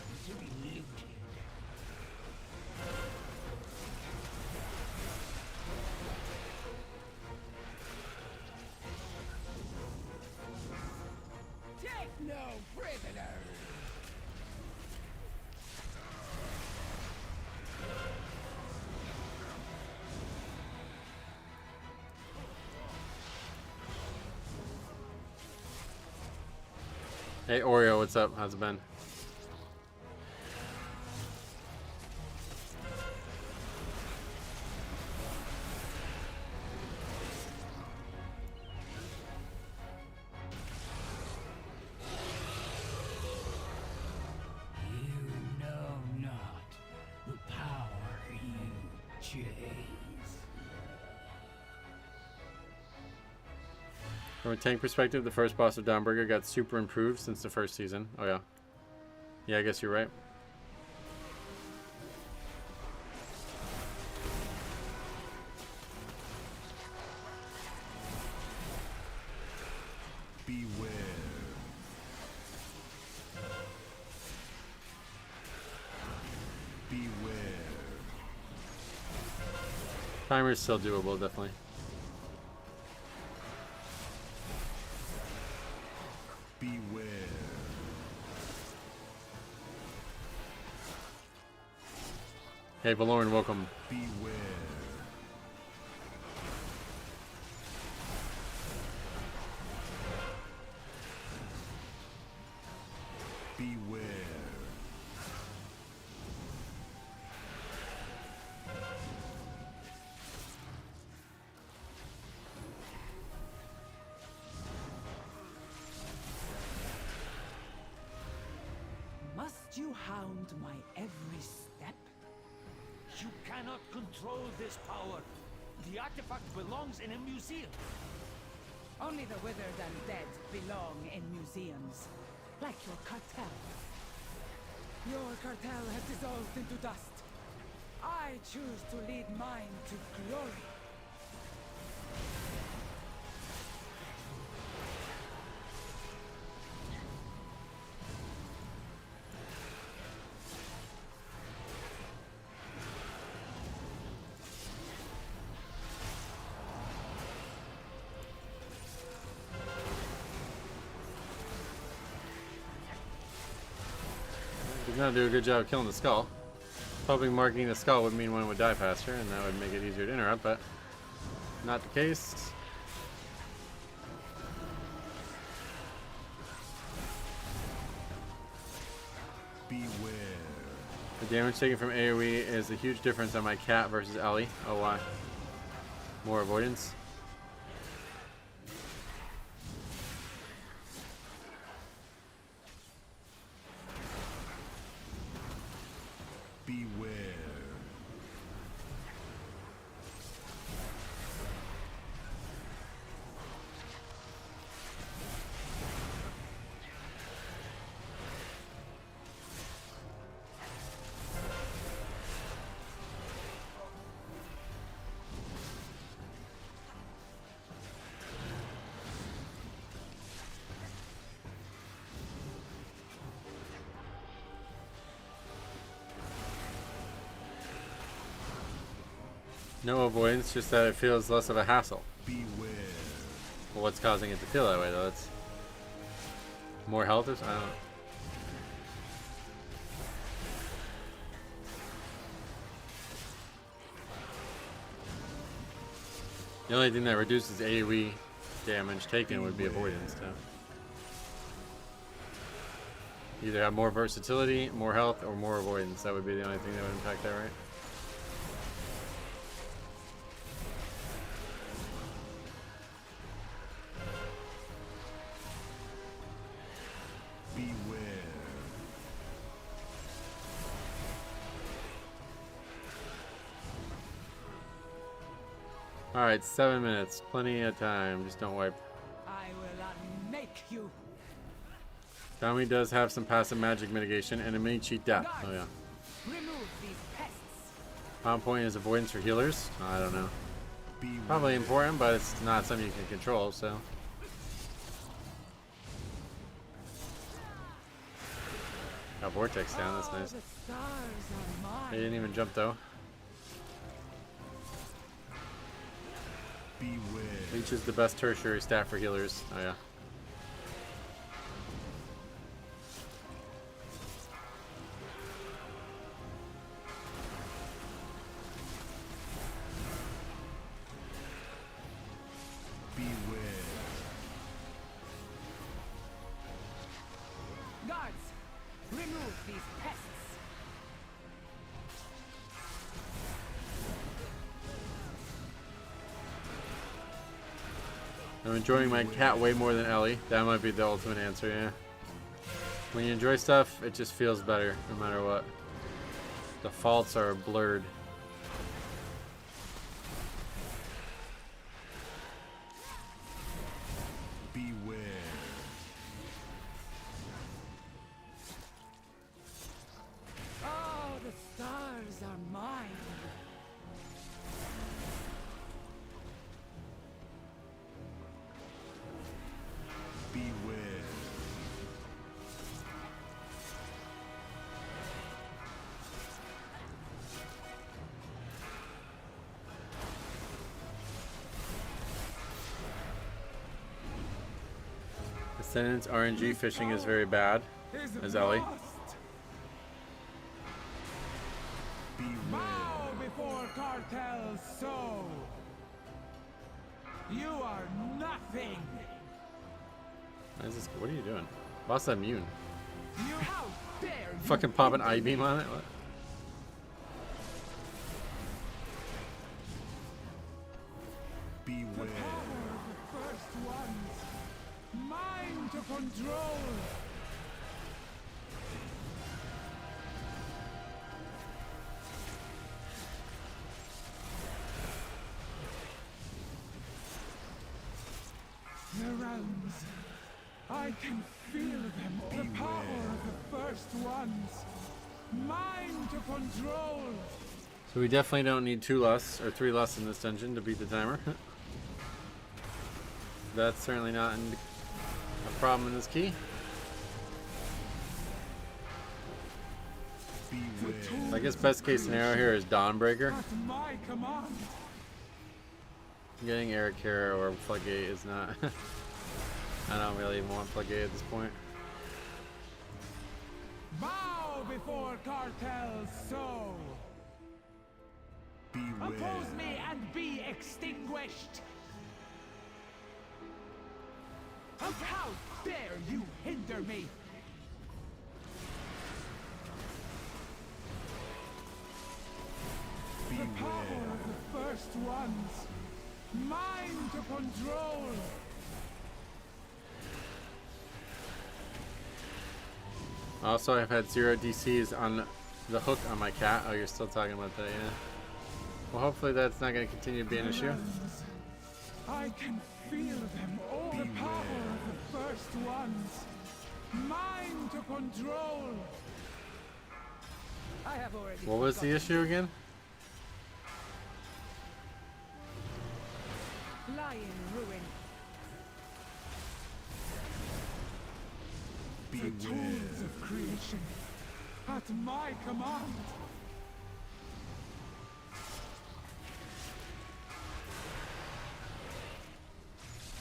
Take no prisoners. Hey Oreo, what's up? How's it been? You know not the power you chase. From a tank perspective, the first boss of Dawnbreaker got super improved since the first season. Oh yeah. Yeah, I guess you're right. Beware. Beware. Timer's still doable, definitely. Beware. Hey Valoran, welcome. Beware. Beware. Must you hound my every step? You cannot control this power. The artifact belongs in a museum. Only the withered and dead belong in museums. Like your cartel. Your cartel has dissolved into dust. I choose to lead mine to glory. Did not do a good job of killing the skull. Hoping marking the skull would mean one would die faster, and that would make it easier to interrupt, but not the case. Beware. The damage taken from AoE is a huge difference on my cat versus Ellie. Oh, why? More avoidance. Beware. No avoidance, just that it feels less of a hassle. Beware. Well, what's causing it to feel that way, though? It's more health or something? I don't know. The only thing that reduces AoE damage taken would be avoidance, too. Either have more versatility, more health, or more avoidance. That would be the only thing that would impact that, right? Alright, 7 minutes. Plenty of time. Just don't wipe. I will unmake you. Tommy does have some passive magic mitigation and a mini cheat death. Oh yeah. Remove these pests. Palm point is avoidance for healers. I don't know. Probably important, but it's not something you can control, so. Got vortex down, that's nice. The stars are mine. He didn't even jump though. Beware. Leech is the best tertiary stat for healers. Oh yeah. Beware. Guards, remove these pests. I'm enjoying my cat way more than Ellie. That might be the ultimate answer, yeah. When you enjoy stuff, it just feels better, no matter what. The faults are blurred. Beware. Oh, the stars are mine. Beware. Ascendant's RNG fishing is very bad, as Ellie. Bow before cartel's soul. You are nothing. What is this? What are you doing? Boss immune. You how dare you Fucking pop an eye beam on it? What? Beware. the first ones. Mine to control. hands. I can feel them. The power of the first ones. Mine to control. So we definitely don't need 2 lusts or 3 lusts in this dungeon to beat the timer. That's certainly not a problem in this key. I guess best case scenario here is Dawnbreaker. At my command. Getting Eric here or Floodgate is not. I don't really even want Floodgate at this point. Bow before cartel's soul. Oppose me and be extinguished. How dare you hinder me? The power of the first ones. Mine to control. Also, I've had 0 DCs on the hook on my cat. Oh, you're still talking about that, yeah. Well, hopefully that's not going to continue to be an issue. I can feel them. All the power of the first ones. Mine to control. I have already. What was the issue again? Lie in ruin. The tools of creation at my command.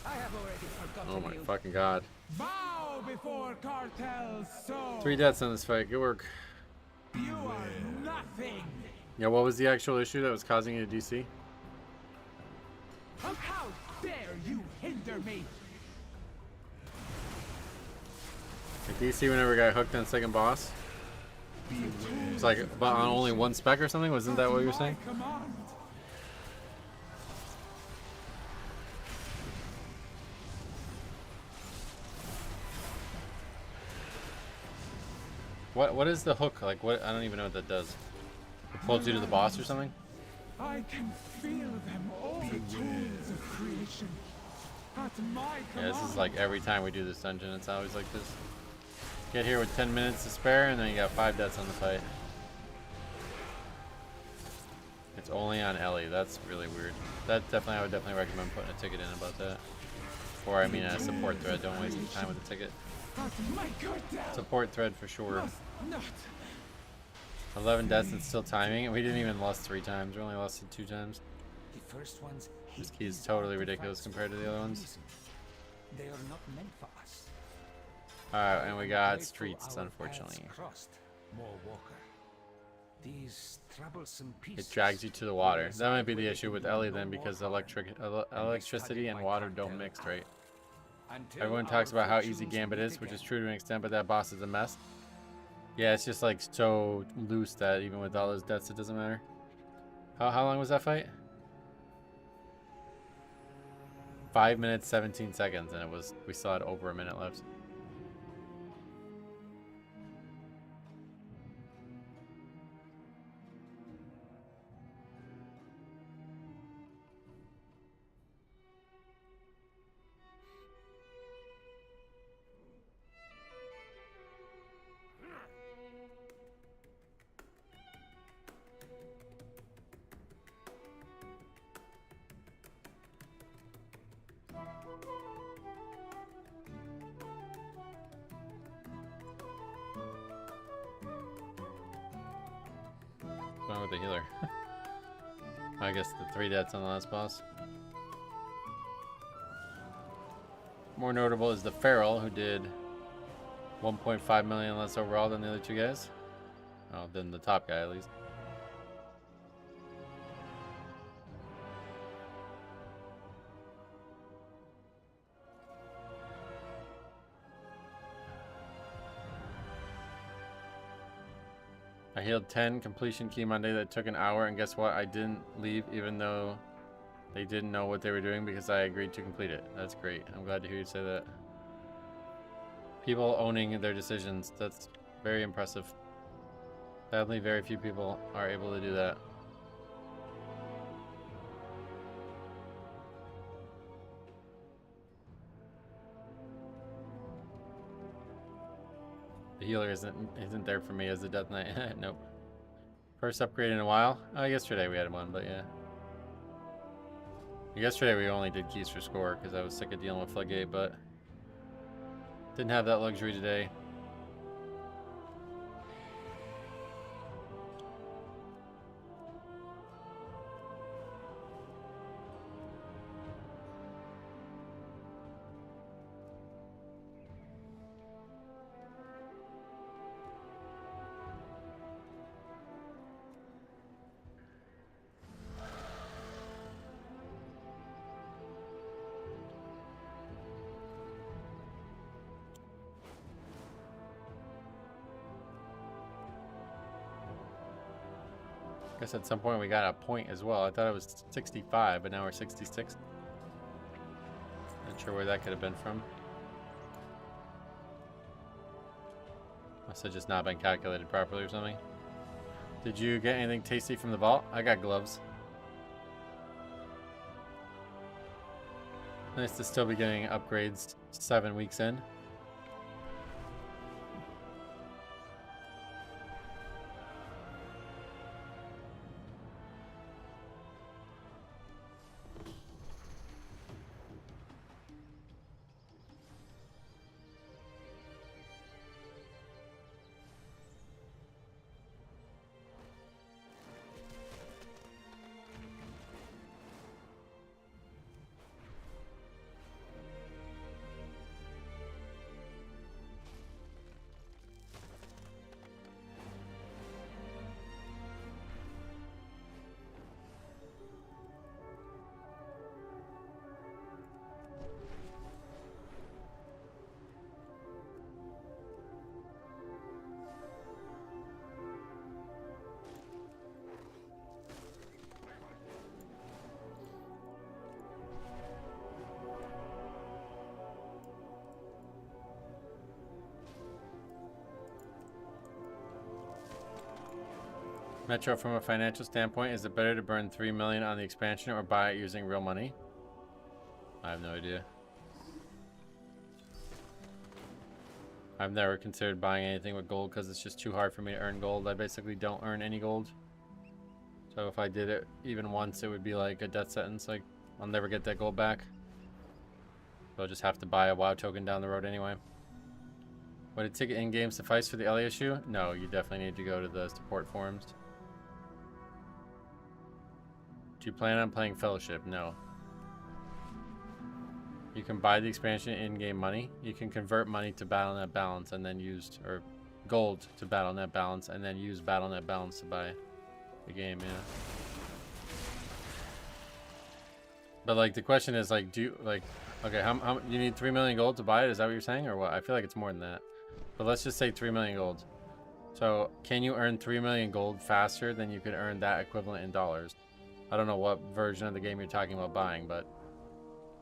I have already forgotten. Oh my fucking god. Bow before cartel's soul. 3 deaths on this fight. Good work. You are nothing. Yeah, what was the actual issue that was causing you to DC? How dare you hinder me? Like DC whenever I got hooked on second boss? It's like but on only 1 spec or something? Wasn't that what you were saying? What is the hook? Like what? I don't even know what that does. It pulls you to the boss or something? I can feel them. All the tools of creation at my command. Yeah, this is like every time we do this dungeon, it's always like this. Get here with 10 minutes to spare, and then you got 5 deaths on the fight. It's only on Ellie. That's really weird. That definitely, I would definitely recommend putting a ticket in about that. Or I mean a support thread. Don't waste your time with a ticket. Support thread for sure. 11 deaths and still timing. We didn't even lost 3 times. We only lost it 2 times. The first ones. This key is totally ridiculous compared to the other ones. They are not meant for us. Alright, and we got streets, unfortunately. These troublesome pieces. It drags you to the water. That might be the issue with Ellie then, because electricity and water don't mix, right? Everyone talks about how easy Gambit is, which is true to an extent, but that boss is a mess. Yeah, it's just like so loose that even with all those deaths, it doesn't matter. How long was that fight? 5 minutes, 17 seconds, and we still had over a minute left. What's wrong with the healer? I guess the 3 deaths on the last boss. More notable is the Feral, who did 1.5 million less overall than the other 2 guys. Oh, than the top guy at least. I healed 10 completion key Monday that took an hour, and guess what? I didn't leave even though they didn't know what they were doing because I agreed to complete it. That's great. I'm glad to hear you say that. People owning their decisions. That's very impressive. Sadly, very few people are able to do that. The healer isn't there for me as a Death Knight. Nope. First upgrade in a while. Oh, yesterday we had one, but yeah. Yesterday we only did keys for score because I was sick of dealing with Floodgate, but didn't have that luxury today. I guess at some point we got a point as well. I thought it was 65, but now we're 66. Not sure where that could have been from. Must have just not been calculated properly or something. Did you get anything tasty from the vault? I got gloves. Nice to still be getting upgrades 7 weeks in. Metro, from a financial standpoint, is it better to burn 3 million on the expansion or buy it using real money? I have no idea. I've never considered buying anything with gold because it's just too hard for me to earn gold. I basically don't earn any gold. So if I did it even once, it would be like a death sentence. Like, I'll never get that gold back. So I'll just have to buy a WoW token down the road anyway. Would a ticket in-game suffice for the Ellie issue? No, you definitely need to go to the support forums. Do you plan on playing Fellowship? No. You can buy the expansion in-game money. You can convert money to Battle.net balance and then use, or gold to Battle.net balance and then use Battle.net balance to buy the game, yeah. But like the question is like, do you like, okay, how you need 3 million gold to buy it? Is that what you're saying or what? I feel like it's more than that. But let's just say 3 million gold. So can you earn 3 million gold faster than you could earn that equivalent in dollars? I don't know what version of the game you're talking about buying, but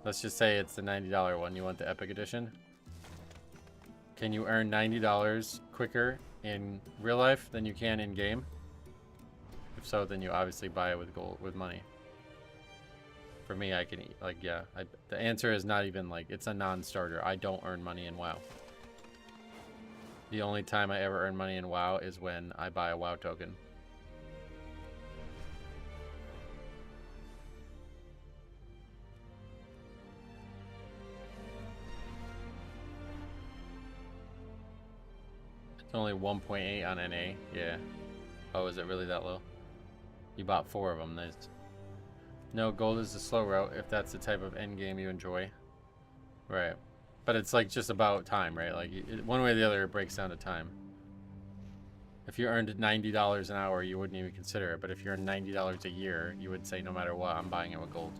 let's just say it's the $90 one. You want the Epic Edition. Can you earn $90 quicker in real life than you can in game? If so, then you obviously buy it with gold, with money. For me, I can eat, like, yeah. The answer is not even like, it's a non-starter. I don't earn money in WoW. The only time I ever earn money in WoW is when I buy a WoW token. It's only 1.8 on NA. Yeah. Oh, is it really that low? You bought 4 of them. Nice. No, gold is the slow route if that's the type of end game you enjoy. Right. But it's like just about time, right? Like one way or the other, it breaks down to time. If you earned $90 an hour, you wouldn't even consider it. But if you earned $90 a year, you would say no matter what, I'm buying it with gold.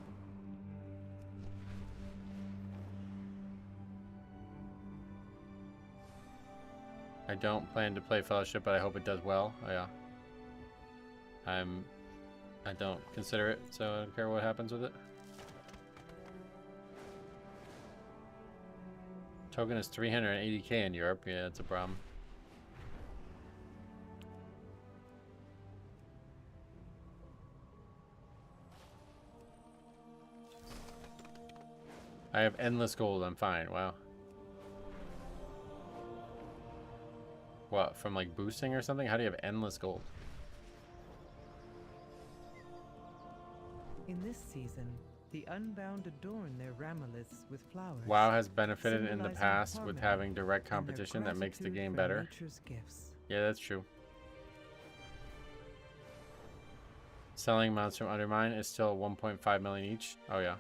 I don't plan to play Fellowship, but I hope it does well. Oh yeah. I don't consider it, so I don't care what happens with it. Token is 380k in Europe. Yeah, that's a problem. I have endless gold. I'm fine. Wow. what? From like boosting or something? How do you have endless gold? In this season, the Unbound adorn their ramiliths with flowers. WoW has benefited in the symbolizing past with harmony having direct and their competition that makes the gratitude game for better. nature's gifts. Yeah, that's true. Selling mounts from Undermine is still 1.5 million each. Oh yeah.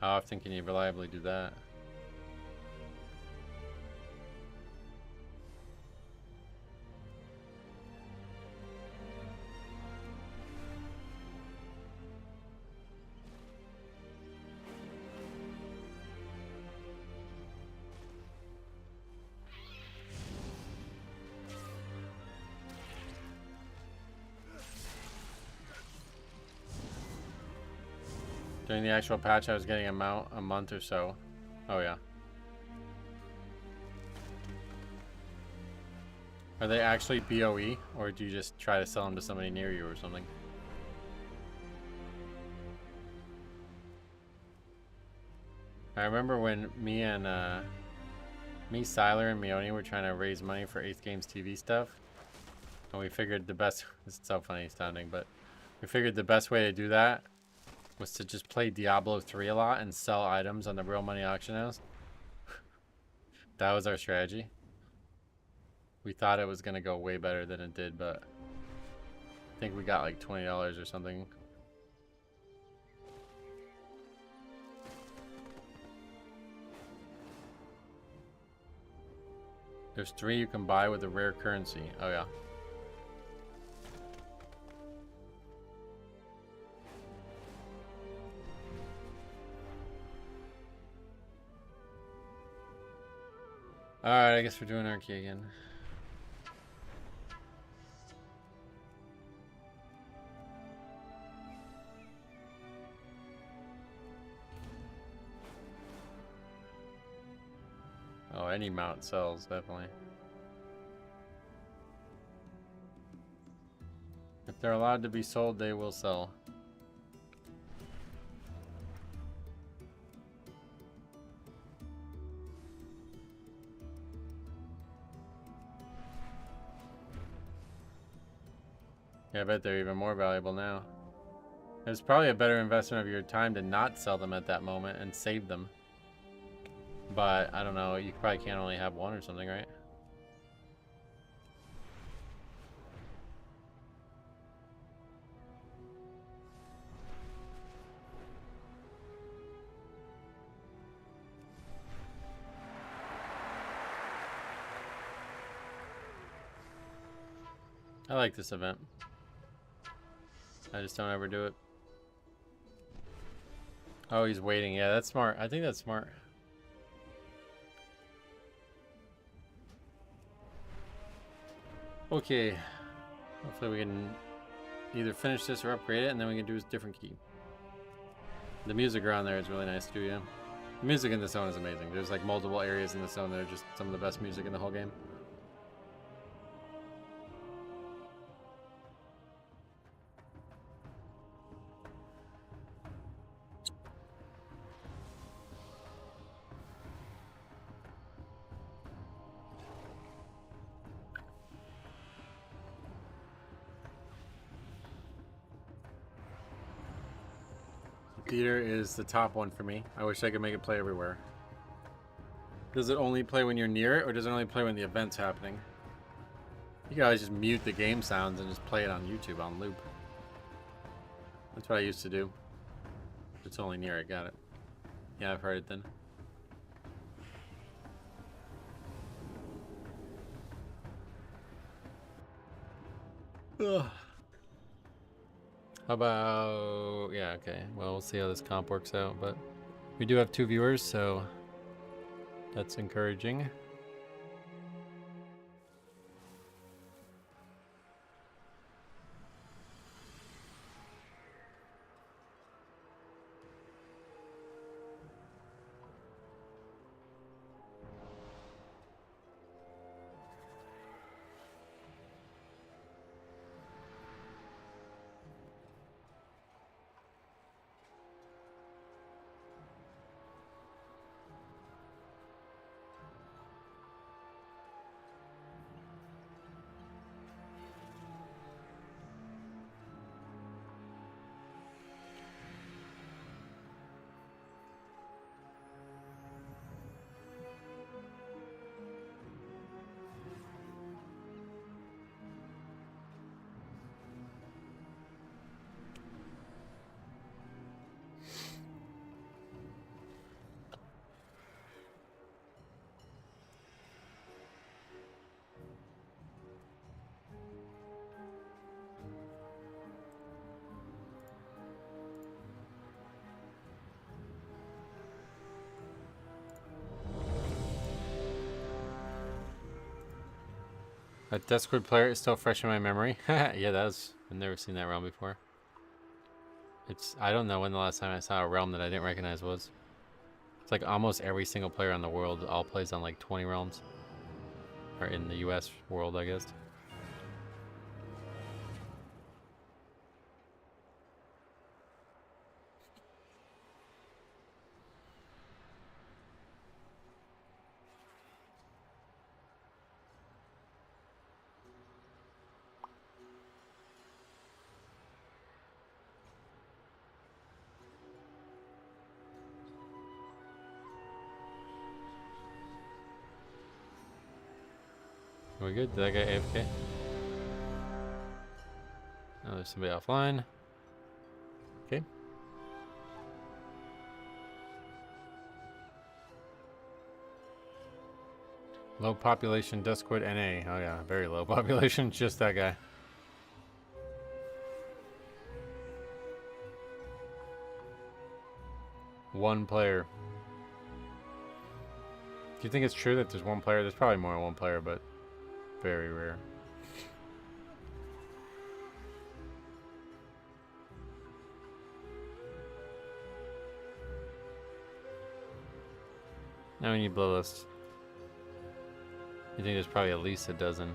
How often can you reliably do that? During the actual patch, I was getting a mount a month or so. Oh yeah. Are they actually BOE, or do you just try to sell them to somebody near you or something? I remember when me, Siler, and Mione were trying to raise money for 8th Games TV stuff. And we figured the best, this is so funny sounding, but we figured the best way to do that was to just play Diablo 3 a lot and sell items on the real money auction house. That was our strategy. We thought it was going to go way better than it did, but I think we got like $20 or something. There's 3 you can buy with a rare currency. Oh yeah. Alright, I guess we're doing Archie again. Oh, any mount sells, definitely. If they're allowed to be sold, they will sell. Yeah, I bet they're even more valuable now. It's probably a better investment of your time to not sell them at that moment and save them. But, I don't know, you probably can't only have one or something, right? I like this event. I just don't ever do it. Oh, he's waiting. Yeah, that's smart. I think that's smart. Okay. Hopefully we can either finish this or upgrade it, and then we can do a different key. The music around there is really nice too, yeah. The music in this zone is amazing. There's like multiple areas in the zone that are just some of the best music in the whole game. Theater is the top one for me. I wish I could make it play everywhere. Does it only play when you're near it, or does it only play when the event's happening? You can always just mute the game sounds and just play it on YouTube on loop. That's what I used to do. If it's only near it, got it. Yeah, I've heard it then. Ugh. How about, yeah, okay. Well, we'll see how this comp works out, but we do have 2 viewers, so that's encouraging. A Discord player is still fresh in my memory. Yeah, I've never seen that realm before. I don't know when the last time I saw a realm that I didn't recognize was. It's like almost every single player in the world all plays on like 20 realms. Or in the US world, I guess. Are we good? Did that guy AFK? Oh, there's somebody offline. Okay. Low population Discord NA. Oh yeah, very low population. Just that guy. One player. Do you think it's true that there's one player? There's probably more than one player, but very rare. Now we need blow list. You think there's probably at least a dozen.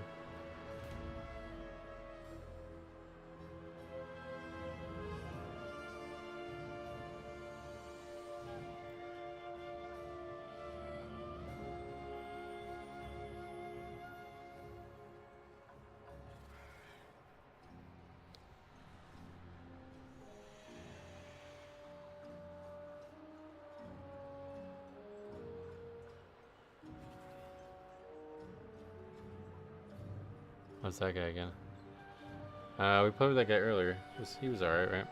What's that guy again? We played with that guy earlier. He was alright, right?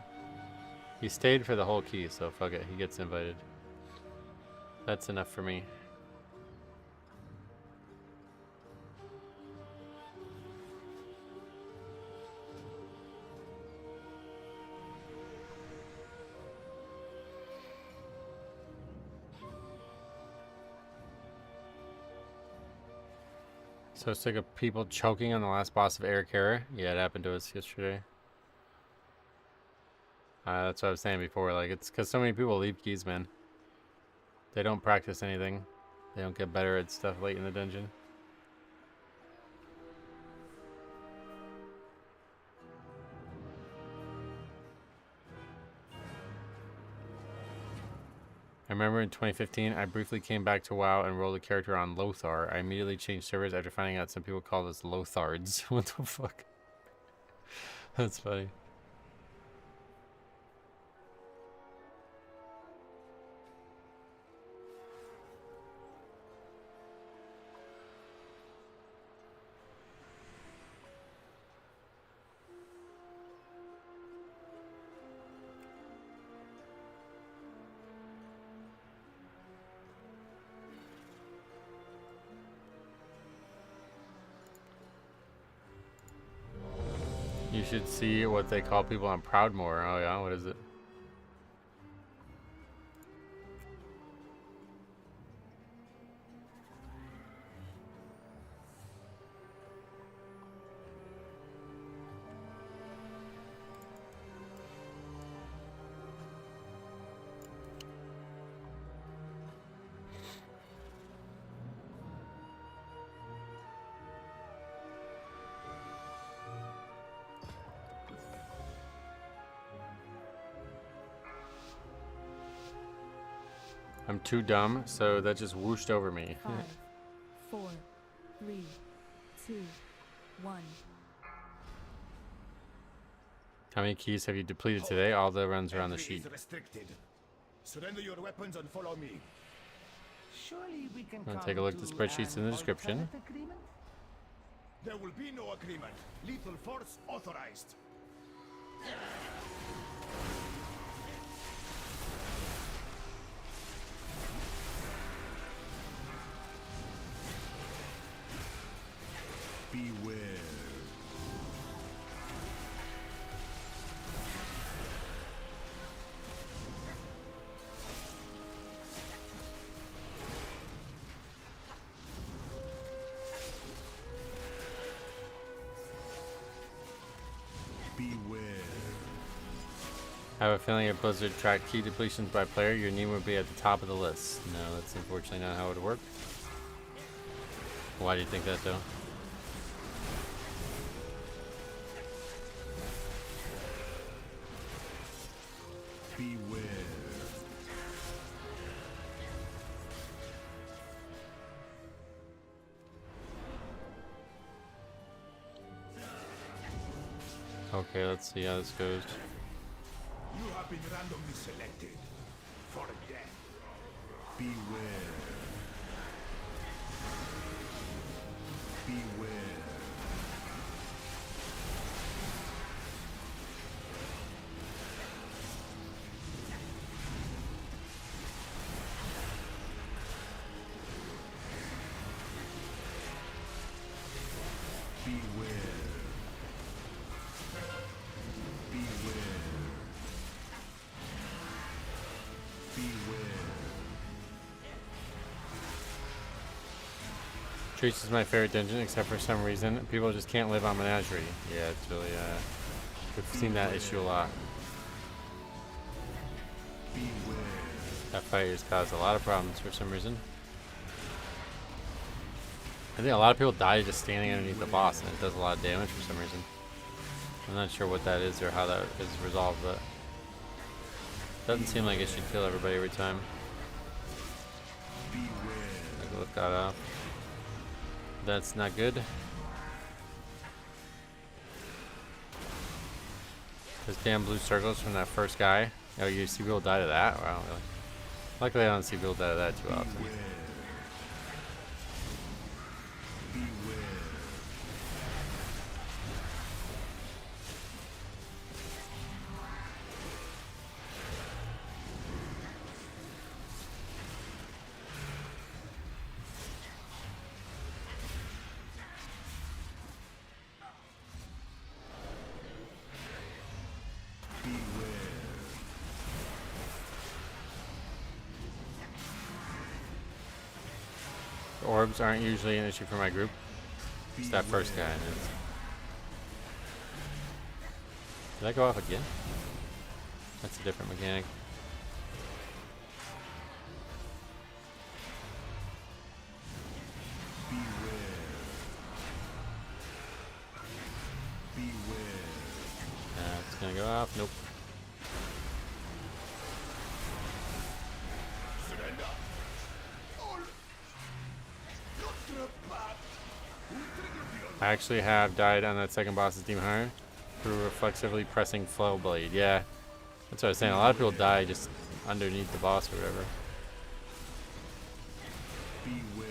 He stayed for the whole key, so fuck it. He gets invited. That's enough for me. So sick of people choking on the last boss of Eric Hera. Yeah, it happened to us yesterday. That's what I was saying before. Like, it's because so many people leave keys, man. They don't practice anything. They don't get better at stuff late in the dungeon. I remember in 2015, I briefly came back to WoW and rolled a character on Lothar. I immediately changed servers after finding out some people called us Lothards. What the fuck? That's funny. You should see what they call people on Proudmoore. Oh yeah, what is it? I'm too dumb, so that just whooshed over me. 5, 4, 3, 2, 1. How many keys have you depleted today? All the runs are on the sheet. Surrender your weapons and follow me. Surely we can Take a look at the spreadsheets in the description. There will be no agreement. Lethal force authorized. Beware. Beware. I have a feeling if Blizzard tracked key depletions by player, your name would be at the top of the list. No, that's unfortunately not how it would work. Why do you think that, though? Beware. Okay, let's see how this goes. You have been randomly selected for death. Beware. Beware. Beware. Trees is my favorite dungeon, except for some reason people just can't live on Menagerie. Yeah, it's really, we've seen that issue a lot. That fight has caused a lot of problems for some reason. I think a lot of people die just standing underneath the boss, and it does a lot of damage for some reason. I'm not sure what that is or how that is resolved, but it doesn't seem like it should kill everybody every time. I'll look that up. That's not good. Those damn blue circles from that first guy. Oh, you see people die to that? Wow, really? Luckily, I don't see people die to that too often. Orbs aren't usually an issue for my group. It's that first guy. Did that go off again? That's a different mechanic. It's gonna go off. Nope. I actually have died on that second boss's Demon Hunter through reflexively pressing Flow Blade. Yeah, that's what I was saying. A lot of people die just underneath the boss or whatever. Beware.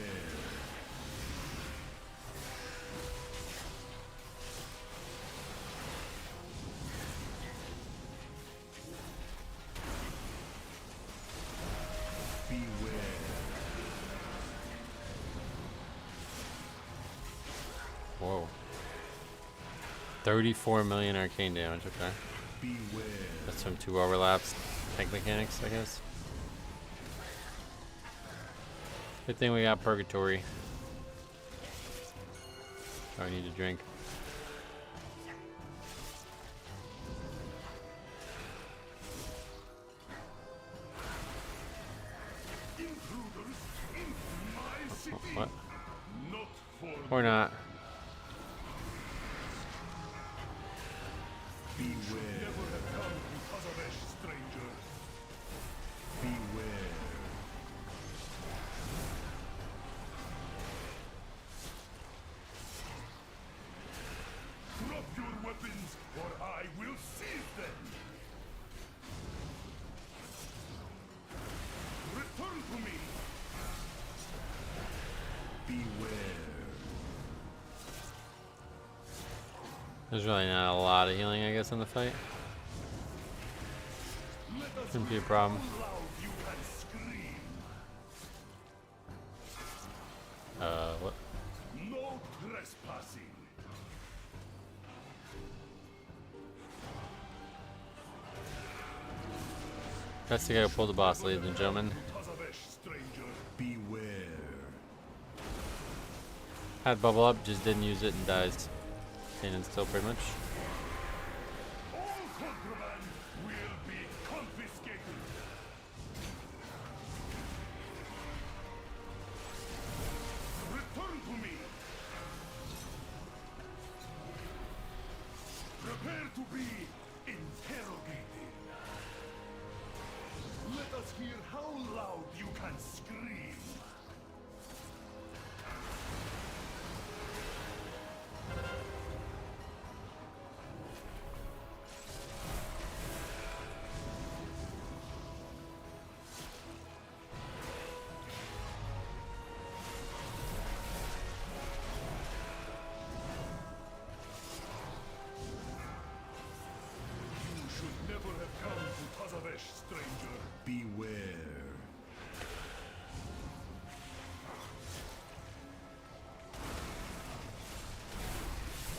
Whoa. 34 million arcane damage, okay. Beware. That's from 2 overlaps. Tank mechanics, I guess. Good thing we got Purgatory. Oh, I need a drink. What? Or not. Beware. Never have come because of a stranger. Beware. Drop your weapons, or I will seize them. Return to me. Beware. There's really not a lot of healing, I guess, in the fight. Shouldn't be a problem. What? No trespassing. That's the guy who pulled the boss, ladies and gentlemen. Beware. Had bubble up, just didn't use it and dies. Standing still pretty much. Prepare to be interrogated. Let us hear how loud you can scream. You should never have come to Tazavesh, stranger. Beware.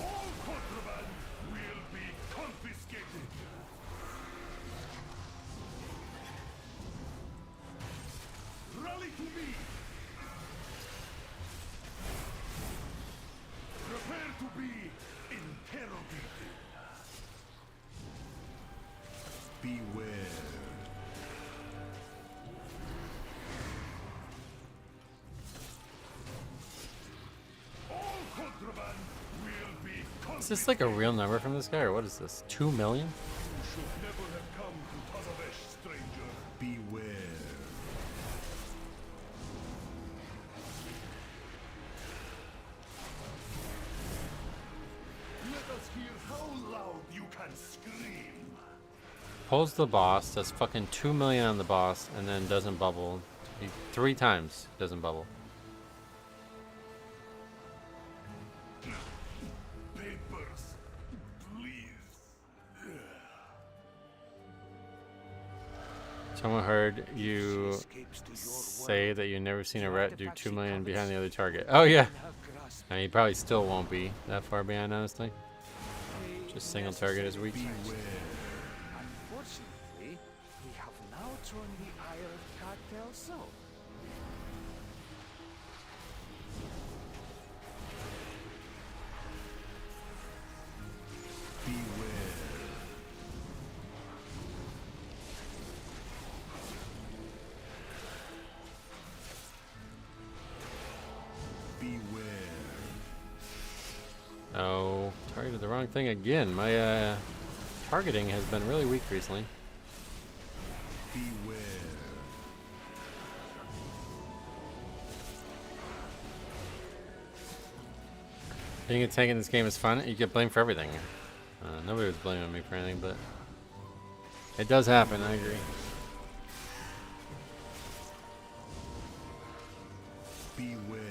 All contraband will be confiscated. Rally to me. Prepare to be interrogated. Beware. All contraband will be confiscated. Is this like a real number from this guy, or what is this? 2 million? You should never have come to Tazavesh, stranger. Beware. Let us hear how loud you can scream. Pulls the boss, does fucking 2 million on the boss, and then doesn't bubble. 3 times doesn't bubble. Papers, please. Someone heard you say that you've never seen a ret do 2 million behind the other target. Oh yeah. I mean, he probably still won't be that far behind, honestly. Just single target is weak. Unfortunately, we have now thrown the ire of cartel so. Beware. Beware. Oh, targeted the wrong thing again. My targeting has been really weak recently. Beware. Being a tank in this game is fun. You get blamed for everything. Nobody was blaming me for anything, but it does happen. I agree. Beware.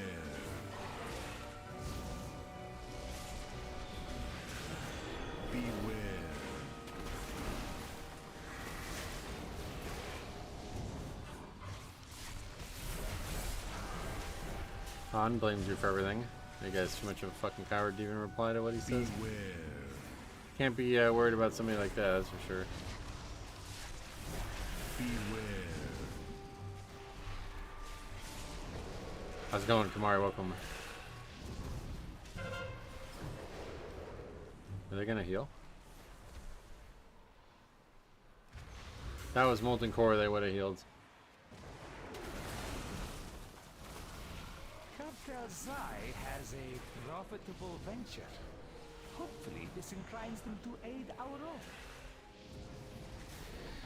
Beware. Han blames you for everything. You guys too much of a fucking coward to even reply to what he says. Beware. Can't be worried about somebody like that, that's for sure. Beware. How's it going, Kamari? Welcome. Are they gonna heal? If that was Molten Core, they would have healed. Cartel Zai has a profitable venture. Hopefully, this inclines them to aid our own.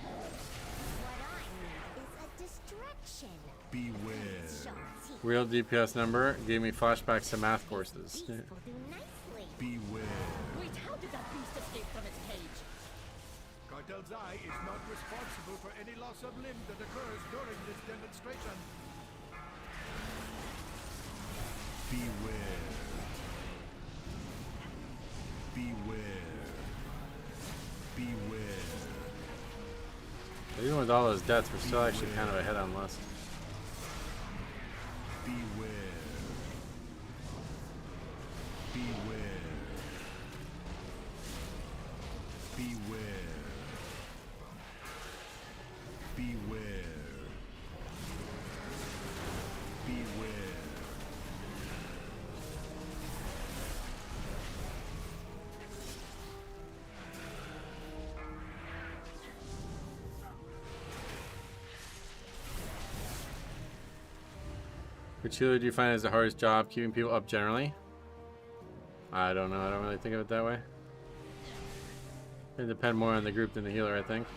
What I need is a distraction. Beware. Real DPS number gave me flashbacks to math courses. Will do nicely. Beware. Wait, how did that beast escape from its cage? Cartel Zai is not responsible for any loss of limb that occurs during this demonstration. Beware. Beware. Beware. Even with all those deaths, we're still actually kind of ahead on list. Beware. Beware. Beware. Beware. Beware. Which healer do you find is the hardest job keeping people up generally? I don't know. I don't really think of it that way. They depend more on the group than the healer, I think.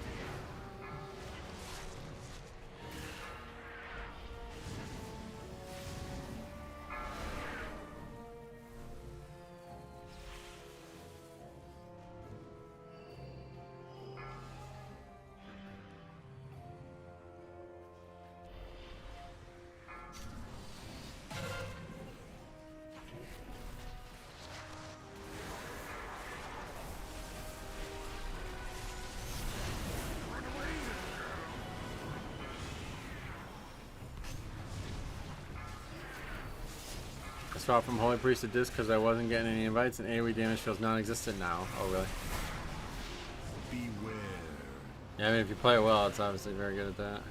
I swapped from Holy Priest to Disc because I wasn't getting any invites, and AoE damage feels non-existent now. Oh, really? Beware. Yeah, I mean, if you play it well, it's obviously very good at that.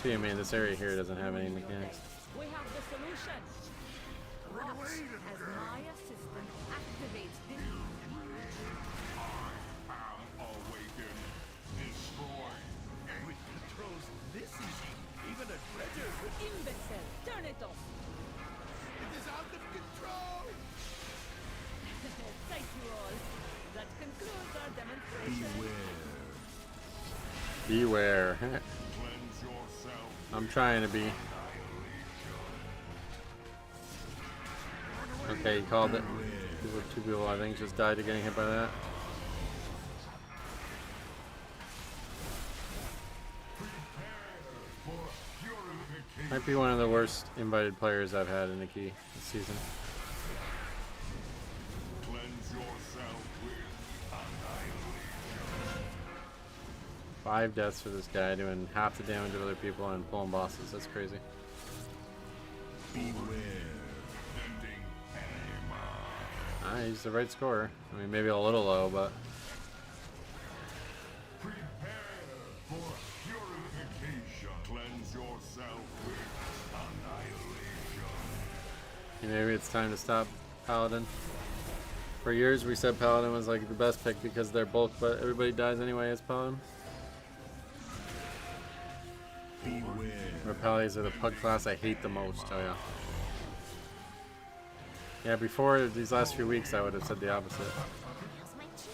I mean, this area here doesn't have any mechanics. We have the solution. Watch as my assistant activates the Awaken. Destroy. With controls this easy, even a treasure could... imbecile. Turn it off. It is out of control! Thank you all. That concludes our demonstration. Beware. Cleanse yourself. I'm trying to be. Okay, he called it. Two people, I think, just died to getting hit by that. Might be one of the worst invited players I've had in the key this season. Cleanse yourself with annihilation. 5 deaths for this guy, doing half the damage of other people and pulling bosses. That's crazy. Beware. Ending enemy. Ah, he's the right score. I mean, maybe a little low, but Prepare for purification. Cleanse yourself with annihilation. maybe it's time to stop Paladin. For years, we said Paladin was like the best pick because they're bulk, but everybody dies anyway as Paladin. Beware. Repellies are the pug class I hate the most. Oh yeah. Yeah, before these last few weeks, I would have said the opposite. Now's my chance.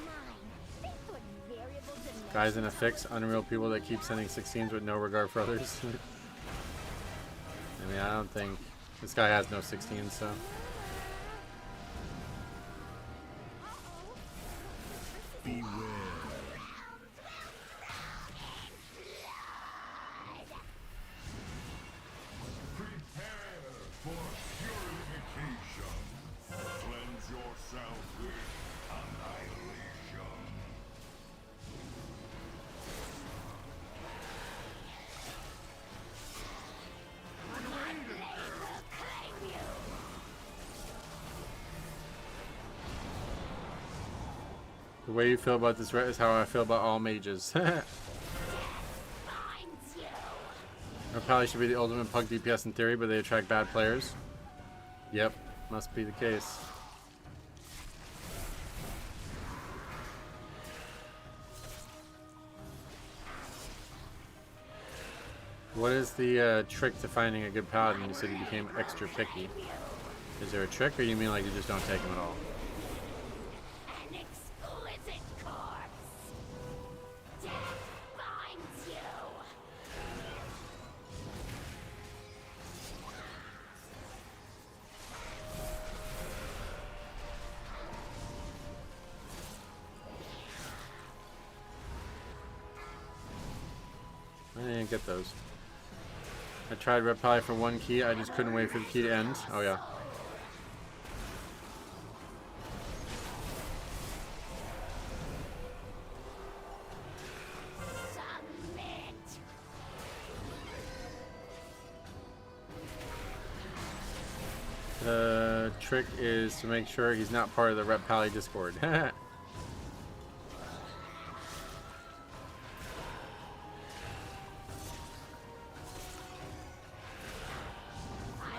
Mine. They put variables in Guys in a fix, unreal people that keep sending 16s with no regard for others. I mean, I don't think this guy has no 16s, so. Beware. Prepare for purification. Cleanse yourself with annihilation. The way you feel about this is how I feel about all mages. Repelli should be the ultimate pug DPS in theory, but they attract bad players. Yep, must be the case. What is the trick to finding a good paladin? You said you became extra picky. Is there a trick, or you mean like you just don't take them at all? an exquisite corpse. Death finds you. I didn't get those. I tried Repelli for 1 key, I just couldn't wait for the key to end. Oh yeah. Submit. The trick is to make sure he's not part of the Repelli Discord. I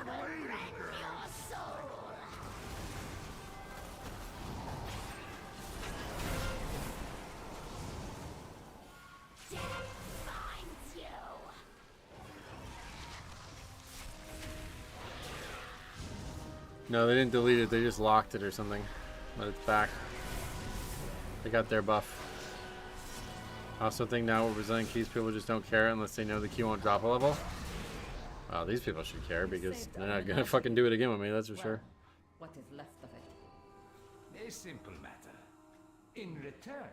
will rend your soul. Death finds you. No, they didn't delete it, they just locked it or something. but it's back. They got their buff. I also think now with Brazilian keys, people just don't care unless they know the key won't drop a level. Wow, these people should care because they're not gonna fucking do it again with me, that's for sure. What is left of it? A simple matter. In return,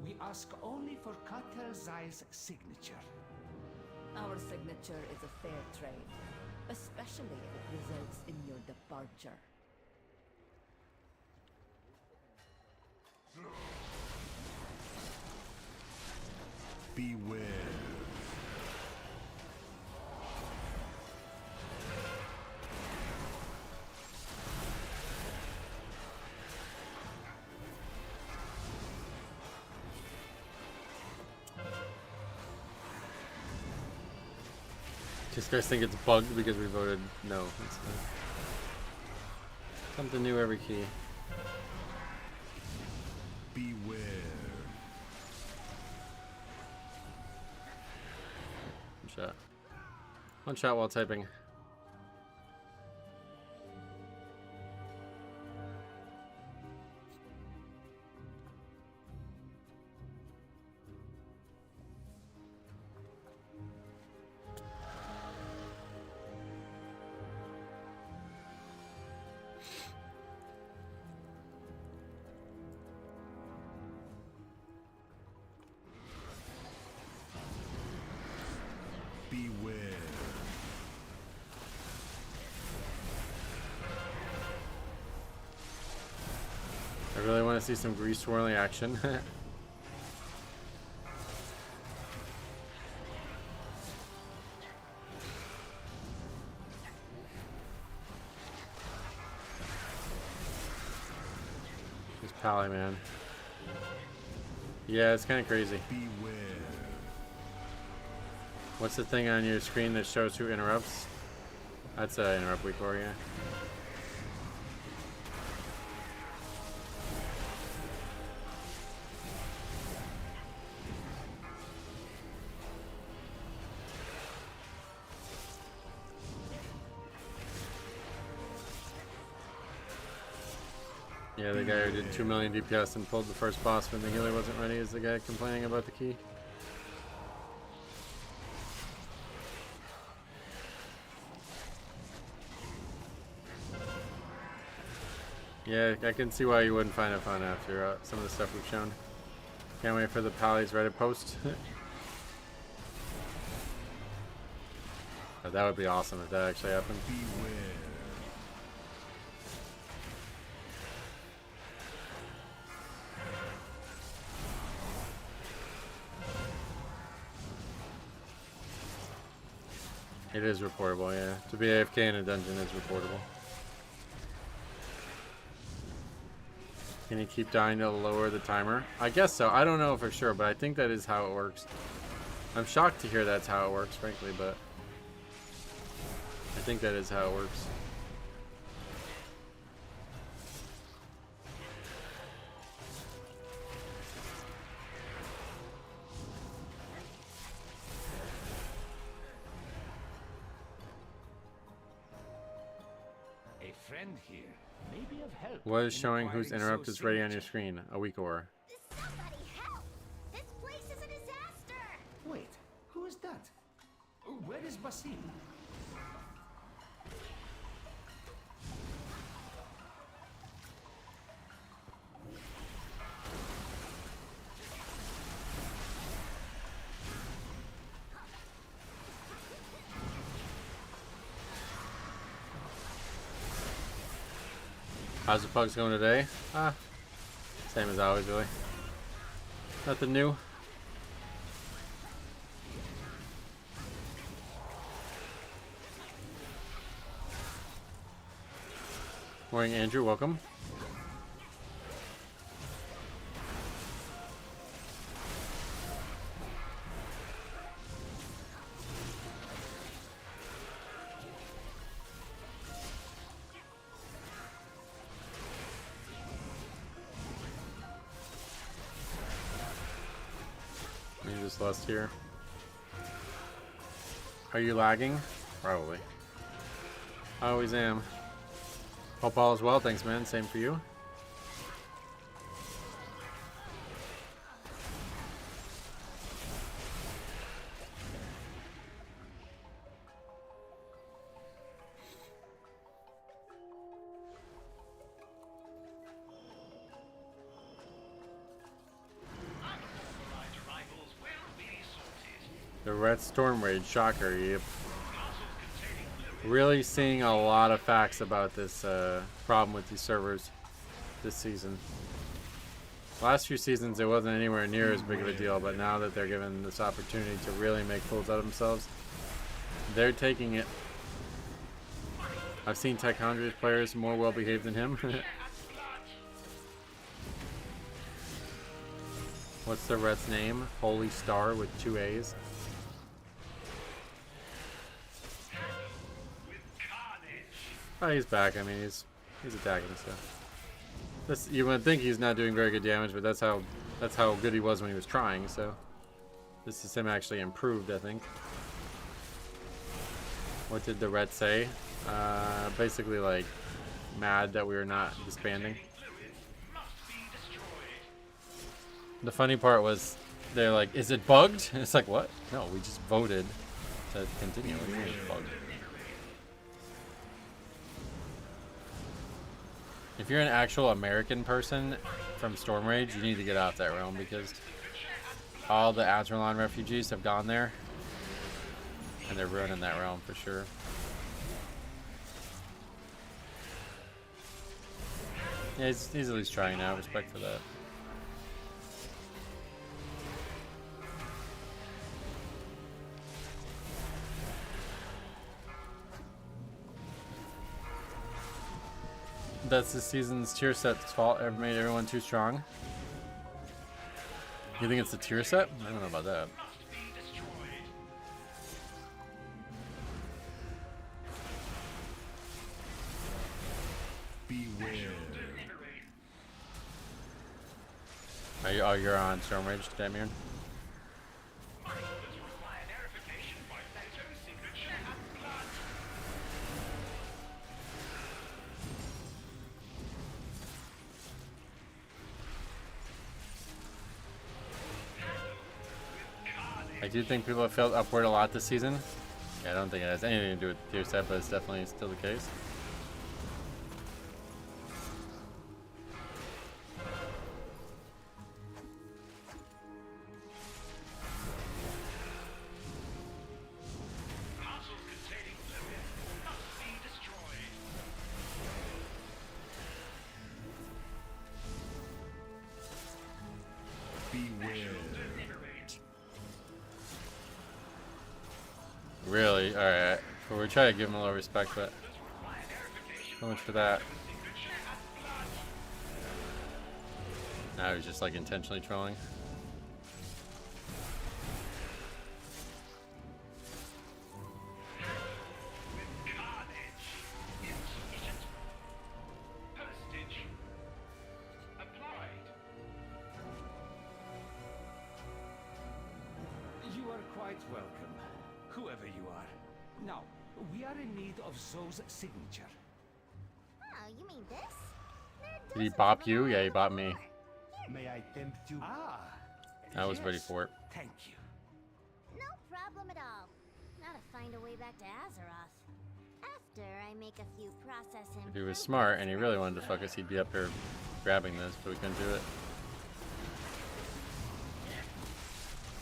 we ask only for Kater Zai's signature. Our signature is a fair trade, especially if it results in your departure. Beware. Just guys think it's bugged because we voted no. It's something new every key. Beware. One shot. One shot while typing. Beware. I really want to see some grease swirling action. This Pally, man. Yeah, it's kind of crazy. Beware. What's the thing on your screen that shows who interrupts? That's interrupt week 4, yeah. Yeah, the guy who did 2 million DPS and pulled the first boss when the healer wasn't ready is the guy complaining about the key. Yeah, I can see why you wouldn't find it fun after some of the stuff we've shown. Can't wait for the Pally's Reddit post. That would be awesome if that actually happened. Beware. It is reportable, yeah. To be AFK in a dungeon is reportable. Can you keep dying to lower the timer? I guess so. I don't know for sure, but I think that is how it works. I'm shocked to hear that's how it works, frankly, but I think that is how it works. A friend here may be of help. What is in showing whose acquiring interrupt is ready on your signature. screen? A week or. Somebody help! This place is a disaster! Wait, who is that? Where is Basim? How's the pugs going today? Same as always, really. Nothing new. Morning, Andrew. Welcome. Just last here. Are you lagging? Probably. I always am. Hope all is well. Thanks, man. Same for you. The Red Storm Rage, shocker. Yep. Really seeing a lot of facts about this problem with these servers this season. Last few seasons it wasn't anywhere near as big of a deal, but now that they're given this opportunity to really make fools out of themselves, they're taking it. I've seen Tech 100 players more well behaved than him. What's the Red's name? Holy Star with 2 A's. Oh, he's back. I mean, he's attacking stuff. This, you would think he's not doing very good damage, but that's how good he was when he was trying. So this is him actually improved, I think. What did the Red say? Basically, like, mad that we were not disbanding. The funny part was they're like, "Is it bugged?" And it's like, what? No, we just voted to continue. What do you mean it's bugged? If you're an actual American person from Storm Rage, you need to get off that realm because all the Azerlon refugees have gone there and they're ruining that realm for sure. Yeah, he's at least trying now. Respect for that. That's this season's tier set's fault. Ever made everyone too strong? You think it's the tier set? I don't know about that. Beware. Oh, you're on Storm Rage, Damir? I do think people have felt upward a lot this season. Yeah, I don't think it has anything to do with tier set, but it's definitely still the case. Really? Alright. Well, we're trying to give him a little respect, but so much for that. Now he's just like intentionally trolling. You are quite welcome, whoever you are. Now, we are in need of Zoe's signature. Oh, you mean this? Did he bop you? Yeah, he bopped me. May I tempt you? Ah, I was ready yes. for it. Thank you. No problem at all. Now to find a way back to Azeroth. After I make a few process If he was smart and he really wanted to fuck us, he'd be up here grabbing this, but we couldn't do it.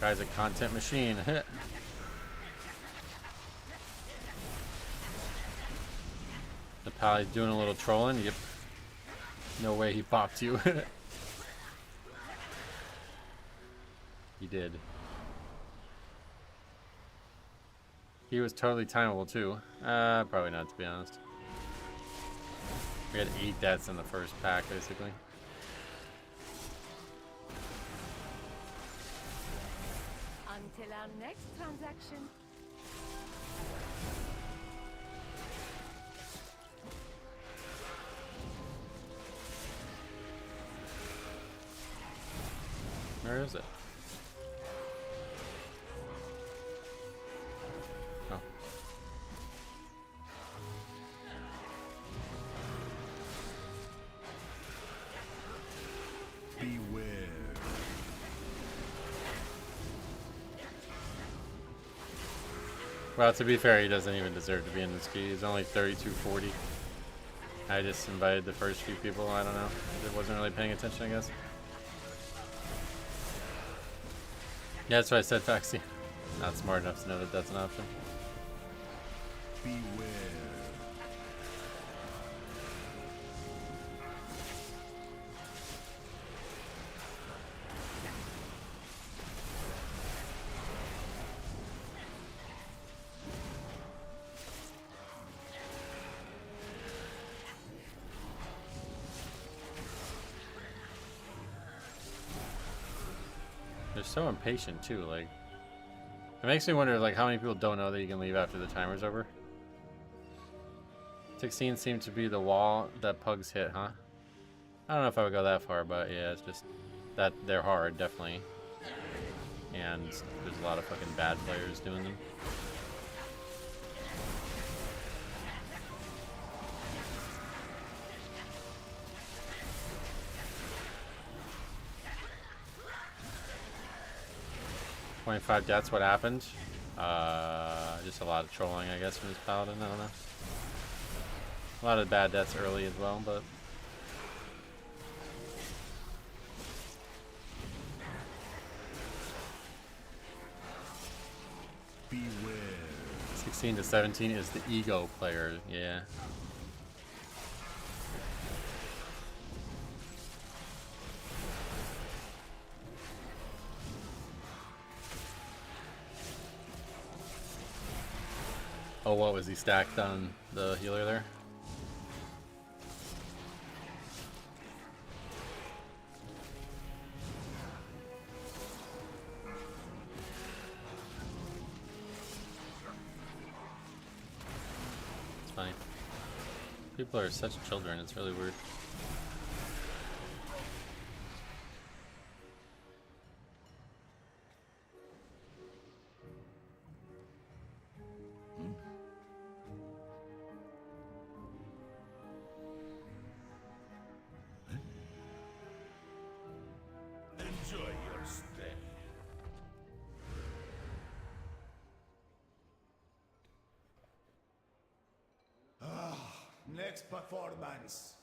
Guy's a content machine. The pally's doing a little trolling. Yep. No way he popped you. He did. He was totally timeable too. Probably not, to be honest. We had 8 deaths in the first pack, basically. Until our next transaction. Where is it? Oh. Beware. Well, to be fair, he doesn't even deserve to be in this key. He's only 3240. I just invited the first few people. I don't know. I wasn't really paying attention, I guess. Yeah, that's what I said, Faxi. Not smart enough to know that that's an option. Beware. They're so impatient too, like it makes me wonder like how many people don't know that you can leave after the timer's over. 16 seemed to be the wall that Pugs hit, huh? I don't know if I would go that far, but yeah, it's just that they're hard, definitely. And there's a lot of fucking bad players doing them. That's what happened. Just a lot of trolling, I guess, from this paladin. I don't know. A lot of bad deaths early as well, but Beware. 16 to 17 is the ego player. Yeah. Oh, what was he stacked on the healer there? It's funny. People are such children, it's really weird. Enjoy your stay. Next performance.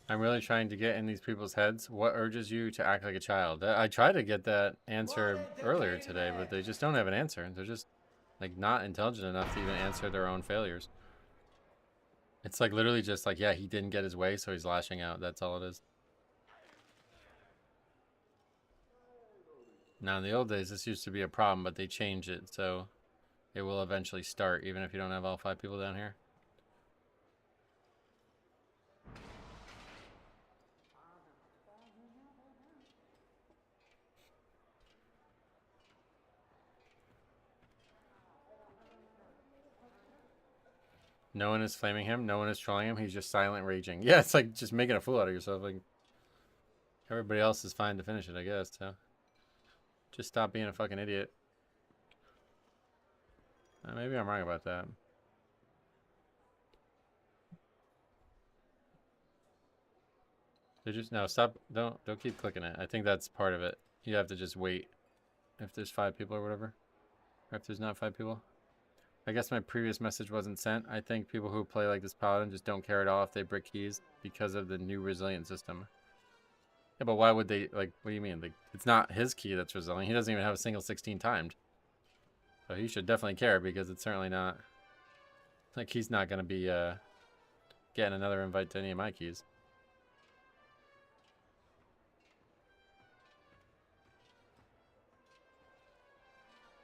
I'm really trying to get in these people's heads. What urges you to act like a child? I tried to get that answer earlier today, but they just don't have an answer. They're just like not intelligent enough to even answer their own failures. It's like literally just like, yeah, he didn't get his way, so he's lashing out. That's all it is. Now, in the old days, this used to be a problem, but they changed it, so it will eventually start, even if you don't have all 5 people down here. No one is flaming him. No one is trolling him. He's just silent raging. Yeah, it's like just making a fool out of yourself. Like everybody else is fine to finish it, I guess. So just stop being a fucking idiot. Maybe I'm wrong about that. They just no stop. Don't keep clicking it. I think that's part of it. You have to just wait if there's 5 people or whatever, or if there's not 5 people. I guess my previous message wasn't sent. I think people who play like this paladin just don't care at all if they brick keys because of the new resilient system. Yeah, but why would they, like, what do you mean? Like, it's not his key that's resilient. He doesn't even have a single 16 timed. So he should definitely care because it's certainly not, like, he's not going to be getting another invite to any of my keys.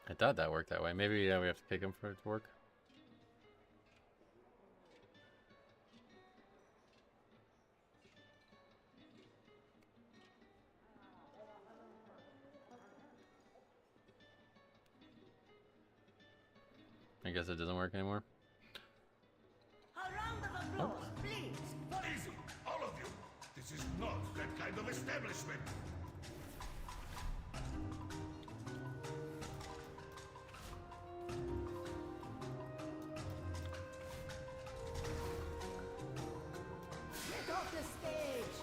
I thought that worked that way. Maybe we have to kick him for it to work. I guess it doesn't work anymore. A round of applause, please. Easy, all of you. This is not that kind of establishment. Get off the stage.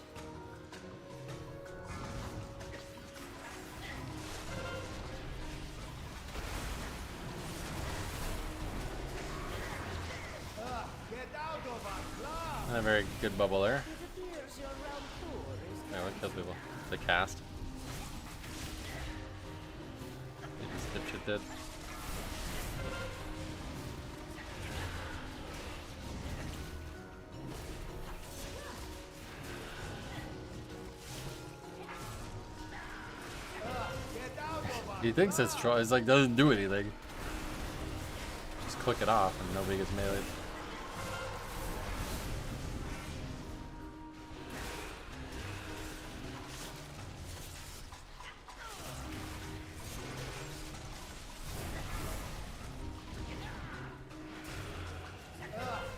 Get out of our club. Not a very good bubble there. It appears your realm tour is Yeah, what kills people? The cast. dipshit did. He thinks it's troll. It's like doesn't do anything. Just click it off and nobody gets meleeed.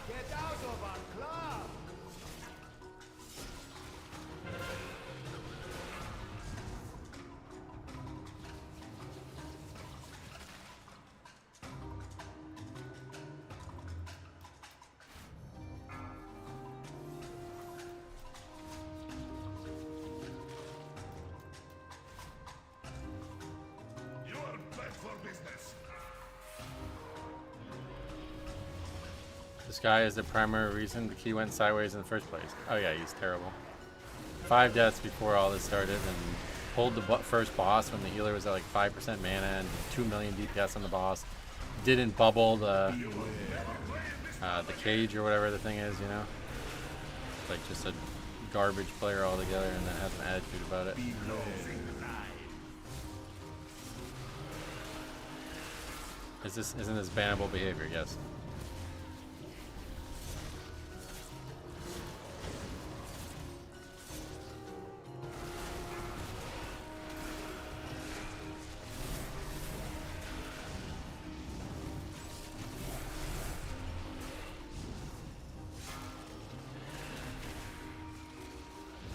Get out of our club! You are bad for business. This guy is the primary reason the key went sideways in the first place. Oh yeah, he's terrible. 5 deaths before all this started, and pulled the first boss when the healer was at like 5% mana and 2 million DPS on the boss. Didn't bubble the cage or whatever the thing is, you know? It's like just a garbage player altogether, and then has an attitude about it. Isn't this bannable behavior? Yes.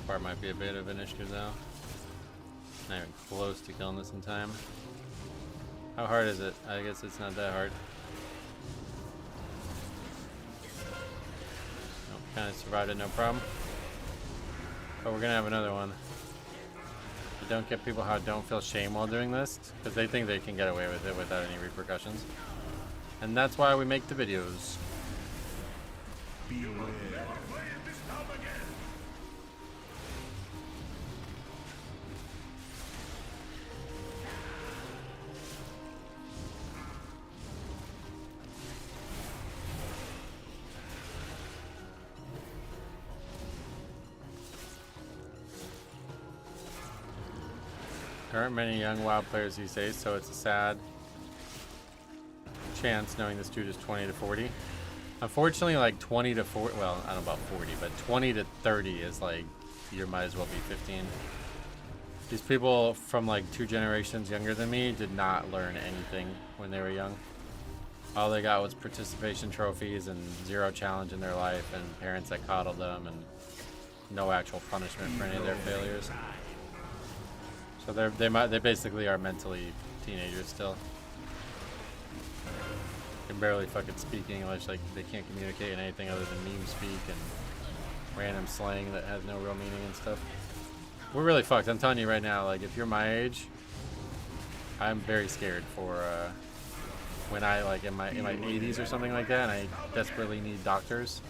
Part might be a bit of an issue though. Not even close to killing this in time. How hard is it? I guess it's not that hard. Nope, kind of survived it, no problem. But we're gonna have another one. I don't get people how don't feel shame while doing this, because they think they can get away with it without any repercussions. And that's why we make the videos. There aren't many young WoW players these days, so it's a sad chance knowing this dude is 20 to 40. Unfortunately, like 20 to 40, well, I don't know about 40, but 20 to 30 is like, you might as well be 15. These people from like 2 generations younger than me did not learn anything when they were young. All they got was participation trophies and 0 challenge in their life, and parents that coddled them, and no actual punishment for any of their failures. So they basically are mentally teenagers still. Can barely fucking speak English, like they can't communicate in anything other than meme speak and random slang that has no real meaning and stuff. We're really fucked. I'm telling you right now, like if you're my age, I'm very scared for when I like in my 80s or something like that, and I desperately need doctors.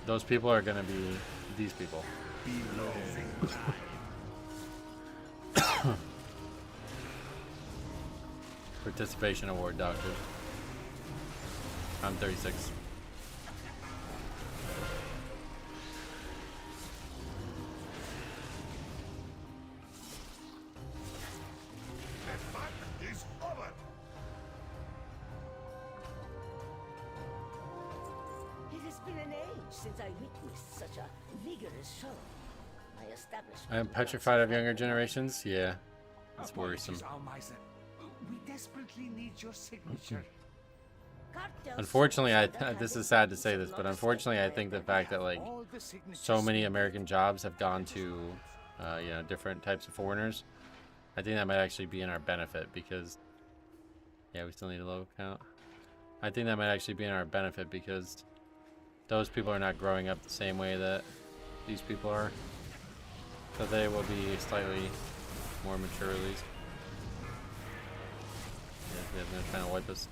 Those people are gonna be these people. Participation award, doctor. I'm 36. The fight is over. It has been an age since I witnessed such a vigorous show. My establishment. I am petrified of younger generations. Yeah, that's worrisome. We desperately need your signature. Unfortunately, this is sad to say this, but unfortunately, I think the fact that like so many American jobs have gone to you know, different types of foreigners, I think that might actually be in our benefit, because yeah, we still need a low count. I think that might actually be in our benefit because those people are not growing up the same way that these people are, so they will be slightly more mature at least. Yeah, they're trying to wipe us.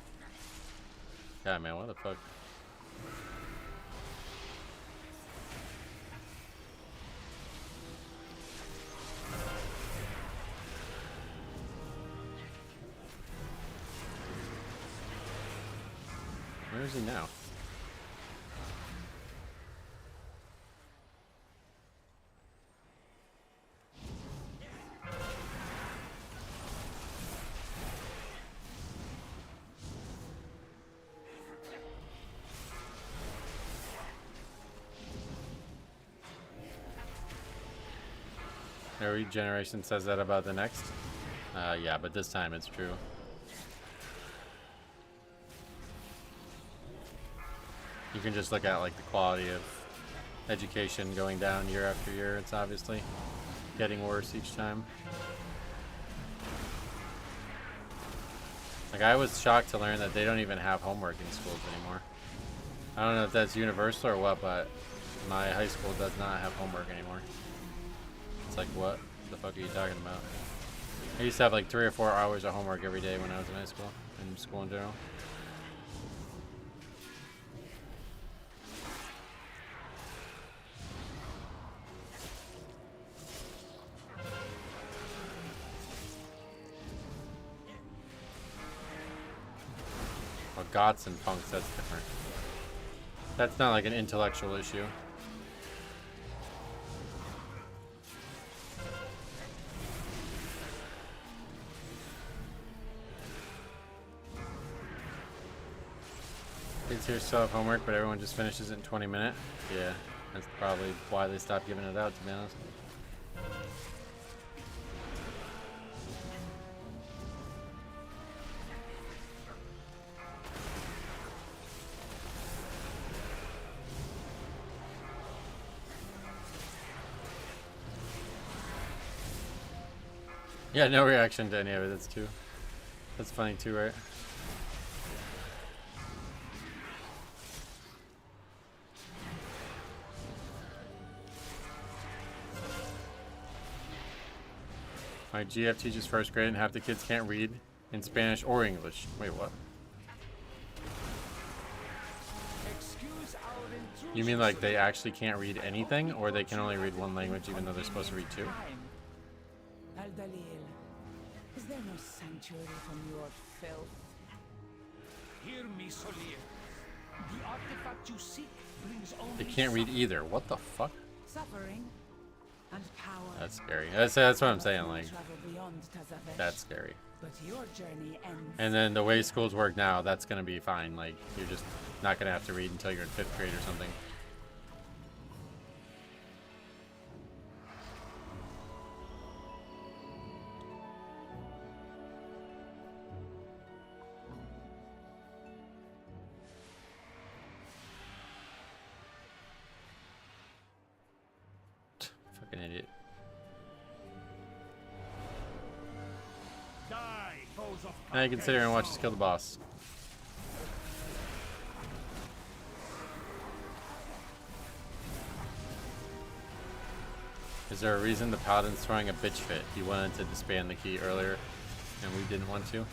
God, man, what the fuck? Where is he now? Every generation says that about the next. Yeah, but this time it's true. You can just look at like the quality of education going down year after year. It's obviously getting worse each time. Like, I was shocked to learn that they don't even have homework in schools anymore. I don't know if that's universal or what, but my high school does not have homework anymore. It's like, what the fuck are you talking about? I used to have like 3 or 4 hours of homework every day when I was in high school, and school in general. Well, Gots and Punks, that's different. That's not like an intellectual issue. Kids here still have homework, but everyone just finishes it in 20 minutes. Yeah, that's probably why they stopped giving it out, to be honest. Yeah, no reaction to any of it. That's funny too, right? My GF teaches first grade and half the kids can't read in Spanish or English. Wait, what? You mean like they actually can't read anything, or they can only read one language even though they're supposed to read 2? Al-Dalil, is there no sanctuary from your filth? Hear me, Solir. The artifact you seek brings only They can't read either. What the fuck? Suffering and power. That's scary. That's what I'm saying. Like, Travel beyond Tazavesh, that's scary. but your journey ends. And then the way schools work now, that's gonna be fine. Like, you're just not gonna have to read until you're in 5th grade or something. Fucking idiot. Now you can sit here and watch us kill the boss. Is there a reason the paladin's throwing a bitch fit? He wanted to disband the key earlier, and we didn't want to.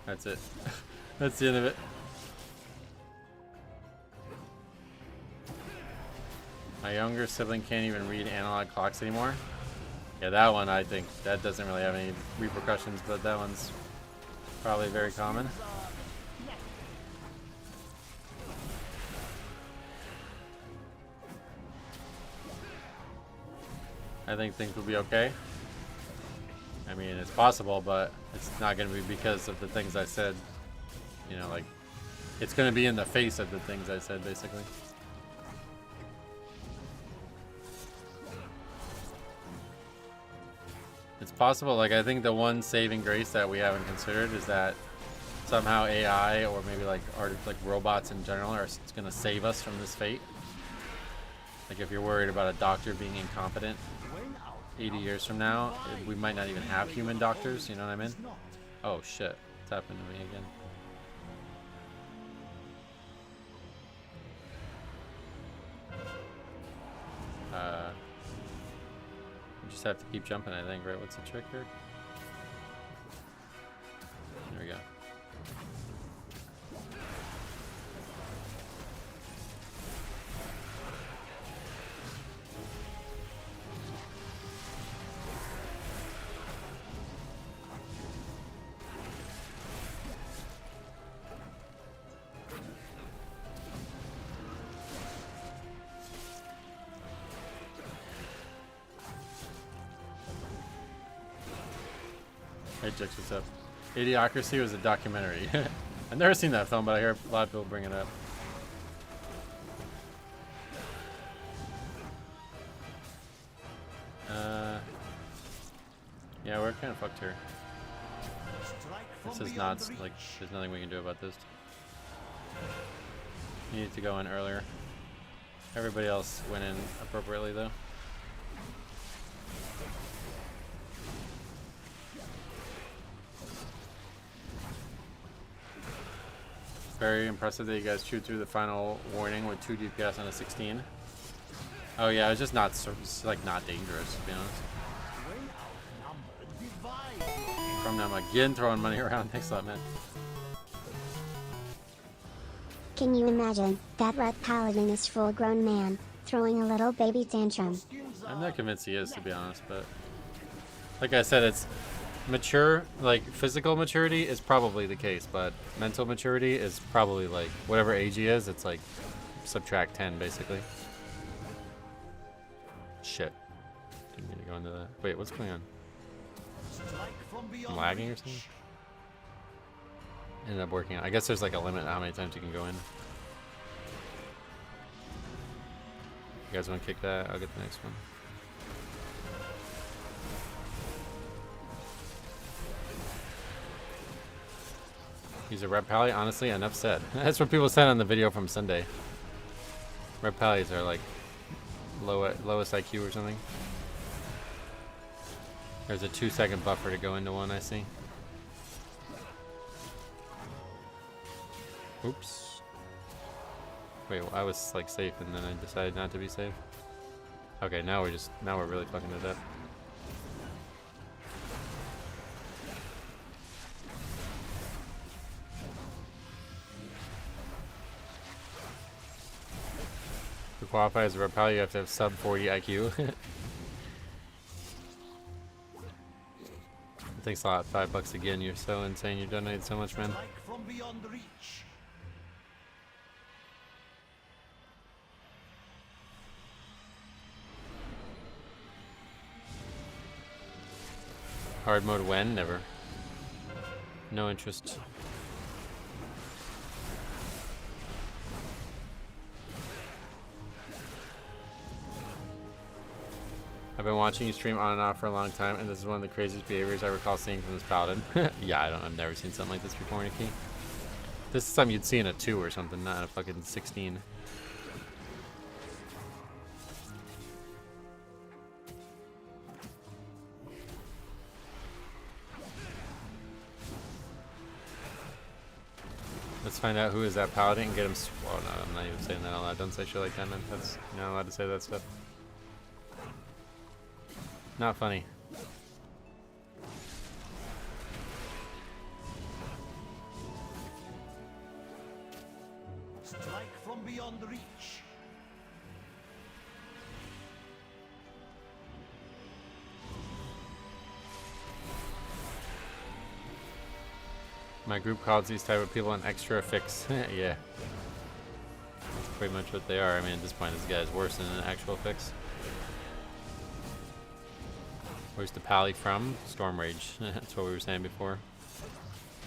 That's it. That's the end of it. My younger sibling can't even read analog clocks anymore. Yeah, that one, I think, that doesn't really have any repercussions, but that one's probably very common. I think things will be okay. I mean, it's possible, but it's not going to be because of the things I said. You know, like, it's going to be in the face of the things I said, basically. It's possible. Like, I think the one saving grace that we haven't considered is that somehow AI, or maybe like robots in general, are going to save us from this fate. Like, if you're worried about a doctor being incompetent 80 years from now, we might not even have human doctors, you know what I mean? Oh shit, it's happened to me again. You just have to keep jumping, I think, right? What's the trick here? There we go. Hey Jix, what's up? Idiocracy was a documentary. I've never seen that film, but I hear a lot of people bring it up. Yeah, we're kind of fucked here. This is not, like, there's nothing we can do about this. You need to go in earlier. Everybody else went in appropriately, though. Very impressive that you guys chewed through the final warning with 2 DPS on a 16. Oh yeah, it's just not like not dangerous, to be honest. From them again, throwing money around. Thanks a lot, man. Can you imagine that red paladin is full-grown man throwing a little baby tantrum? I'm not convinced he is, to be honest, but like I said, it's mature. Like physical maturity is probably the case, but mental maturity is probably like whatever age he is. It's like subtract 10, basically. Shit. Didn't mean to go into that. Wait, what's going on? I'm lagging or something? Ended up working out. I guess there's like a limit on how many times you can go in. You guys want to kick that? I'll get the next one. He's a Red Pally? Honestly, enough said. That's what people said on the video from Sunday. Red Pallies are like lowest IQ or something. There's a 2-second buffer to go into one, I see. Oops. Wait, well, I was like safe and then I decided not to be safe. Okay, now we're really fucking it up. To qualify as a Red Pally, you have to have sub 40 IQ. Thanks a lot. $5 again. You're so insane. You donated so much, man. Hard mode when? Never. No interest. I've been watching you stream on and off for a long time, and this is one of the craziest behaviors I recall seeing from this paladin. Yeah, I've never seen something like this before, Nikki. This is something you'd see in a 2 or something, not in a fucking 16. Let's find out who is that paladin and get him. Well, no, I'm not even saying that out loud. Don't say shit like that, man. That's, you're not allowed to say that stuff. Not funny. Strike from beyond reach. My group calls these type of people an extra fix. Yeah. That's pretty much what they are. I mean, at this point, this guy is worse than an actual fix. Where's the pally from? Storm Rage. That's what we were saying before.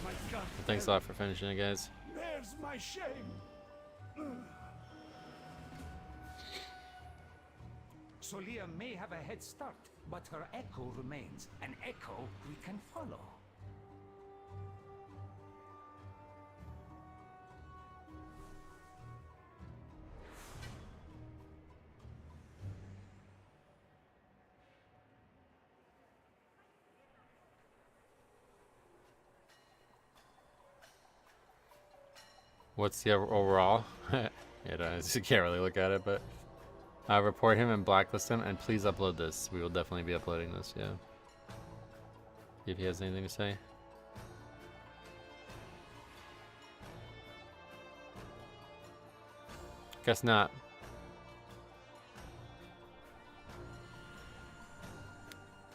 My God, But thanks a lot for finishing it, guys. there's my shame. Solia may have a head start, but her echo remains. An echo we can follow. What's the overall? You can't really look at it, but report him and blacklist him, and please upload this. We will definitely be uploading this, yeah. If he has anything to say. Guess not.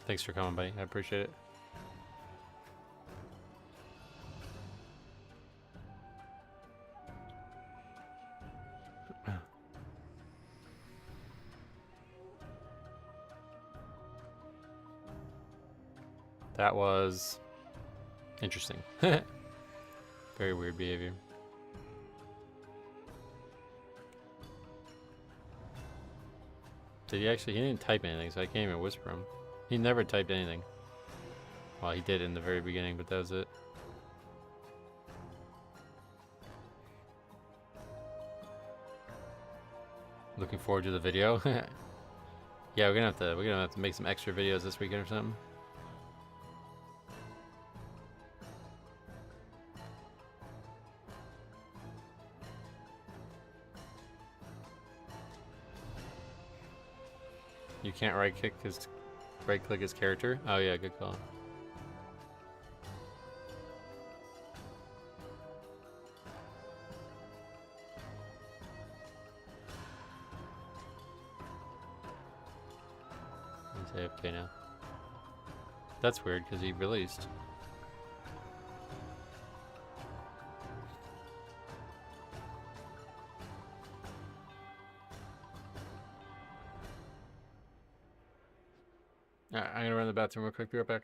Thanks for coming, buddy. I appreciate it. That was Interesting. Very weird behavior. Did he actually? He didn't type anything, so I can't even whisper him. He never typed anything. Well, he did in the very beginning, but that was it. Looking forward to the video. Yeah, we're gonna have to make some extra videos this weekend or something. You can't right click his character. Oh yeah, good call. He's AFK now. That's weird because he released. Alright, I'm gonna run to the bathroom real quick. Be right back.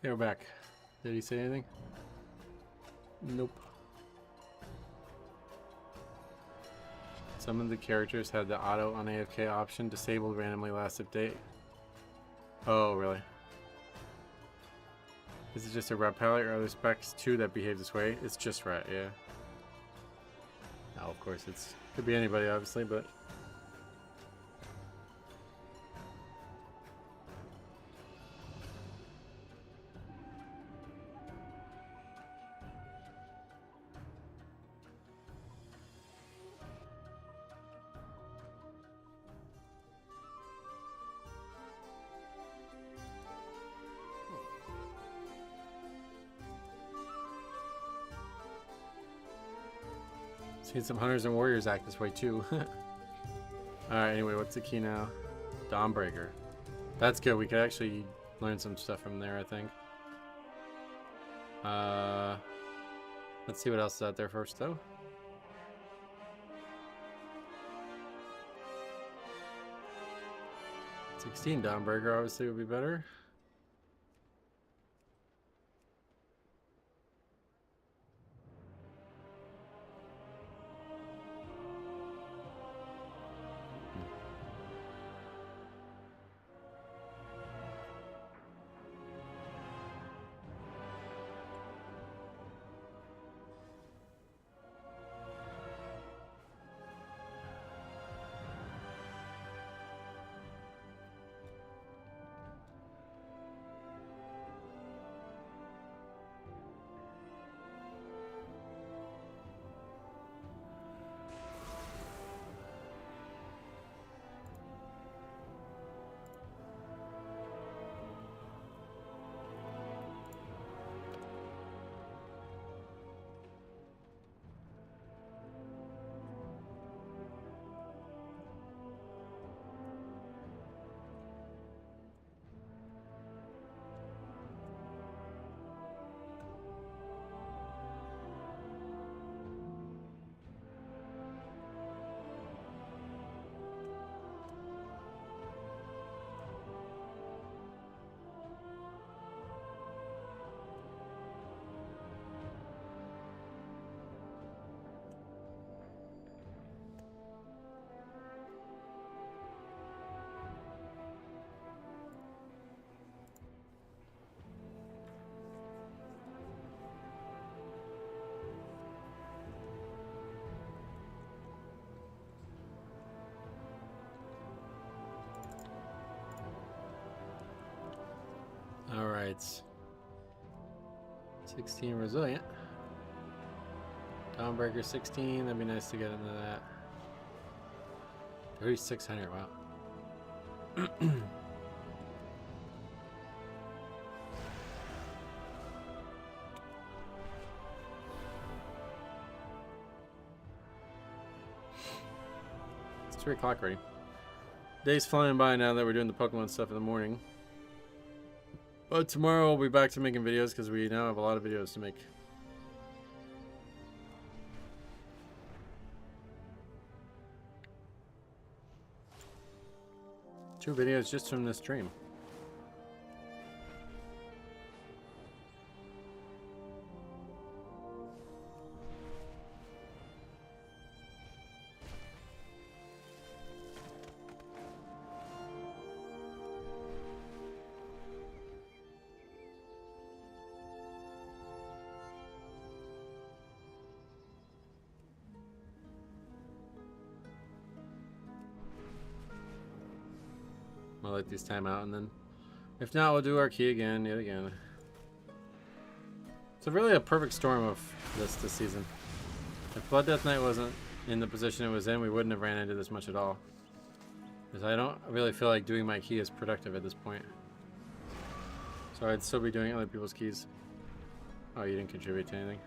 Okay, we're back. Did he say anything? Nope. Some of the characters had the auto on AFK option disabled randomly last update. Oh, really? Is it just a red palette or other specs too that behave this way? It's just red, yeah. Oh, of course, it's could be anybody, obviously, but seen some Hunters and Warriors act this way too. Alright, anyway, what's the key now? Dawnbreaker. That's good. We could actually learn some stuff from there, I think. Let's see what else is out there first, though. 16 Dawnbreaker obviously would be better. All right. 16 resilient. Dawnbreaker 16. That'd be nice to get into that. 3600. Wow. It's 3 o'clock already. Day's flying by now that we're doing the Pokemon stuff in the morning. But tomorrow we'll be back to making videos because we now have a lot of videos to make. Two videos just from this stream. I'll let these time out, and then if not, we'll do our key again, yet again. It's really a perfect storm of this season. If Blood Death Knight wasn't in the position it was in, we wouldn't have ran into this much at all. Because I don't really feel like doing my key is productive at this point. So I'd still be doing other people's keys. Oh, you didn't contribute to anything.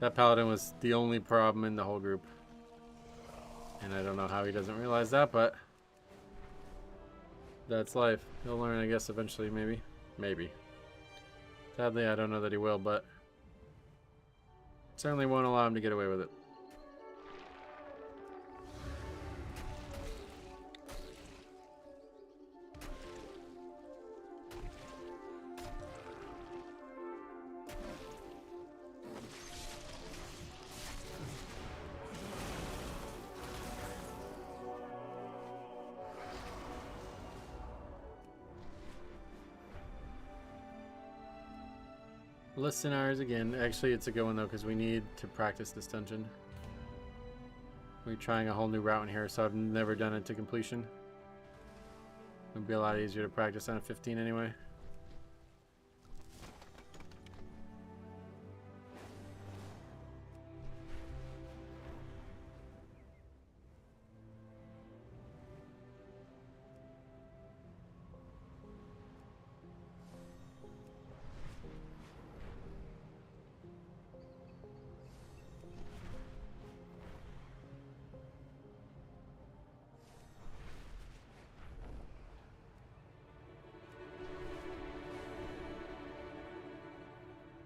That Paladin was the only problem in the whole group. And I don't know how he doesn't realize that, but that's life. He'll learn, I guess, eventually, maybe. Maybe. Sadly, I don't know that he will, but certainly won't allow him to get away with it. Listeners again. Actually, it's a good one though because we need to practice this dungeon. We're trying a whole new route in here, so I've never done it to completion. It'd be a lot easier to practice on a 15 anyway.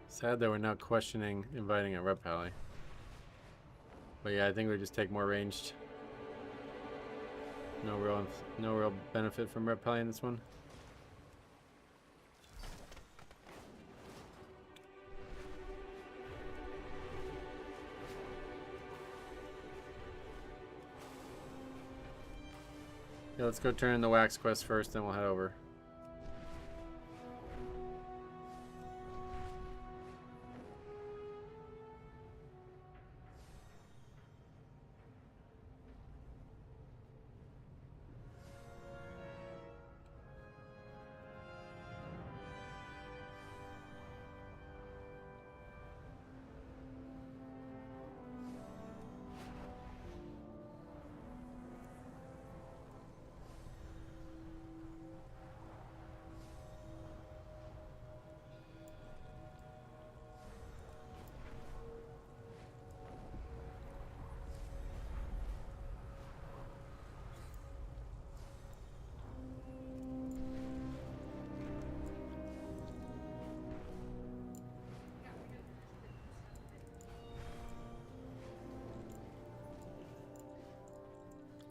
Sad that we're not questioning inviting a rep pally. But yeah, I think we just take more ranged. No real benefit from rep pally in this one. Yeah, let's go turn in the wax quest first, then we'll head over.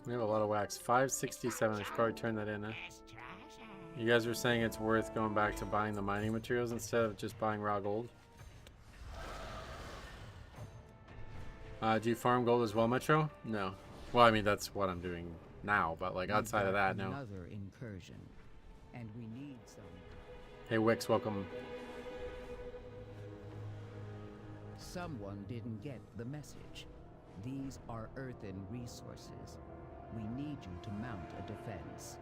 We have a lot of wax. 567. I should probably turn that in. You guys were saying it's worth going back to buying the mining materials instead of just buying raw gold. Do you farm gold as well, Metro? No. Well, I mean, that's what I'm doing now, but like outside of that, no. Another incursion, and we need some. Hey, Wix, welcome. Someone didn't get the message. These are earthen resources. We need you to mount a defense.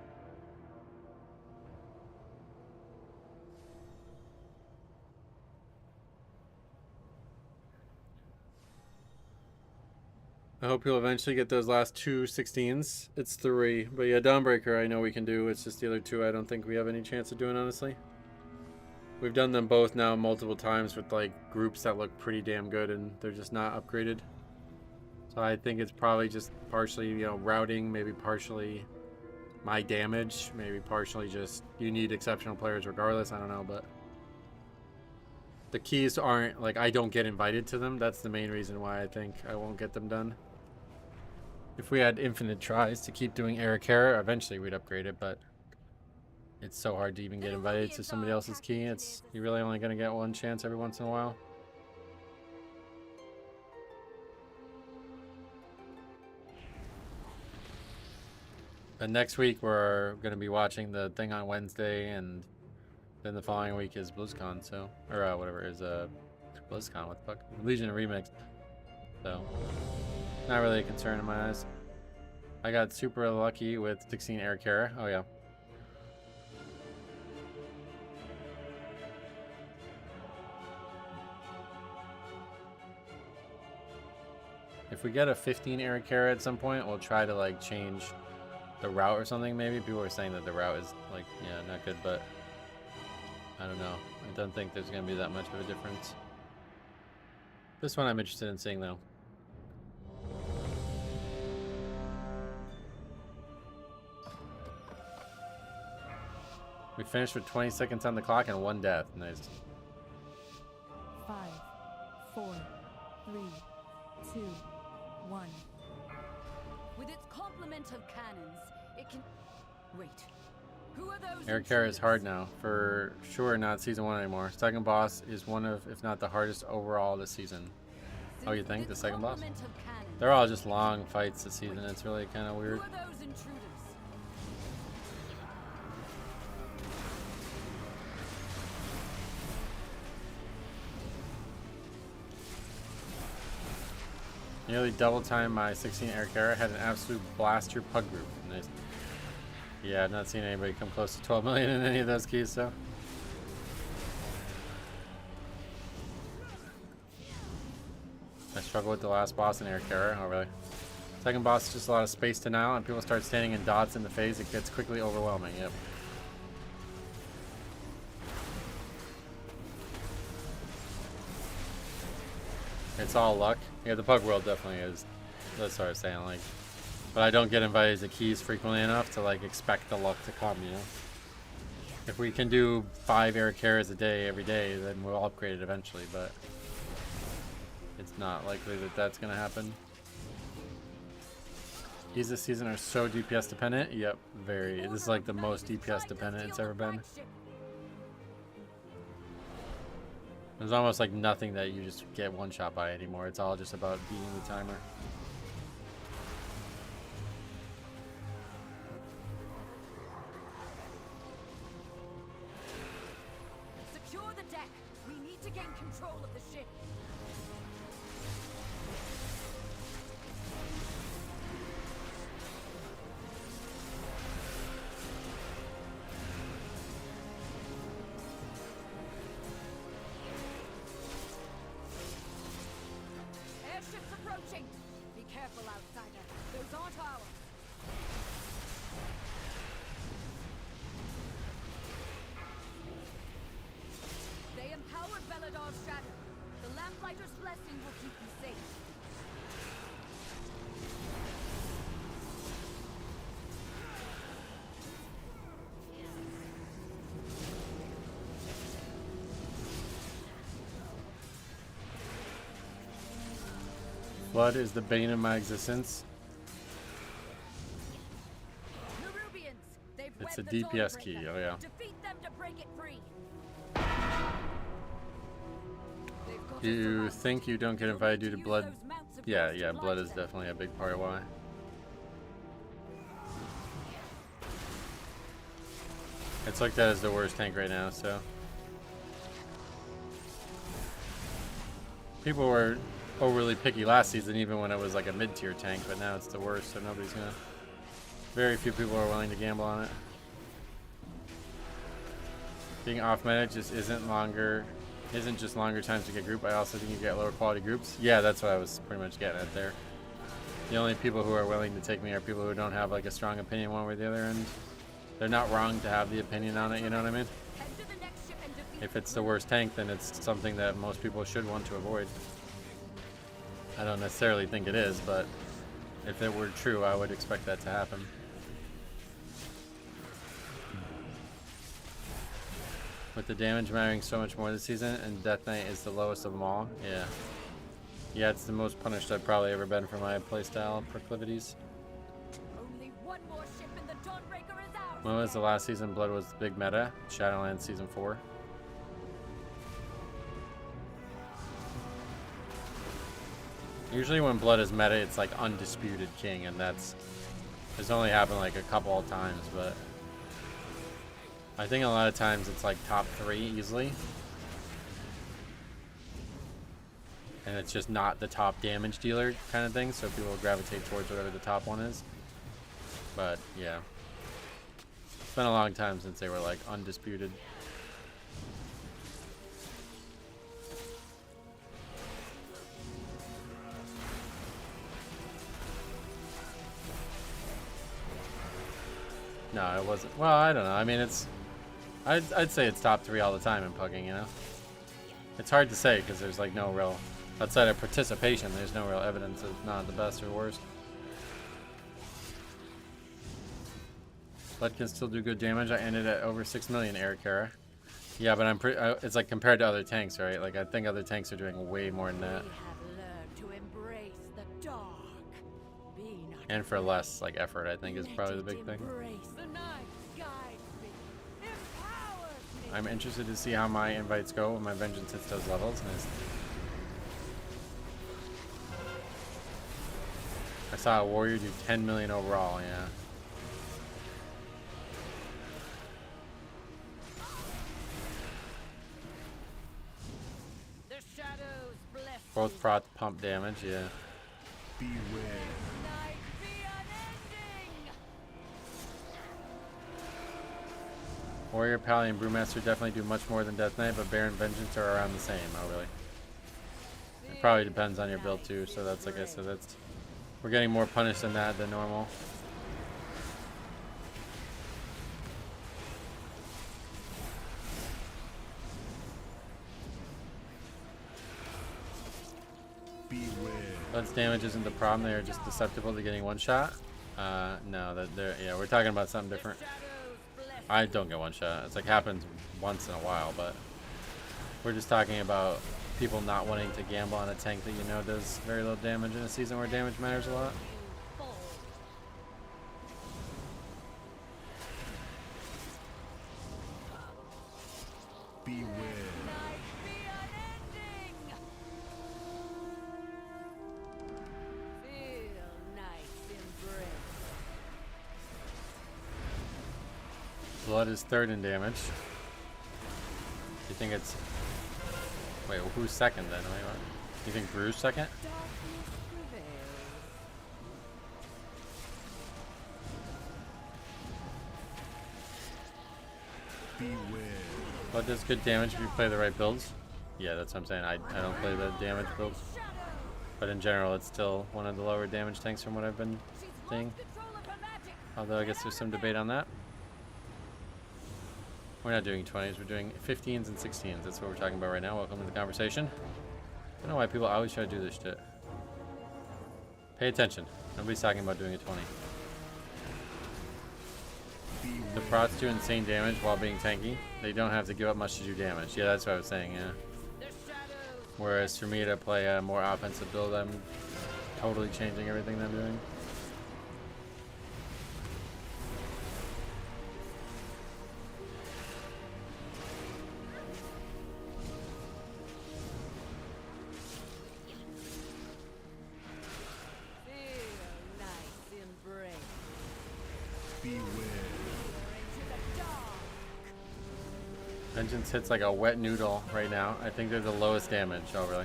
I hope you'll eventually get those last 2 16s. It's 3. But yeah, Dawnbreaker I know we can do. It's just the other 2 I don't think we have any chance of doing, honestly. We've done them both now multiple times with like groups that look pretty damn good and they're just not upgraded. So I think it's probably just partially, you know, routing, maybe partially my damage, maybe partially just you need exceptional players regardless, I don't know, but the keys aren't, like, I don't get invited to them. That's the main reason why I think I won't get them done. If we had infinite tries to keep doing Eric Hare, eventually we'd upgrade it, but it's so hard to even get invited to somebody else's key. You're really only going to get one chance every once in a while. But next week we're going to be watching the thing on Wednesday, and then the following week is BlizzCon, so, or whatever is BlizzCon, what the fuck? Legion of Remix. So, not really a concern in my eyes. I got super lucky with 16 Eric Hare. Oh yeah. If we get a 15 Eric Hare at some point, we'll try to like change the route or something maybe. People are saying that the route is like, yeah, not good, but I don't know. I don't think there's going to be that much of a difference. This one I'm interested in seeing though. We finished with 20 seconds on the clock and 1 death. Nice. 5, 4, 3, 2, 1. With its complement of cannons, it can... Wait. Who are those? Eric Hare is hard now. For sure not season 1 anymore. Second boss is one of, if not the hardest overall this season. Oh, you think? The second boss? They're all just long fights this season. It's really kind of weird. Who are those intruders? Nearly double time my 16 Eric Hare. Had an absolute blaster pug group. Nice. Yeah, I've not seen anybody come close to 12 million in any of those keys, so. I struggle with the last boss in Eric Hare. Oh, really? Second boss is just a lot of space denial, and people start standing in dots in the phase. It gets quickly overwhelming. Yep. It's all luck. Yeah, the Pug World definitely is. That's what I was saying, like. But I don't get invited to keys frequently enough to, like, expect the luck to come, you know? If we can do 5 Eric Hares a day, every day, then we'll upgrade it eventually, but it's not likely that that's going to happen. Keys this season are so DPS dependent. Yep, very. This is, like, the most DPS dependent it's ever been. There's almost like nothing that you just get one shot by anymore. It's all just about beating the timer. Secure the deck. We need to gain control of the ship. Airships approaching. Be careful, outsider. Those aren't ours. They empowered Belador's shadow. The Lamplighter's blessing will keep you safe. Blood is the bane of my existence. Nerubians, they've It's a wed the DPS key, Dawnbreaker. oh yeah. Defeat them to break it free. You think you don't get invited due to blood? Yeah, blood is definitely a big part of why. It's looked at as the worst tank right now, so. People were overly picky last season, even when it was like a mid-tier tank, but now it's the worst, so nobody's gonna. Very few people are willing to gamble on it. Being off meta just isn't just longer times to get group. I also think you get lower quality groups. Yeah, that's what I was pretty much getting at there. The only people who are willing to take me are people who don't have like a strong opinion one way or the other, and they're not wrong to have the opinion on it, you know what I mean? If it's the worst tank, then it's something that most people should want to avoid. I don't necessarily think it is, but if it were true, I would expect that to happen. With the damage mattering so much more this season, and Death Knight is the lowest of them all, yeah. Yeah, it's the most punished I've probably ever been for my playstyle proclivities. Only one more ship in the Dawnbreaker is ours. When was the last season Blood was the big meta? Shadowlands Season 4. Usually when Blood is meta, it's like undisputed king, and it's only happened like a couple of times, but I think a lot of times it's like top 3 easily. And it's just not the top damage dealer kind of thing, so people gravitate towards whatever the top one is. But yeah, it's been a long time since they were like undisputed. No, it wasn't. Well, I don't know. I mean, I'd say it's top 3 all the time in Pugging, you know? It's hard to say because there's like no real, outside of participation, there's no real evidence of not the best or worst. Blood can still do good damage. I ended at over 6 million, Eric Kara. Yeah, but it's like compared to other tanks, right? Like I think other tanks are doing way more than that. And for less like effort, I think is probably the big thing. I'm interested to see how my invites go when my vengeance hits those levels. And I saw a warrior do 10 million overall, yeah. Both prot pump damage, yeah. Beware. Warrior, Pally, and Brewmaster definitely do much more than Death Knight, but Baron and Vengeance are around the same. Oh, really? It probably depends on your build too. So that's like I said, we're getting more punished than that than normal. Blood's damage isn't the problem. They are just susceptible to getting one shot. No, yeah, we're talking about something different. I don't get one shot. It's like happens once in a while, but we're just talking about people not wanting to gamble on a tank that you know does very little damage in a season where damage matters a lot. Beware. Blood is 3rd in damage. You think it's... Wait, well, who's 2nd then? Wait, what? You think Brew's 2nd? Beware. Blood does good damage if you play the right builds. Yeah, that's what I'm saying. I don't play the damage builds. But in general, it's still one of the lower damage tanks from what I've been seeing. Although I guess there's some debate on that. We're not doing 20s, we're doing 15s and 16s. That's what we're talking about right now. Welcome to the conversation. I don't know why people always try to do this shit. Pay attention. Nobody's talking about doing a 20. The prots do insane damage while being tanky. They don't have to give up much to do damage. Yeah, that's what I was saying, yeah. Whereas for me to play a more offensive build, I'm totally changing everything that I'm doing. Vengeance hits like a wet noodle right now. I think they're the lowest damage. Oh, really?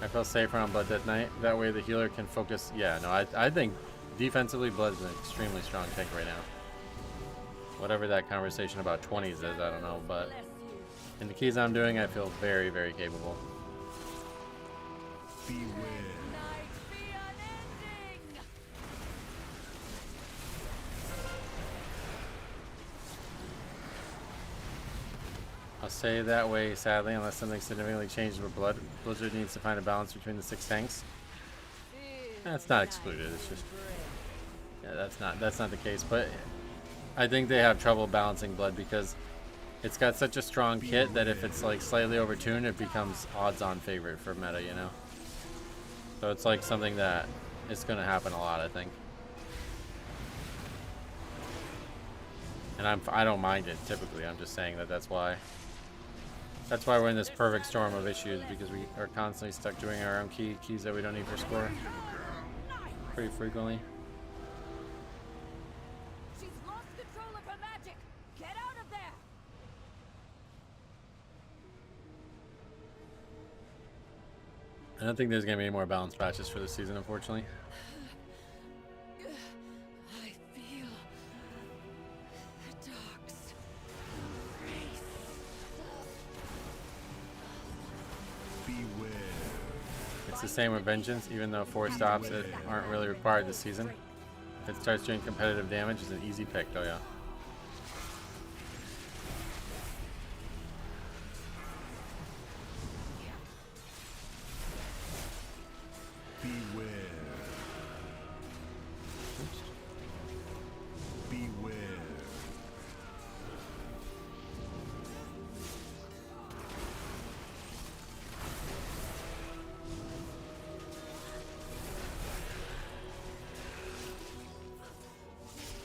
I feel safer on Blood Death Knight. That way the healer can focus. Yeah, no, I think defensively Blood's an extremely strong tank right now. Whatever that conversation about 20s is, I don't know. But in the keys I'm doing, I feel very, very capable. Beware. I'll say that way, sadly, unless something significantly changes with Blood. Blizzard needs to find a balance between the 6 tanks. That's not excluded. It's just, yeah, that's not the case. But I think they have trouble balancing Blood because it's got such a strong kit that if it's like slightly overtuned, it becomes odds-on favorite for meta, you know. So it's like something that is going to happen a lot, I think. And I don't mind it typically. I'm just saying that that's why we're in this perfect storm of issues, because we are constantly stuck doing our own keys that we don't need for score pretty frequently. She's lost control of her magic. Get out of there. I don't think there's gonna be any more balanced patches for this season, unfortunately. I feel the dogs race. Beware. It's the same with Vengeance, even though 4 stops that aren't really required this season. If it starts doing competitive damage, it's an easy pick, though, yeah. Beware. Beware.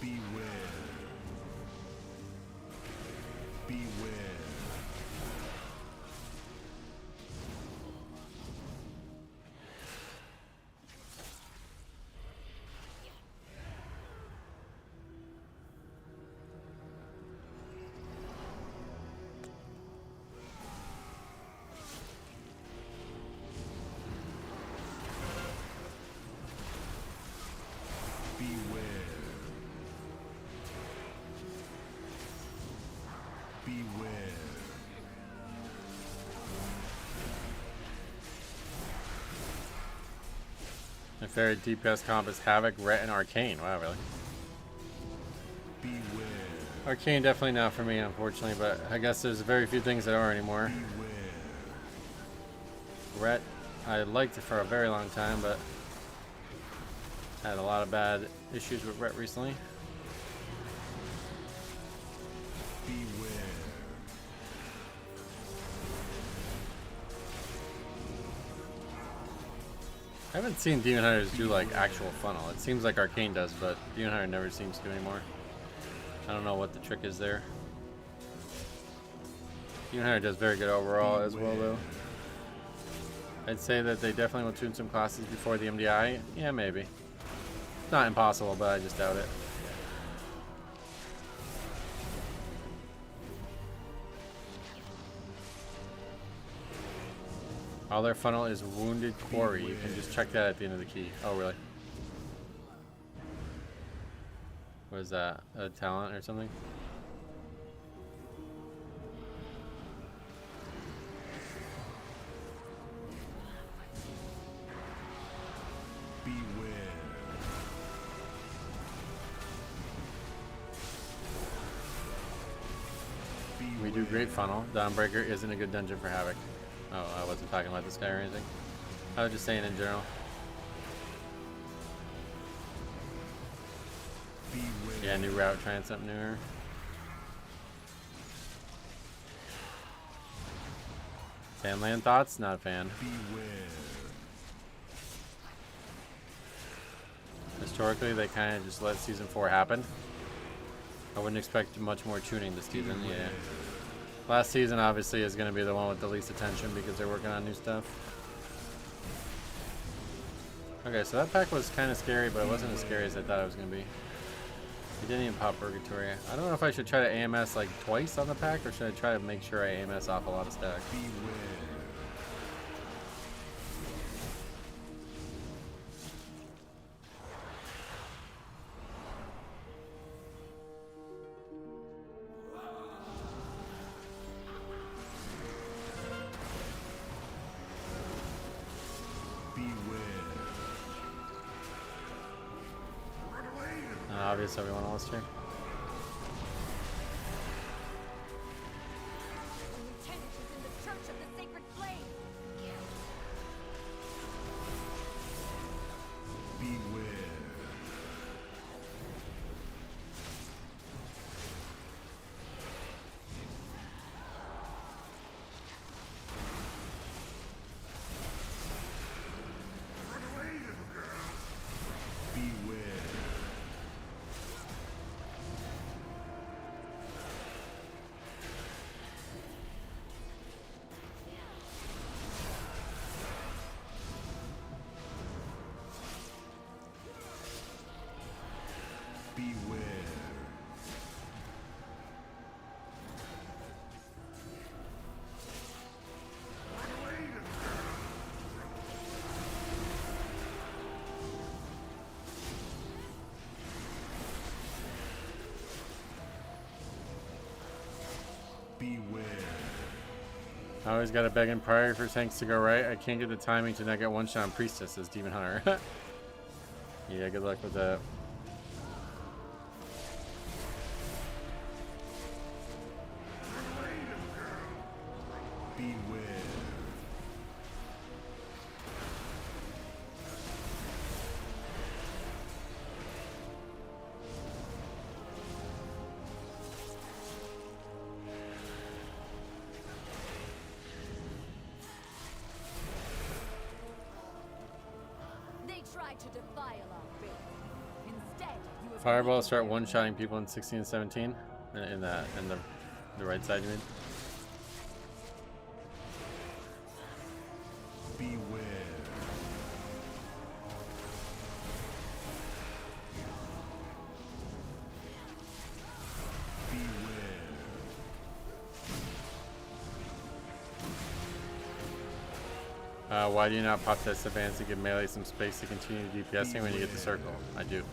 Beware. Beware. Beware. My favorite DPS comp is Havoc, Ret, and Arcane. Wow, really? Beware. Arcane definitely not for me, unfortunately, but I guess there's very few things that are anymore. Ret, I liked it for a very long time, but had a lot of bad issues with Ret recently. Beware. I haven't seen Demon Hunters do like actual funnel. It seems like Arcane does, but Demon Hunter never seems to anymore. I don't know what the trick is there. Demon Hunter does very good overall as well, though. I'd say that they definitely will tune some classes before the MDI. Yeah, maybe. Not impossible, but I just doubt it. All their funnel is Wounded Quarry. You can just check that at the end of the key. Oh, really? What is that? A talent or something? Beware. We do great funnel. Dawnbreaker isn't a good dungeon for Havoc. Oh, I wasn't talking about this guy or anything. I was just saying in general. Beware. Yeah, new route, trying something newer. Sandland thoughts? Not a fan. Beware. Historically, they kind of just let Season 4 happen. I wouldn't expect much more tuning this season, yeah. Last season, obviously, is going to be the one with the least attention because they're working on new stuff. Okay, so that pack was kind of scary, but it wasn't as scary as I thought it was going to be. It didn't even pop Purgatory. I don't know if I should try to AMS like twice on the pack, or should I try to make sure I AMS off a lot of stacks? Obviously, everyone lost here. flame. Beware. I always gotta beg and pray for tanks to go right. I can't get the timing to not get one shot on Priestess as Demon Hunter. Yeah, good luck with that. To defile our faith. Instead, you have Fireball start one-shotting people in 16 and 17 in the right side, you mean? Beware. Why do you not pop test advance to give melee some space to continue DPSing when you get the circle? I do.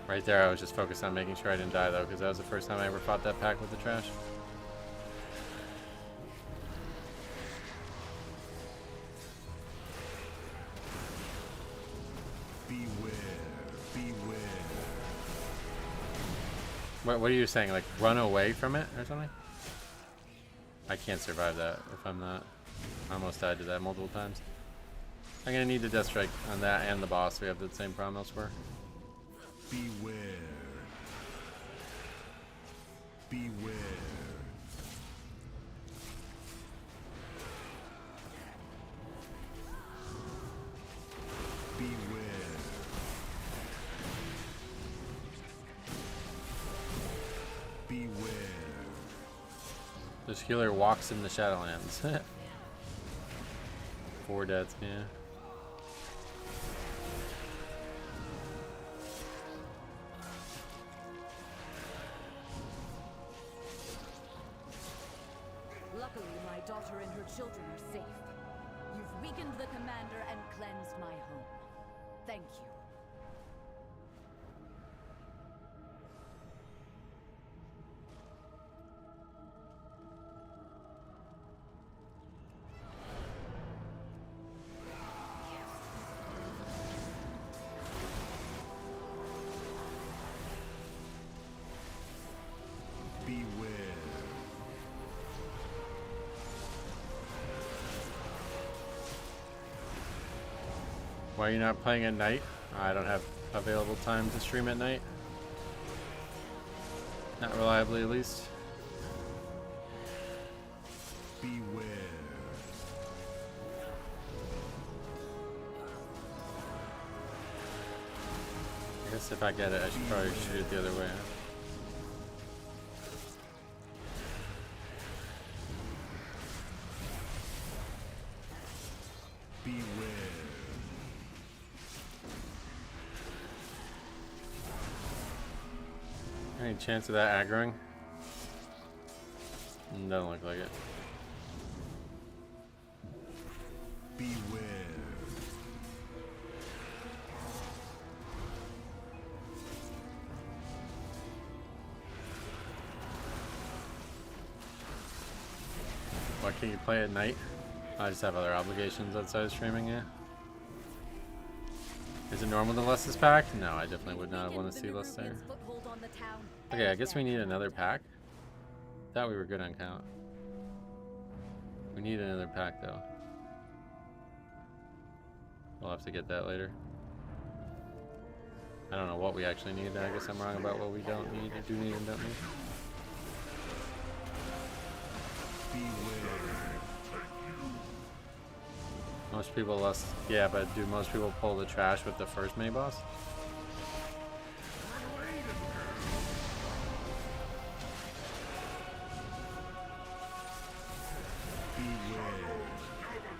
Right there, I was just focused on making sure I didn't die though, because that was the first time I ever fought that pack with the trash. What are you saying? Like run away from it or something? I can't survive that if I'm not. I almost died to that multiple times. I'm gonna need the death strike on that and the boss. We have the same problem elsewhere. Beware. Beware. This healer walks in the Shadowlands. 4 deaths, yeah. Luckily, my daughter and her children are safe. You've weakened the commander and cleansed my home. Thank you. Why are you not playing at night? I don't have available time to stream at night. Not reliably, at least. Beware. I guess if I get it, I should probably shoot it the other way. Any chance of that aggroing? Doesn't look like it. Beware. Why can't you play at night? I just have other obligations outside of streaming, yeah. Is it normal to less this pack? No, I definitely would not want to see less there. Okay, I guess we need another pack. Thought we were good on count. We need another pack though. We'll have to get that later. I don't know what we actually need. I guess I'm wrong about what we don't need or do need and don't need. Most people less, yeah, but do most people pull the trash with the first mini boss?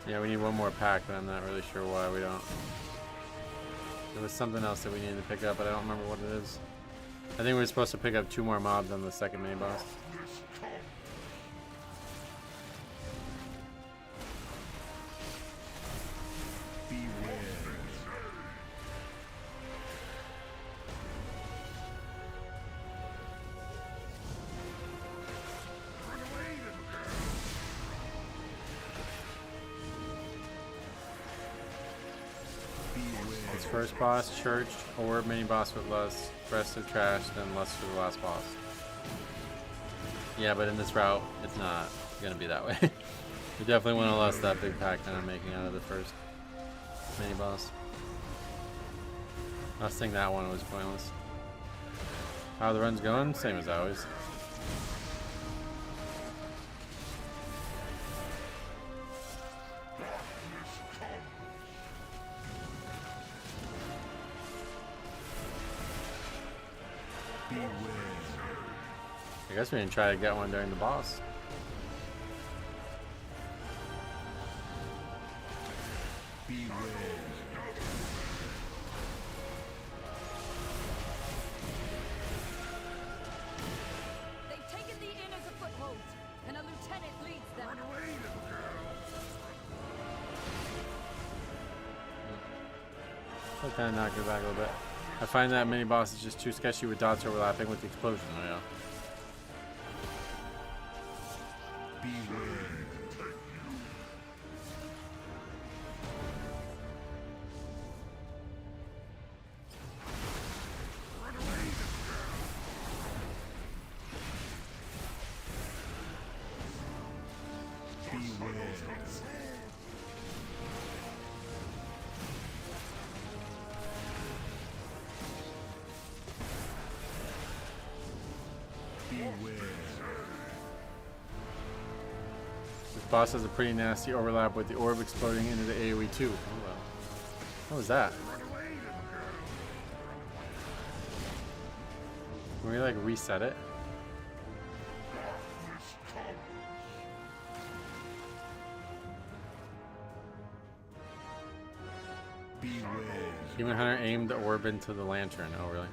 Yeah, we need one more pack, but I'm not really sure why we don't. There was something else that we needed to pick up, but I don't remember what it is. I think we were supposed to pick up 2 more mobs on the second mini boss. First boss, church, or mini boss with less, rest of trash, then less for the last boss. Yeah, but in this route, it's not gonna be that way. We definitely want to less that big pack that I'm making out of the first mini boss. I was thinking that one was pointless. How the run's going? Same as always. I guess we didn't try to get one during the boss. They've taken the inn as a foothold, and a lieutenant leads them. I'll kind of knock it back a little bit. I find that mini boss is just too sketchy with dots overlapping with the explosion. Oh yeah. This boss has a pretty nasty overlap with the orb exploding into the AoE too. Oh well. What was that? Can we like reset it? Demon Hunter aimed the orb into the lantern. Oh really?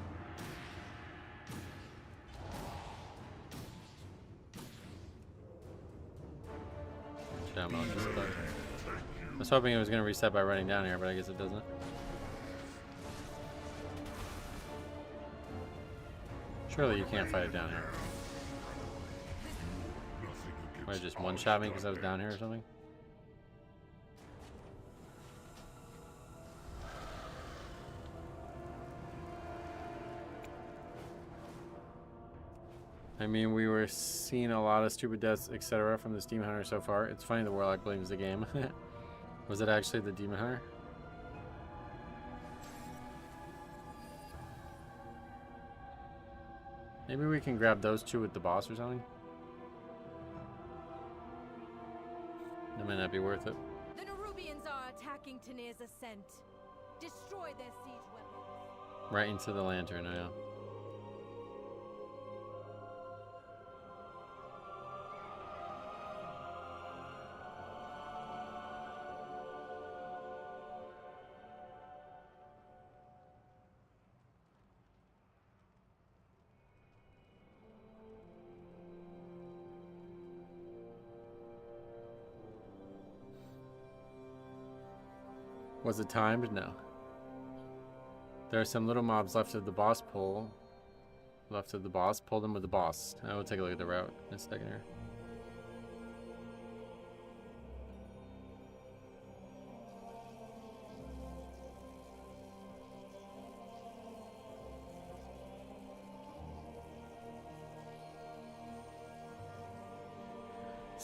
I was hoping it was going to reset by running down here, but I guess it doesn't. Surely you can't fight it down here. Or just one-shot me because I was down here or something? I mean, we were seeing a lot of stupid deaths, etc. from this Demon Hunter so far. It's funny the Warlock blames the game. Was it actually the Demon Hunter? Maybe we can grab those 2 with the boss or something? That might not be worth it. The Nerubians are attacking Tanir's ascent. Destroy their siege weapons. Right into the lantern, I know. Was it timed? No. There are some little mobs left of the boss pull. Left of the boss. Pull them with the boss. I will take a look at the route in a second here.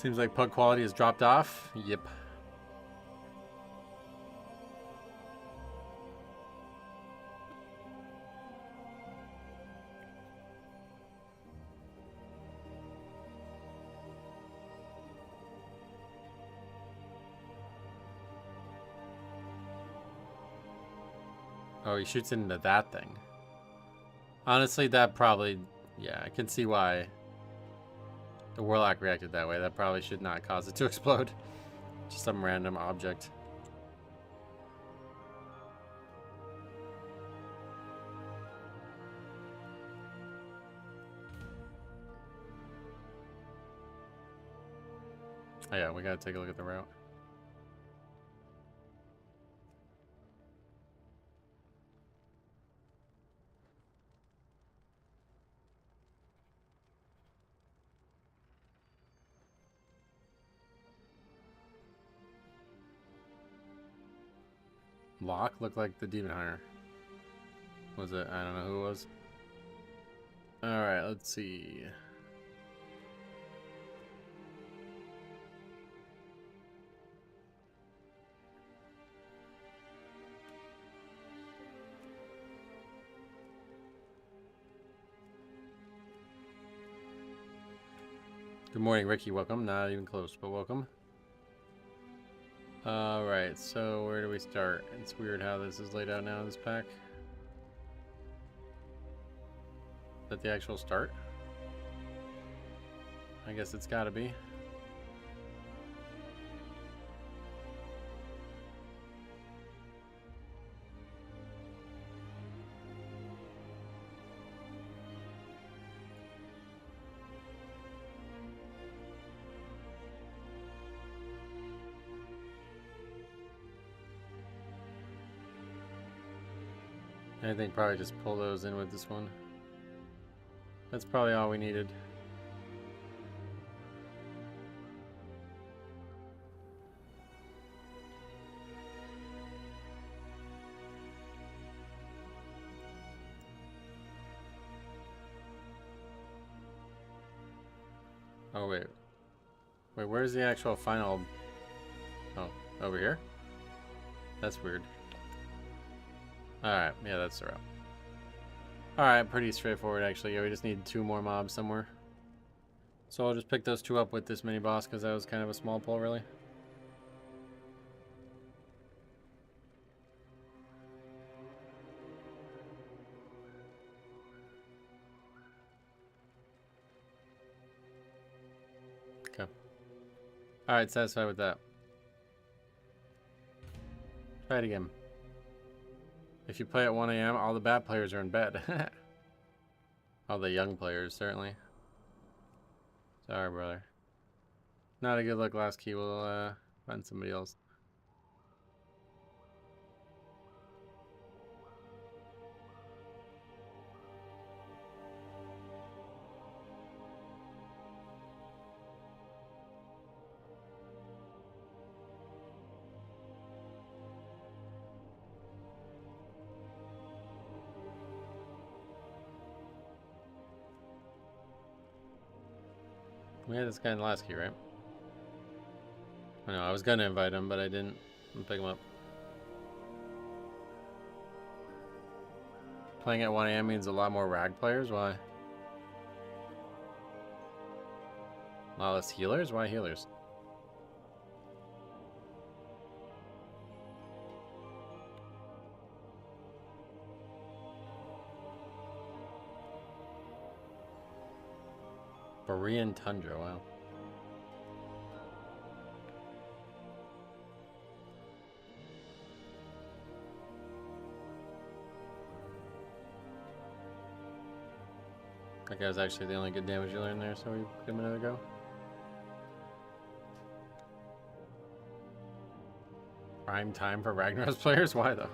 Seems like pug quality has dropped off. Yep. Oh, he shoots into that thing. Honestly, that probably... Yeah, I can see why the Warlock reacted that way. That probably should not cause it to explode. Just some random object. Oh yeah, we gotta take a look at the route. Locke looked like the Demon Hunter. Was it? I don't know who it was. Alright, let's see. Good morning, Ricky. Welcome. Not even close, but welcome. Alright, so where do we start? It's weird how this is laid out now in this pack. Is that the actual start? I guess it's gotta be. I think probably just pull those in with this one. That's probably all we needed. Oh wait. Wait, where's the actual final? Oh, over here? That's weird. Alright, yeah, that's the route. Alright, pretty straightforward actually. Yeah, we just need 2 more mobs somewhere. So I'll just pick those 2 up with this mini boss because that was kind of a small pull, really. Okay. Alright, satisfied with that. Try it again. If you play at 1 AM, all the bad players are in bed. All the young players, certainly. Sorry, brother. Not a good look, last key. We'll find somebody else. We had this guy in the last key, right? I know, I was gonna invite him, but I didn't. I'm pick him up. Playing at 1 AM means a lot more rag players? Why? A lot less healers? Why healers? Korean Tundra, wow. That guy was actually the only good damage dealer in there, so we give him another go. Prime time for Ragnar's players? Why though?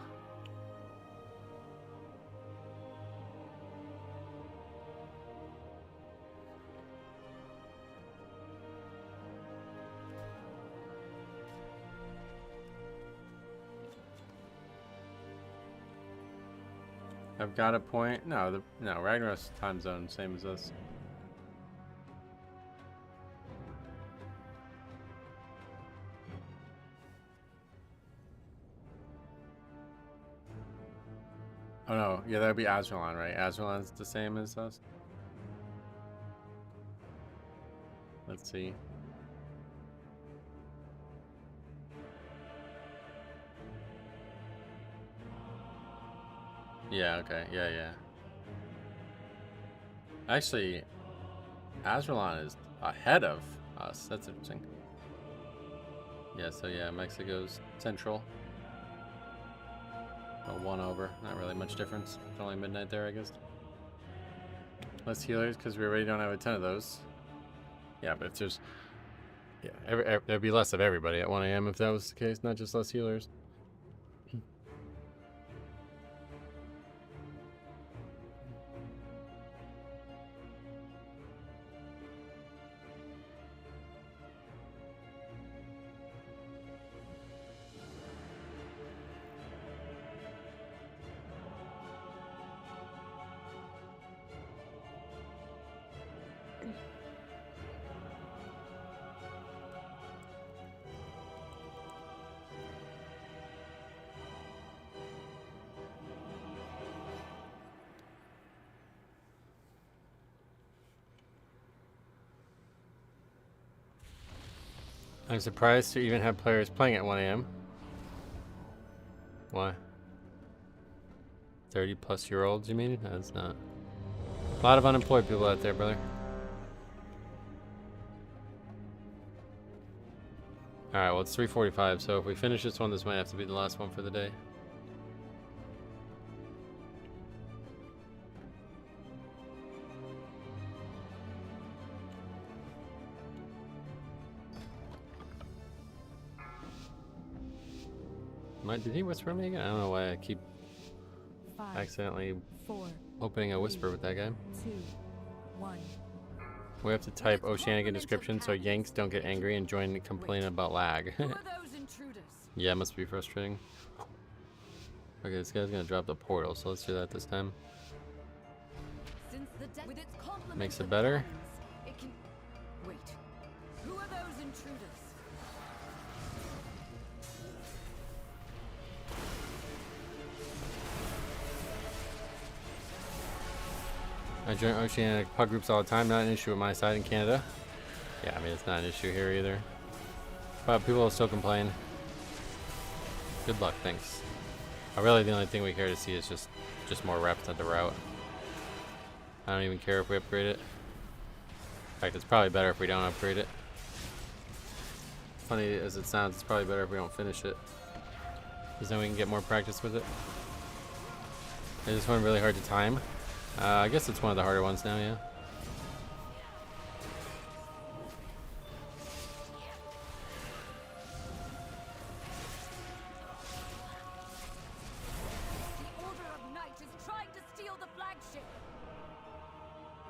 I've got a point. No, no, Ragnar's time zone, same as us. Oh no, yeah, that would be Azralan, right? Azralan's the same as us. Let's see. Yeah, okay, yeah. Actually, Azralan is ahead of us. That's interesting. Yeah, so yeah, Mexico's central. A 1 over. Not really much difference. It's only midnight there, I guess. Less healers because we already don't have a ton of those. Yeah, but if there's... Yeah, there'd be less of everybody at 1 a.m. if that was the case, not just less healers. I'm surprised to even have players playing at 1 a.m. Why? 30-plus-year-olds, you mean? No, it's not. A lot of unemployed people out there, brother. Alright, well, it's 3:45, so if we finish this might have to be the last one for the day. Did he whisper me again? I don't know why I keep accidentally opening a whisper with that guy. 2, 1. We have to type Oceanic in description so Yanks don't get angry and join and complain about lag. Yeah, it must be frustrating. Okay, this guy's gonna drop the portal, so let's do that this time. Makes it better. Wait. Who are those intruders? I join Oceanic pug groups all the time, not an issue with my side in Canada. Yeah, I mean, it's not an issue here either. But people will still complain. Good luck, thanks. Really, the only thing we care to see is just more reps at the route. I don't even care if we upgrade it. In fact, it's probably better if we don't upgrade it. Funny as it sounds, it's probably better if we don't finish it. Because then we can get more practice with it. Is this one really hard to time? I guess it's one of the harder ones now, yeah.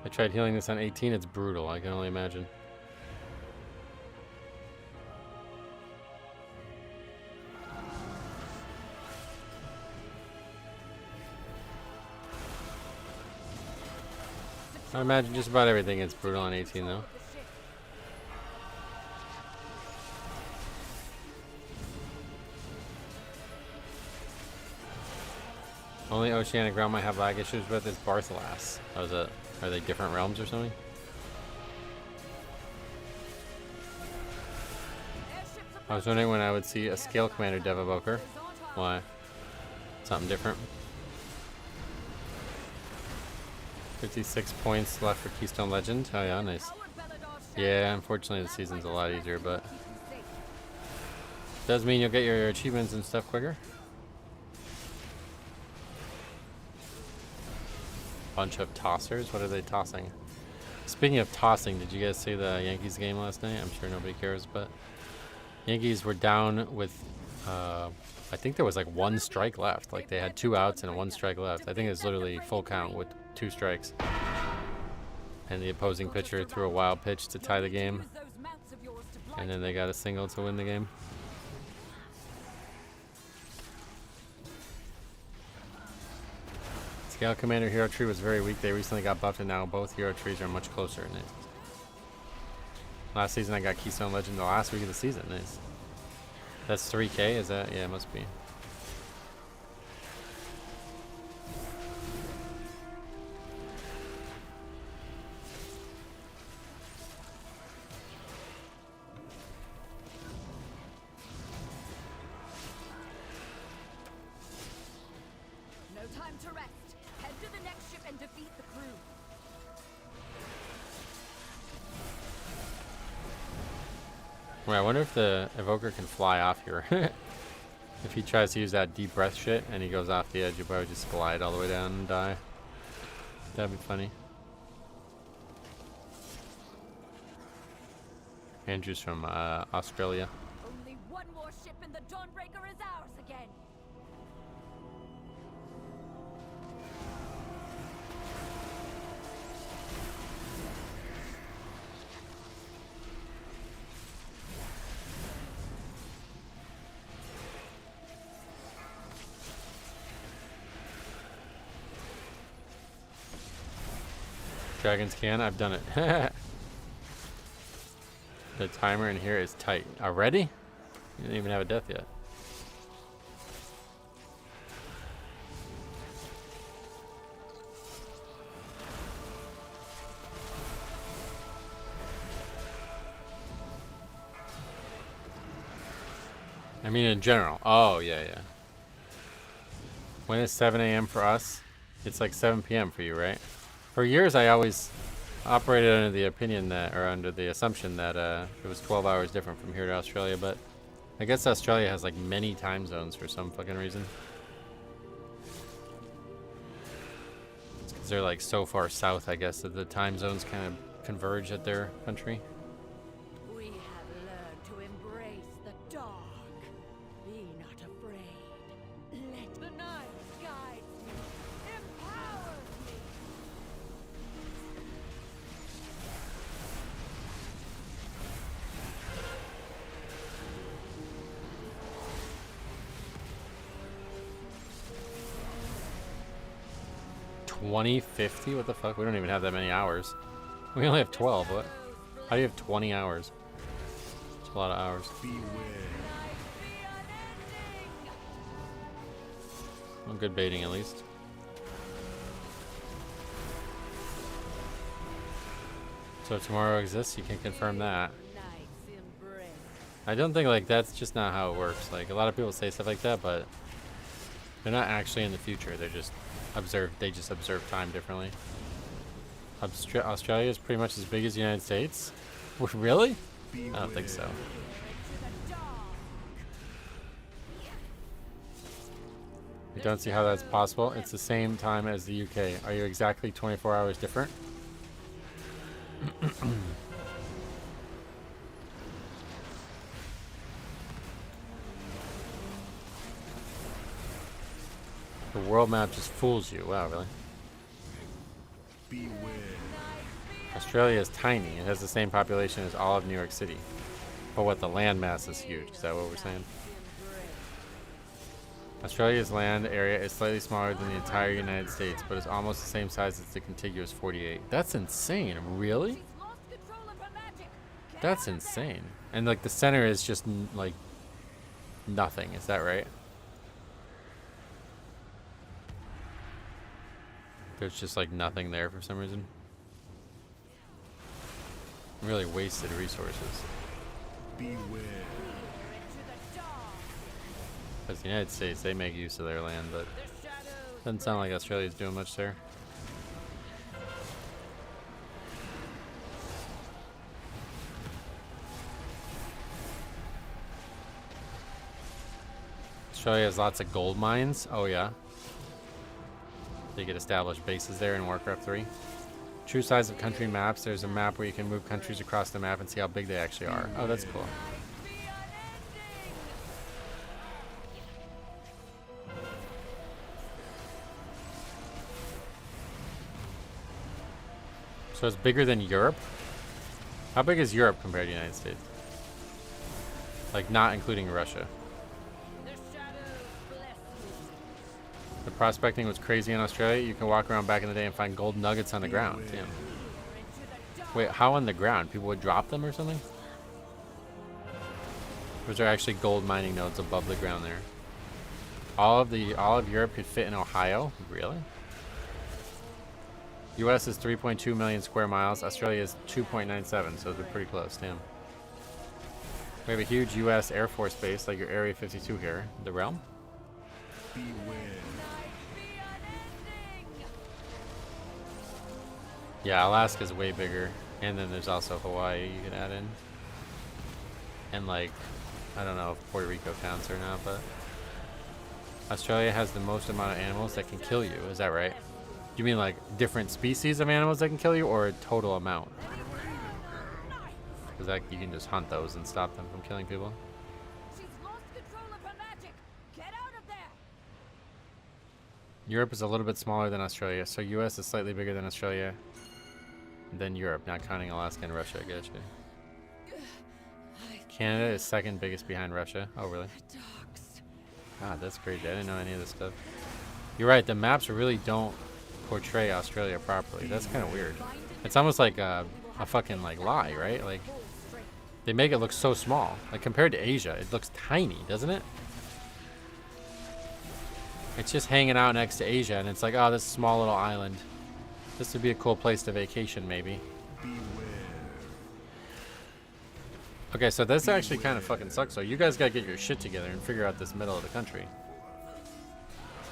I tried healing this on 18, it's brutal, I can only imagine. I imagine just about everything is brutal on 18 though. Only Oceanic realm I have lag issues with is Barthalas. Are they different realms or something? I was wondering when I would see a Scale Commander Dev Evoker. Why? Something different. 56 points left for Keystone Legend. Oh yeah, nice. Yeah, unfortunately the season's a lot easier, but does mean you'll get your achievements and stuff quicker. Bunch of tossers. What are they tossing? Speaking of tossing, did you guys see the Yankees game last night? I'm sure nobody cares, but Yankees were down with I think there was like 1 strike left. Like they had 2 outs and 1 strike left. I think it's literally full count with 2 strikes. And the opposing pitcher threw a wild pitch to tie the game. And then they got a single to win the game. Scale Commander Hero Tree was very weak. They recently got buffed and now both Hero Trees are much closer. Nice. Last season I got Keystone Legend the last week of the season. Nice. That's 3K, is that? Yeah, it must be. time to rest. Head to the next ship and defeat the crew. Wait, I wonder if the evoker can fly off here. If he tries to use that deep breath shit and he goes off the edge, he'll probably just glide all the way down and die. That'd be funny. Andrew's from Australia. Only one more ship and the Dawnbreaker is ours again. Dragons can? I've done it. The timer in here is tight. Already? You didn't even have a death yet. I mean in general. Oh, yeah, yeah. When is 7 a.m. for us? It's like 7 p.m. for you, right? For years, I always operated under the opinion that, or under the assumption that it was 12 hours different from here to Australia, but I guess Australia has like many time zones for some fucking reason. It's because they're like so far south, I guess, that the time zones kind of converge at their country. We have learned to embrace the dark. Be not afraid. Let the night guide me. Empower me. $20.50? What the fuck? We don't even have that many hours. We only have 12. What? How do you have 20 hours? It's a lot of hours. Well, good baiting at least. So if tomorrow exists, you can confirm that. I don't think like that's just not how it works. Like a lot of people say stuff like that, but they're not actually in the future. They're just they just observe time differently. Australia is pretty much as big as the United States? Really? I don't think so. I don't see how that's possible. It's the same time as the UK. Are you exactly 24 hours different? The world map just fools you. Wow, really? Beware. Australia is tiny. It has the same population as all of New York City. But what, the land mass is huge. Is that what we're saying? Australia's land area is slightly smaller than the entire United States, but is almost the same size as the contiguous 48. That's insane. Really? That's insane. And like the center is just like nothing. Is that right? There's just like nothing there for some reason. Really wasted resources. Beware. Because the United States, they make use of their land, but doesn't sound like Australia's doing much there. Australia has lots of gold mines. Oh yeah. They could establish bases there in Warcraft 3. True size of country maps. There's a map where you can move countries across the map and see how big they actually are. Oh, that's cool. So it's bigger than Europe? How big is Europe compared to the United States? Like not including Russia. The prospecting was crazy in Australia. You can walk around back in the day and find gold nuggets on the ground. Damn. Wait, how on the ground? People would drop them or something? Or is there actually gold mining nodes above the ground there? All of Europe could fit in Ohio? Really? US is 3.2 million square miles. Australia is 2.97, so they're pretty close. Damn. We have a huge US Air Force base, like your Area 52 here. The realm? Beware. Yeah, Alaska's way bigger. And then there's also Hawaii you can add in. And like, I don't know if Puerto Rico counts or not, but Australia has the most amount of animals that can kill you. Is that right? You mean like different species of animals that can kill you, or a total amount? Because like you can just hunt those and stop them from killing people. She's lost control of her magic. Get out of there. Europe is a little bit smaller than Australia, so US is slightly bigger than Australia. Than Europe, not counting Alaska and Russia. I gotcha. Canada is second biggest behind Russia. Oh, really? God, that's crazy. I didn't know any of this stuff. You're right. The maps really don't portray Australia properly. That's kind of weird. It's almost like a fucking like lie, right? Like they make it look so small. Like compared to Asia, it looks tiny, doesn't it? It's just hanging out next to Asia, and it's like, oh, this small little island. This would be a cool place to vacation, maybe. Okay, so this actually kind of fucking sucks. So you guys gotta get your shit together and figure out this middle of the country.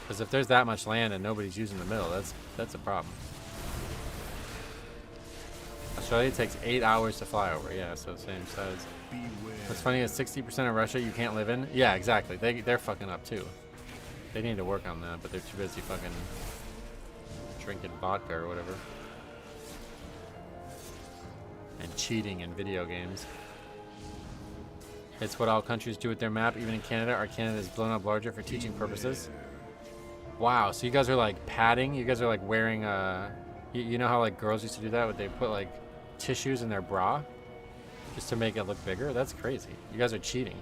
Because if there's that much land and nobody's using the middle, that's a problem. Australia takes 8 hours to fly over. Yeah, so same size. What's funny is 60% of Russia you can't live in. Yeah, exactly. They're fucking up too. They need to work on that, but they're too busy fucking drinking vodka or whatever. And cheating in video games. It's what all countries do with their map, even in Canada. Our Canada is blown up larger for teaching purposes. Wow, so you guys are like padding? You guys are like wearing you know how like girls used to do that? Would they put like tissues in their bra? Just to make it look bigger? That's crazy. You guys are cheating.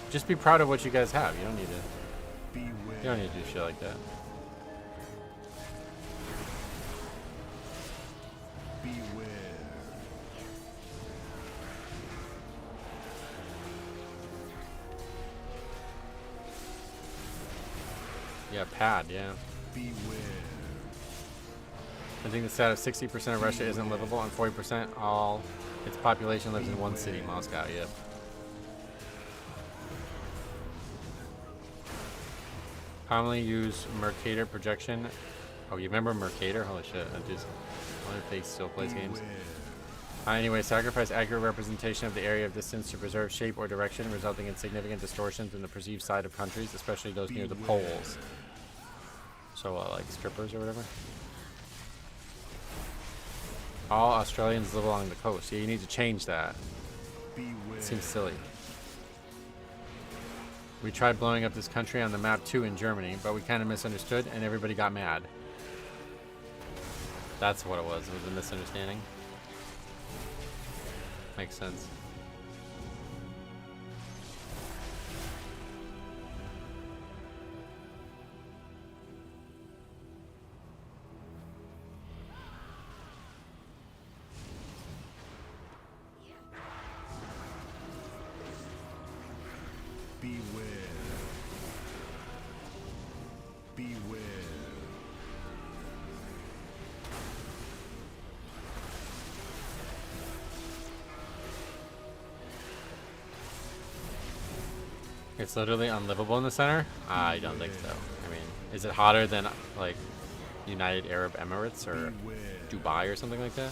Just be proud of what you guys have. You don't need to do shit like that. Yeah, pad, yeah. I think the stat of 60% of Russia isn't livable and 40% all its population lives in one city, Moscow, yep. Commonly used Mercator projection. Oh, you remember Mercator? Holy shit, I wonder if they still plays games. Anyway, sacrifice accurate representation of the area of distance to preserve shape or direction, resulting in significant distortions in the perceived side of countries, especially those near the poles. So, like strippers or whatever. All Australians live along the coast. Yeah, you need to change that. It seems silly. We tried blowing up this country on the map too in Germany, but we kind of misunderstood and everybody got mad. That's what it was a misunderstanding. Makes sense. It's literally unlivable in the center? I don't think so. I mean, is it hotter than like United Arab Emirates or Dubai or something like that?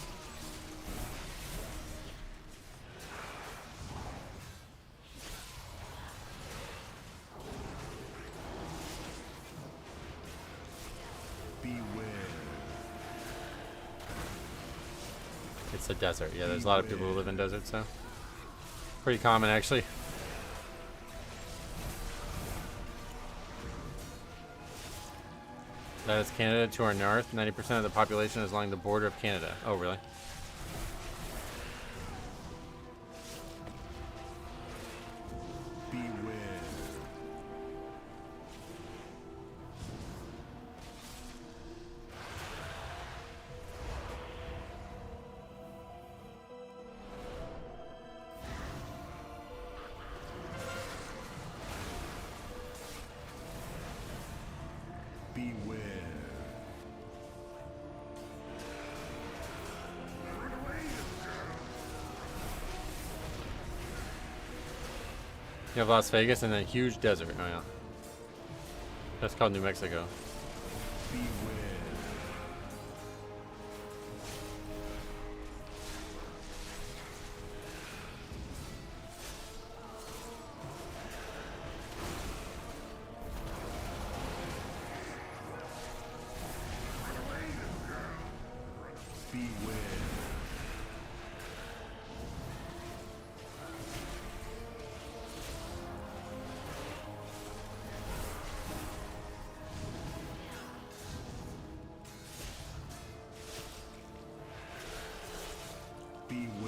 It's a desert. Yeah, there's a lot of people who live in deserts, so pretty common actually. That is Canada to our north. 90% of the population is along the border of Canada. Oh, really? You have Las Vegas and then a huge desert. Oh yeah. That's called New Mexico.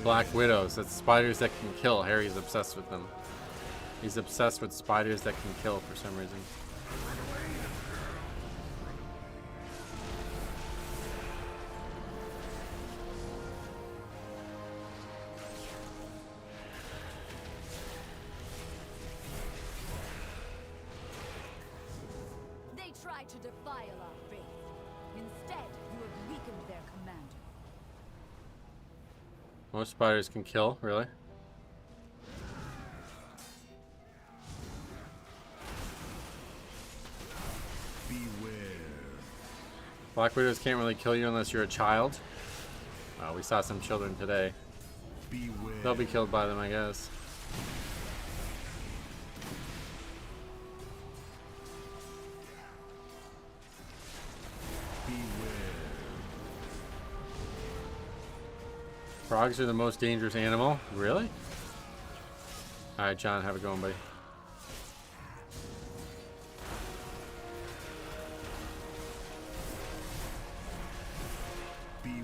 Black Widows. That's spiders that can kill. Harry's obsessed with them. He's obsessed with spiders that can kill for some reason. They try to defile our faith. Instead, you have weakened their commander. Most spiders can kill, really? Beware. Black Widows can't really kill you unless you're a child. We saw some children today. Beware. They'll be killed by them, I guess. Frogs are the most dangerous animal? Really? Alright, John, have it going, buddy. Beware.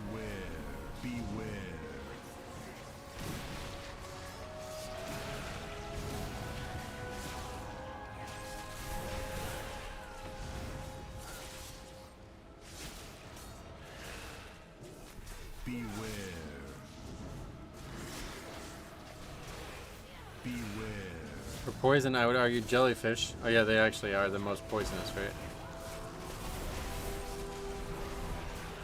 Beware. Beware. Beware. For poison, I would argue jellyfish. Oh yeah, they actually are the most poisonous, right?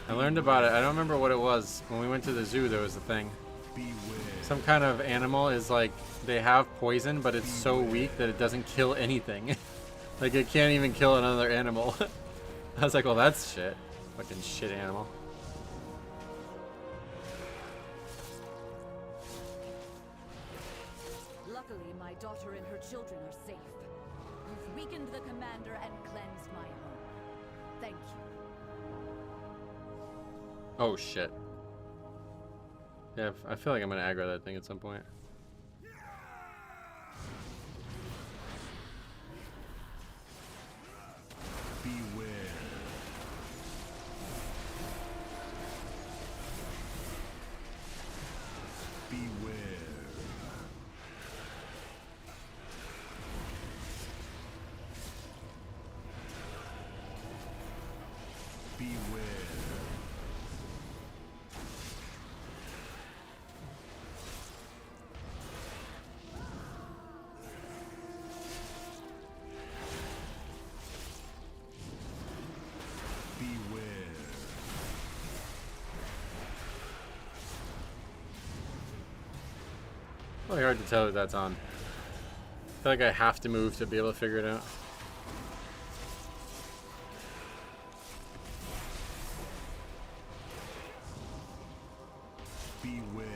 I learned about it. I don't remember what it was. When we went to the zoo, there was a thing. Beware. Some kind of animal is like, they have poison, but it's so weak that it doesn't kill anything. Like, it can't even kill another animal. I was like, well, that's shit. Fucking shit animal. Luckily, my daughter and her children are safe. You've weakened the commander and cleansed my home. Thank you. Oh shit. Yeah, I feel like I'm gonna aggro that thing at some point. Beware. Beware. Beware. Beware. Really hard to tell who that's on. I feel like I have to move to be able to figure it out. Beware.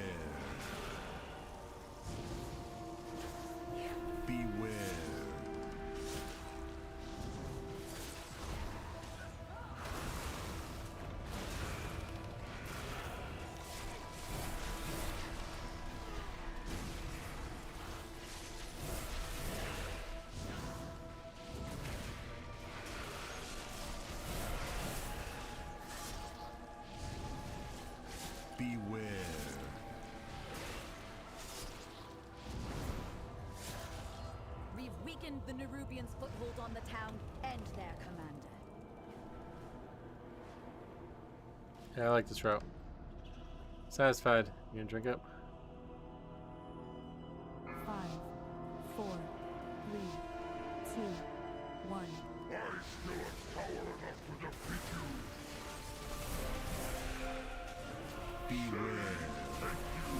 Beware. Beware. We've weakened the Nerubians' foothold on the town and their commander. Yeah, I like this route. Satisfied. You gonna drink up? 5, 4, 3, 2, 1. I still have power enough to defeat you. Beware. Thank you.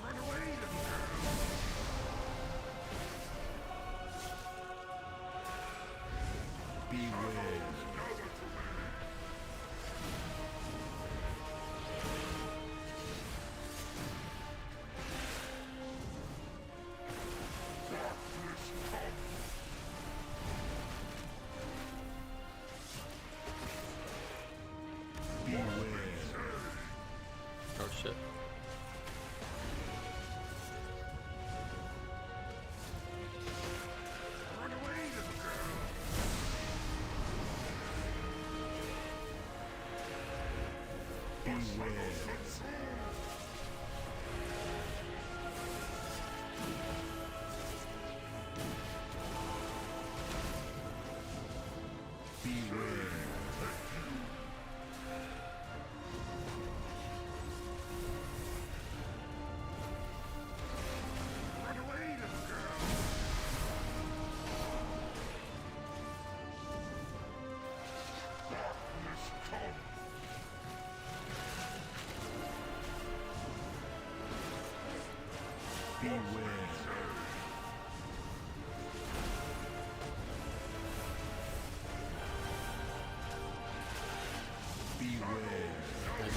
Run away, little girl. Beware. Darkness come.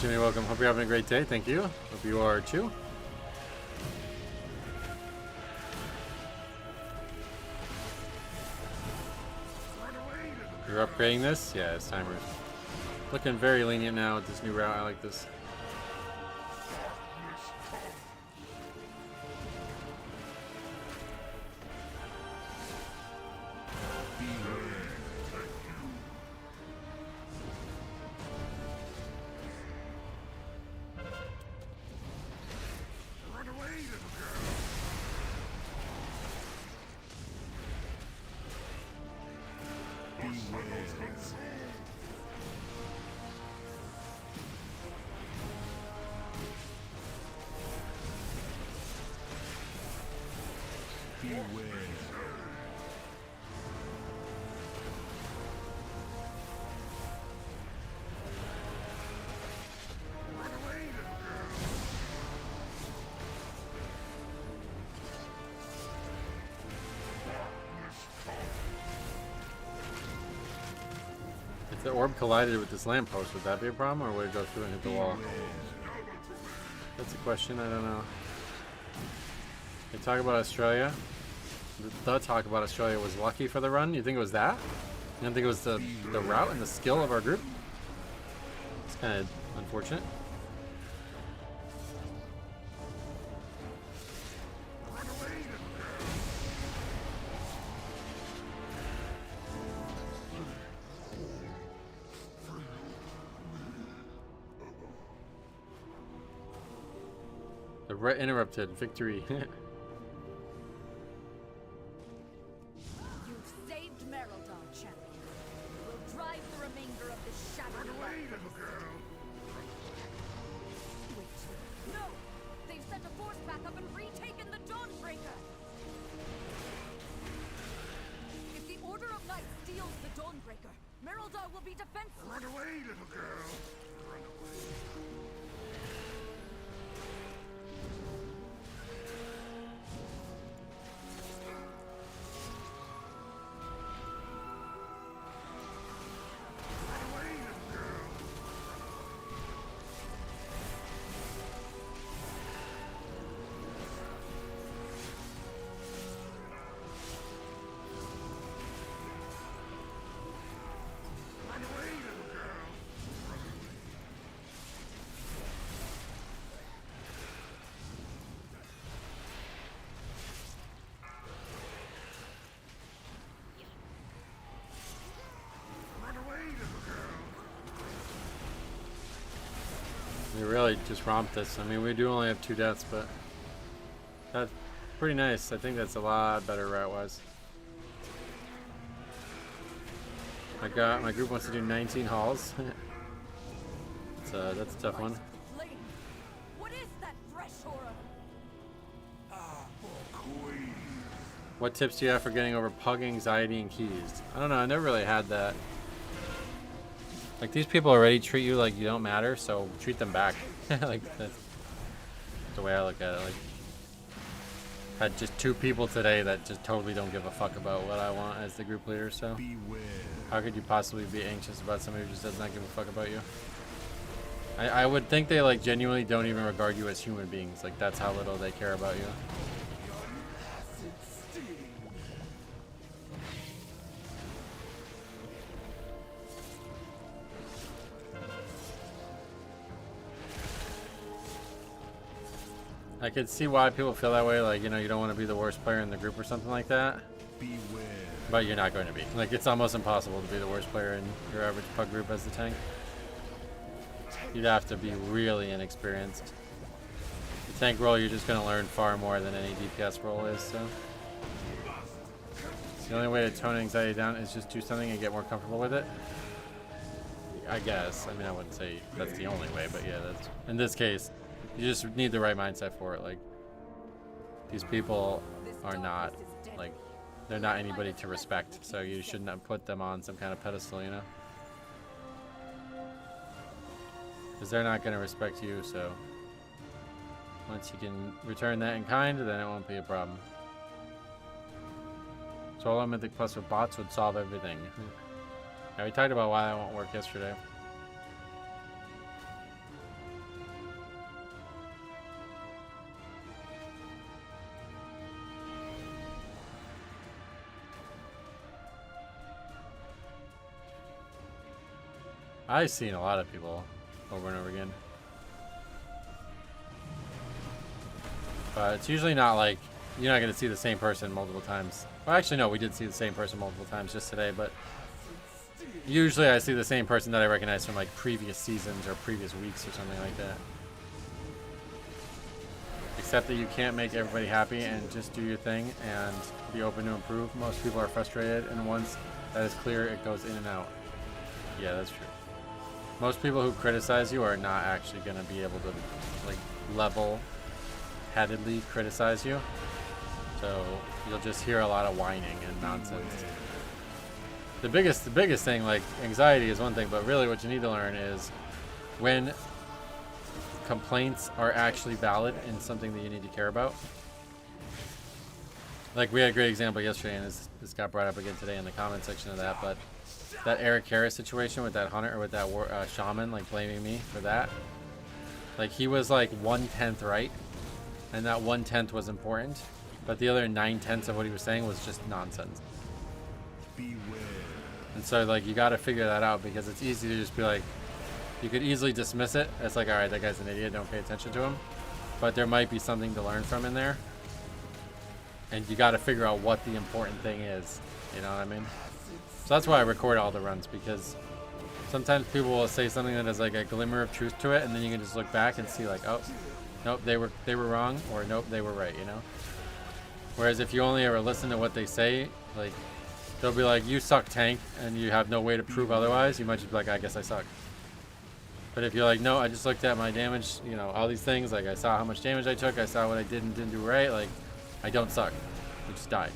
Jimmy, welcome. Hope you're having a great day. Thank you. Hope you are too. You're upgrading this? Yeah, it's timers. Looking very lenient now with this new route. I like this. If the orb collided with this lamppost, would that be a problem, or would it go through and hit the wall? That's a question. I don't know. They talk about Australia. The talk about Australia was lucky for the run. You think it was that? You don't think it was the route and the skill of our group? It's kind of unfortunate. The interrupted victory. You've saved Merildon, champion. We'll drive the remainder of this shadowy life from the city. Wait, no! They've sent a force back up and retaken the Dawnbreaker! If the Order of Night steals the Dawnbreaker, Merildon will be defenseless! Run away, little girl! Run away. We really just romped this. I mean, we do only have 2 deaths, but that's pretty nice. I think that's a lot better route-wise. My group wants to do 19 hauls. That's a tough one. What is that fresh horror? What tips do you have for getting over pug anxiety and keys? I don't know. I never really had that. Like, these people already treat you like you don't matter, so treat them back. Like, that's the way I look at it. Like, had just 2 people today that just totally don't give a fuck about what I want as the group leader, so how could you possibly be anxious about somebody who just does not give a fuck about you? I would think they, like, genuinely don't even regard you as human beings. Like, that's how little they care about you. I could see why people feel that way, like, you know, you don't want to be the worst player in the group or something like that. Beware. But you're not going to be. Like, it's almost impossible to be the worst player in your average pug group as the tank. You'd have to be really inexperienced. The tank role, you're just going to learn far more than any DPS role is, so. The only way to tone anxiety down is just do something and get more comfortable with it. I guess. I mean, I wouldn't say that's the only way, but yeah, that's, in this case, you just need the right mindset for it. Like, these people are not, like, they're not anybody to respect, so you shouldn't have put them on some kind of pedestal, you know? Because they're not going to respect you, so once you can return that in kind, then it won't be a problem. Solo Mythic Plus with bots would solve everything. Yeah, we talked about why that won't work yesterday. I've seen a lot of people over and over again. But it's usually not like, you're not going to see the same person multiple times. Well, actually, no, we did see the same person multiple times just today, but usually I see the same person that I recognize from like previous seasons or previous weeks or something like that. Except that you can't make everybody happy and just do your thing and be open to improve. Most people are frustrated, and once that is clear, it goes in and out. Yeah, that's true. Most people who criticize you are not actually going to be able to like level-headedly criticize you. So you'll just hear a lot of whining and nonsense. The biggest thing, like anxiety is one thing, but really what you need to learn is when complaints are actually valid and something that you need to care about. Like we had a great example yesterday, and this got brought up again today in the comment section of that, but that Eric Harris situation with that hunter or with that shaman, like blaming me for that. Like he was like 1/10 right, and that 1/10 was important, but the other 9/10 of what he was saying was just nonsense. Beware. And so like you got to figure that out, because it's easy to just be like, you could easily dismiss it. It's like, all right, that guy's an idiot, don't pay attention to him. But there might be something to learn from in there, and you got to figure out what the important thing is. You know what I mean? So that's why I record all the runs, because sometimes people will say something that has like a glimmer of truth to it, and then you can just look back and see like, oh, nope, they were wrong, or nope, they were right, you know? Whereas if you only ever listen to what they say, like they'll be like, you suck tank, and you have no way to prove otherwise, you might just be like, I guess I suck. But if you're like, no, I just looked at my damage, you know, all these things, like I saw how much damage I took, I saw what I did and didn't do right, like I don't suck, I just died.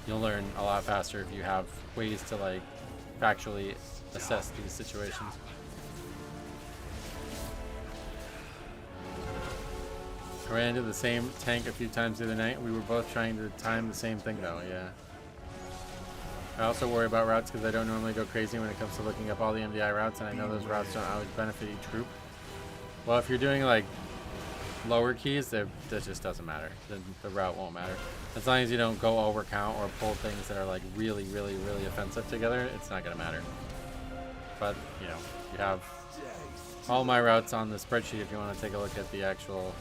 You'll learn a lot faster if you have ways to like factually assess these situations. I ran into the same tank a few times the other night. We were both trying to time the same thing though, yeah. I also worry about routes because I don't normally go crazy when it comes to looking up all the MDI routes, and I know those routes don't always benefit each group. Well, if you're doing like lower keys, that just doesn't matter. The route won't matter. As long as you don't go over count or pull things that are like really, really, really offensive together, it's not gonna matter. But you know, you have all my routes on the spreadsheet if you want to take a look at the actual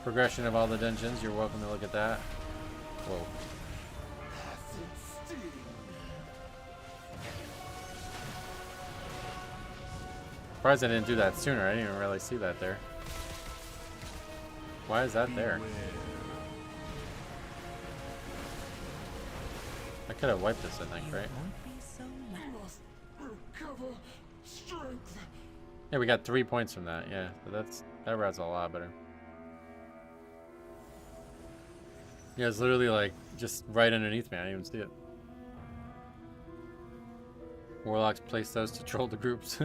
progression of all the dungeons. You're welcome to look at that. Whoa. Surprised I didn't do that sooner. I didn't even really see that there. Why is that there? I could have wiped this, I think, right? Yeah, we got 3 points from that. Yeah, but that route's a lot better. Yeah, it's literally like just right underneath me. I didn't even see it. Warlocks place those to troll the groups.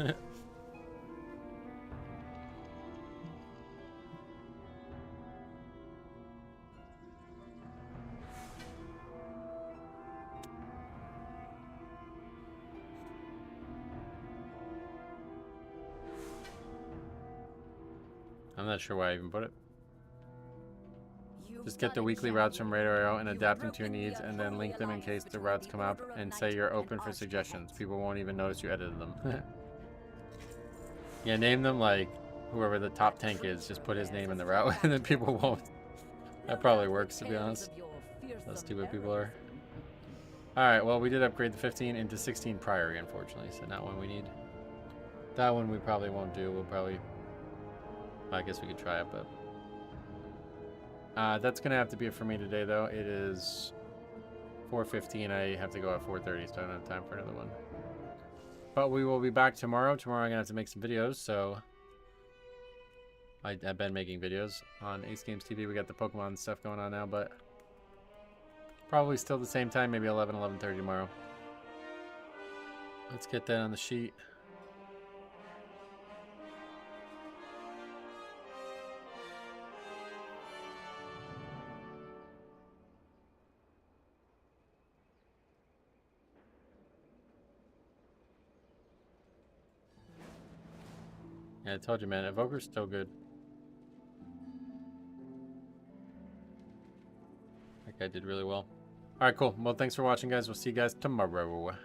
I'm not sure why I even put it. Just get the weekly routes from Radar and adapt them to your needs, and then link them in case the routes come up, and say you're open for suggestions. People won't even notice you edited them. Yeah, name them like whoever the top tank is. Just put his name in the route, and then people won't. That probably works, to be honest. Those stupid people are. Alright, well, we did upgrade the 15 into 16 Priory, unfortunately, so not one we need. That one we probably won't do. We'll probably... I guess we could try it, but... that's going to have to be it for me today, though. It is 4:15. I have to go at 4:30, so I don't have time for another one. But we will be back tomorrow. Tomorrow I'm going to have to make some videos, so... I've been making videos on Ace Games TV. We got the Pokemon stuff going on now, but... Probably still the same time, maybe 11:30 tomorrow. Let's get that on the sheet. Yeah, I told you, man. Evoker's still good. That guy did really well. Alright, cool. Well, thanks for watching, guys. We'll see you guys tomorrow.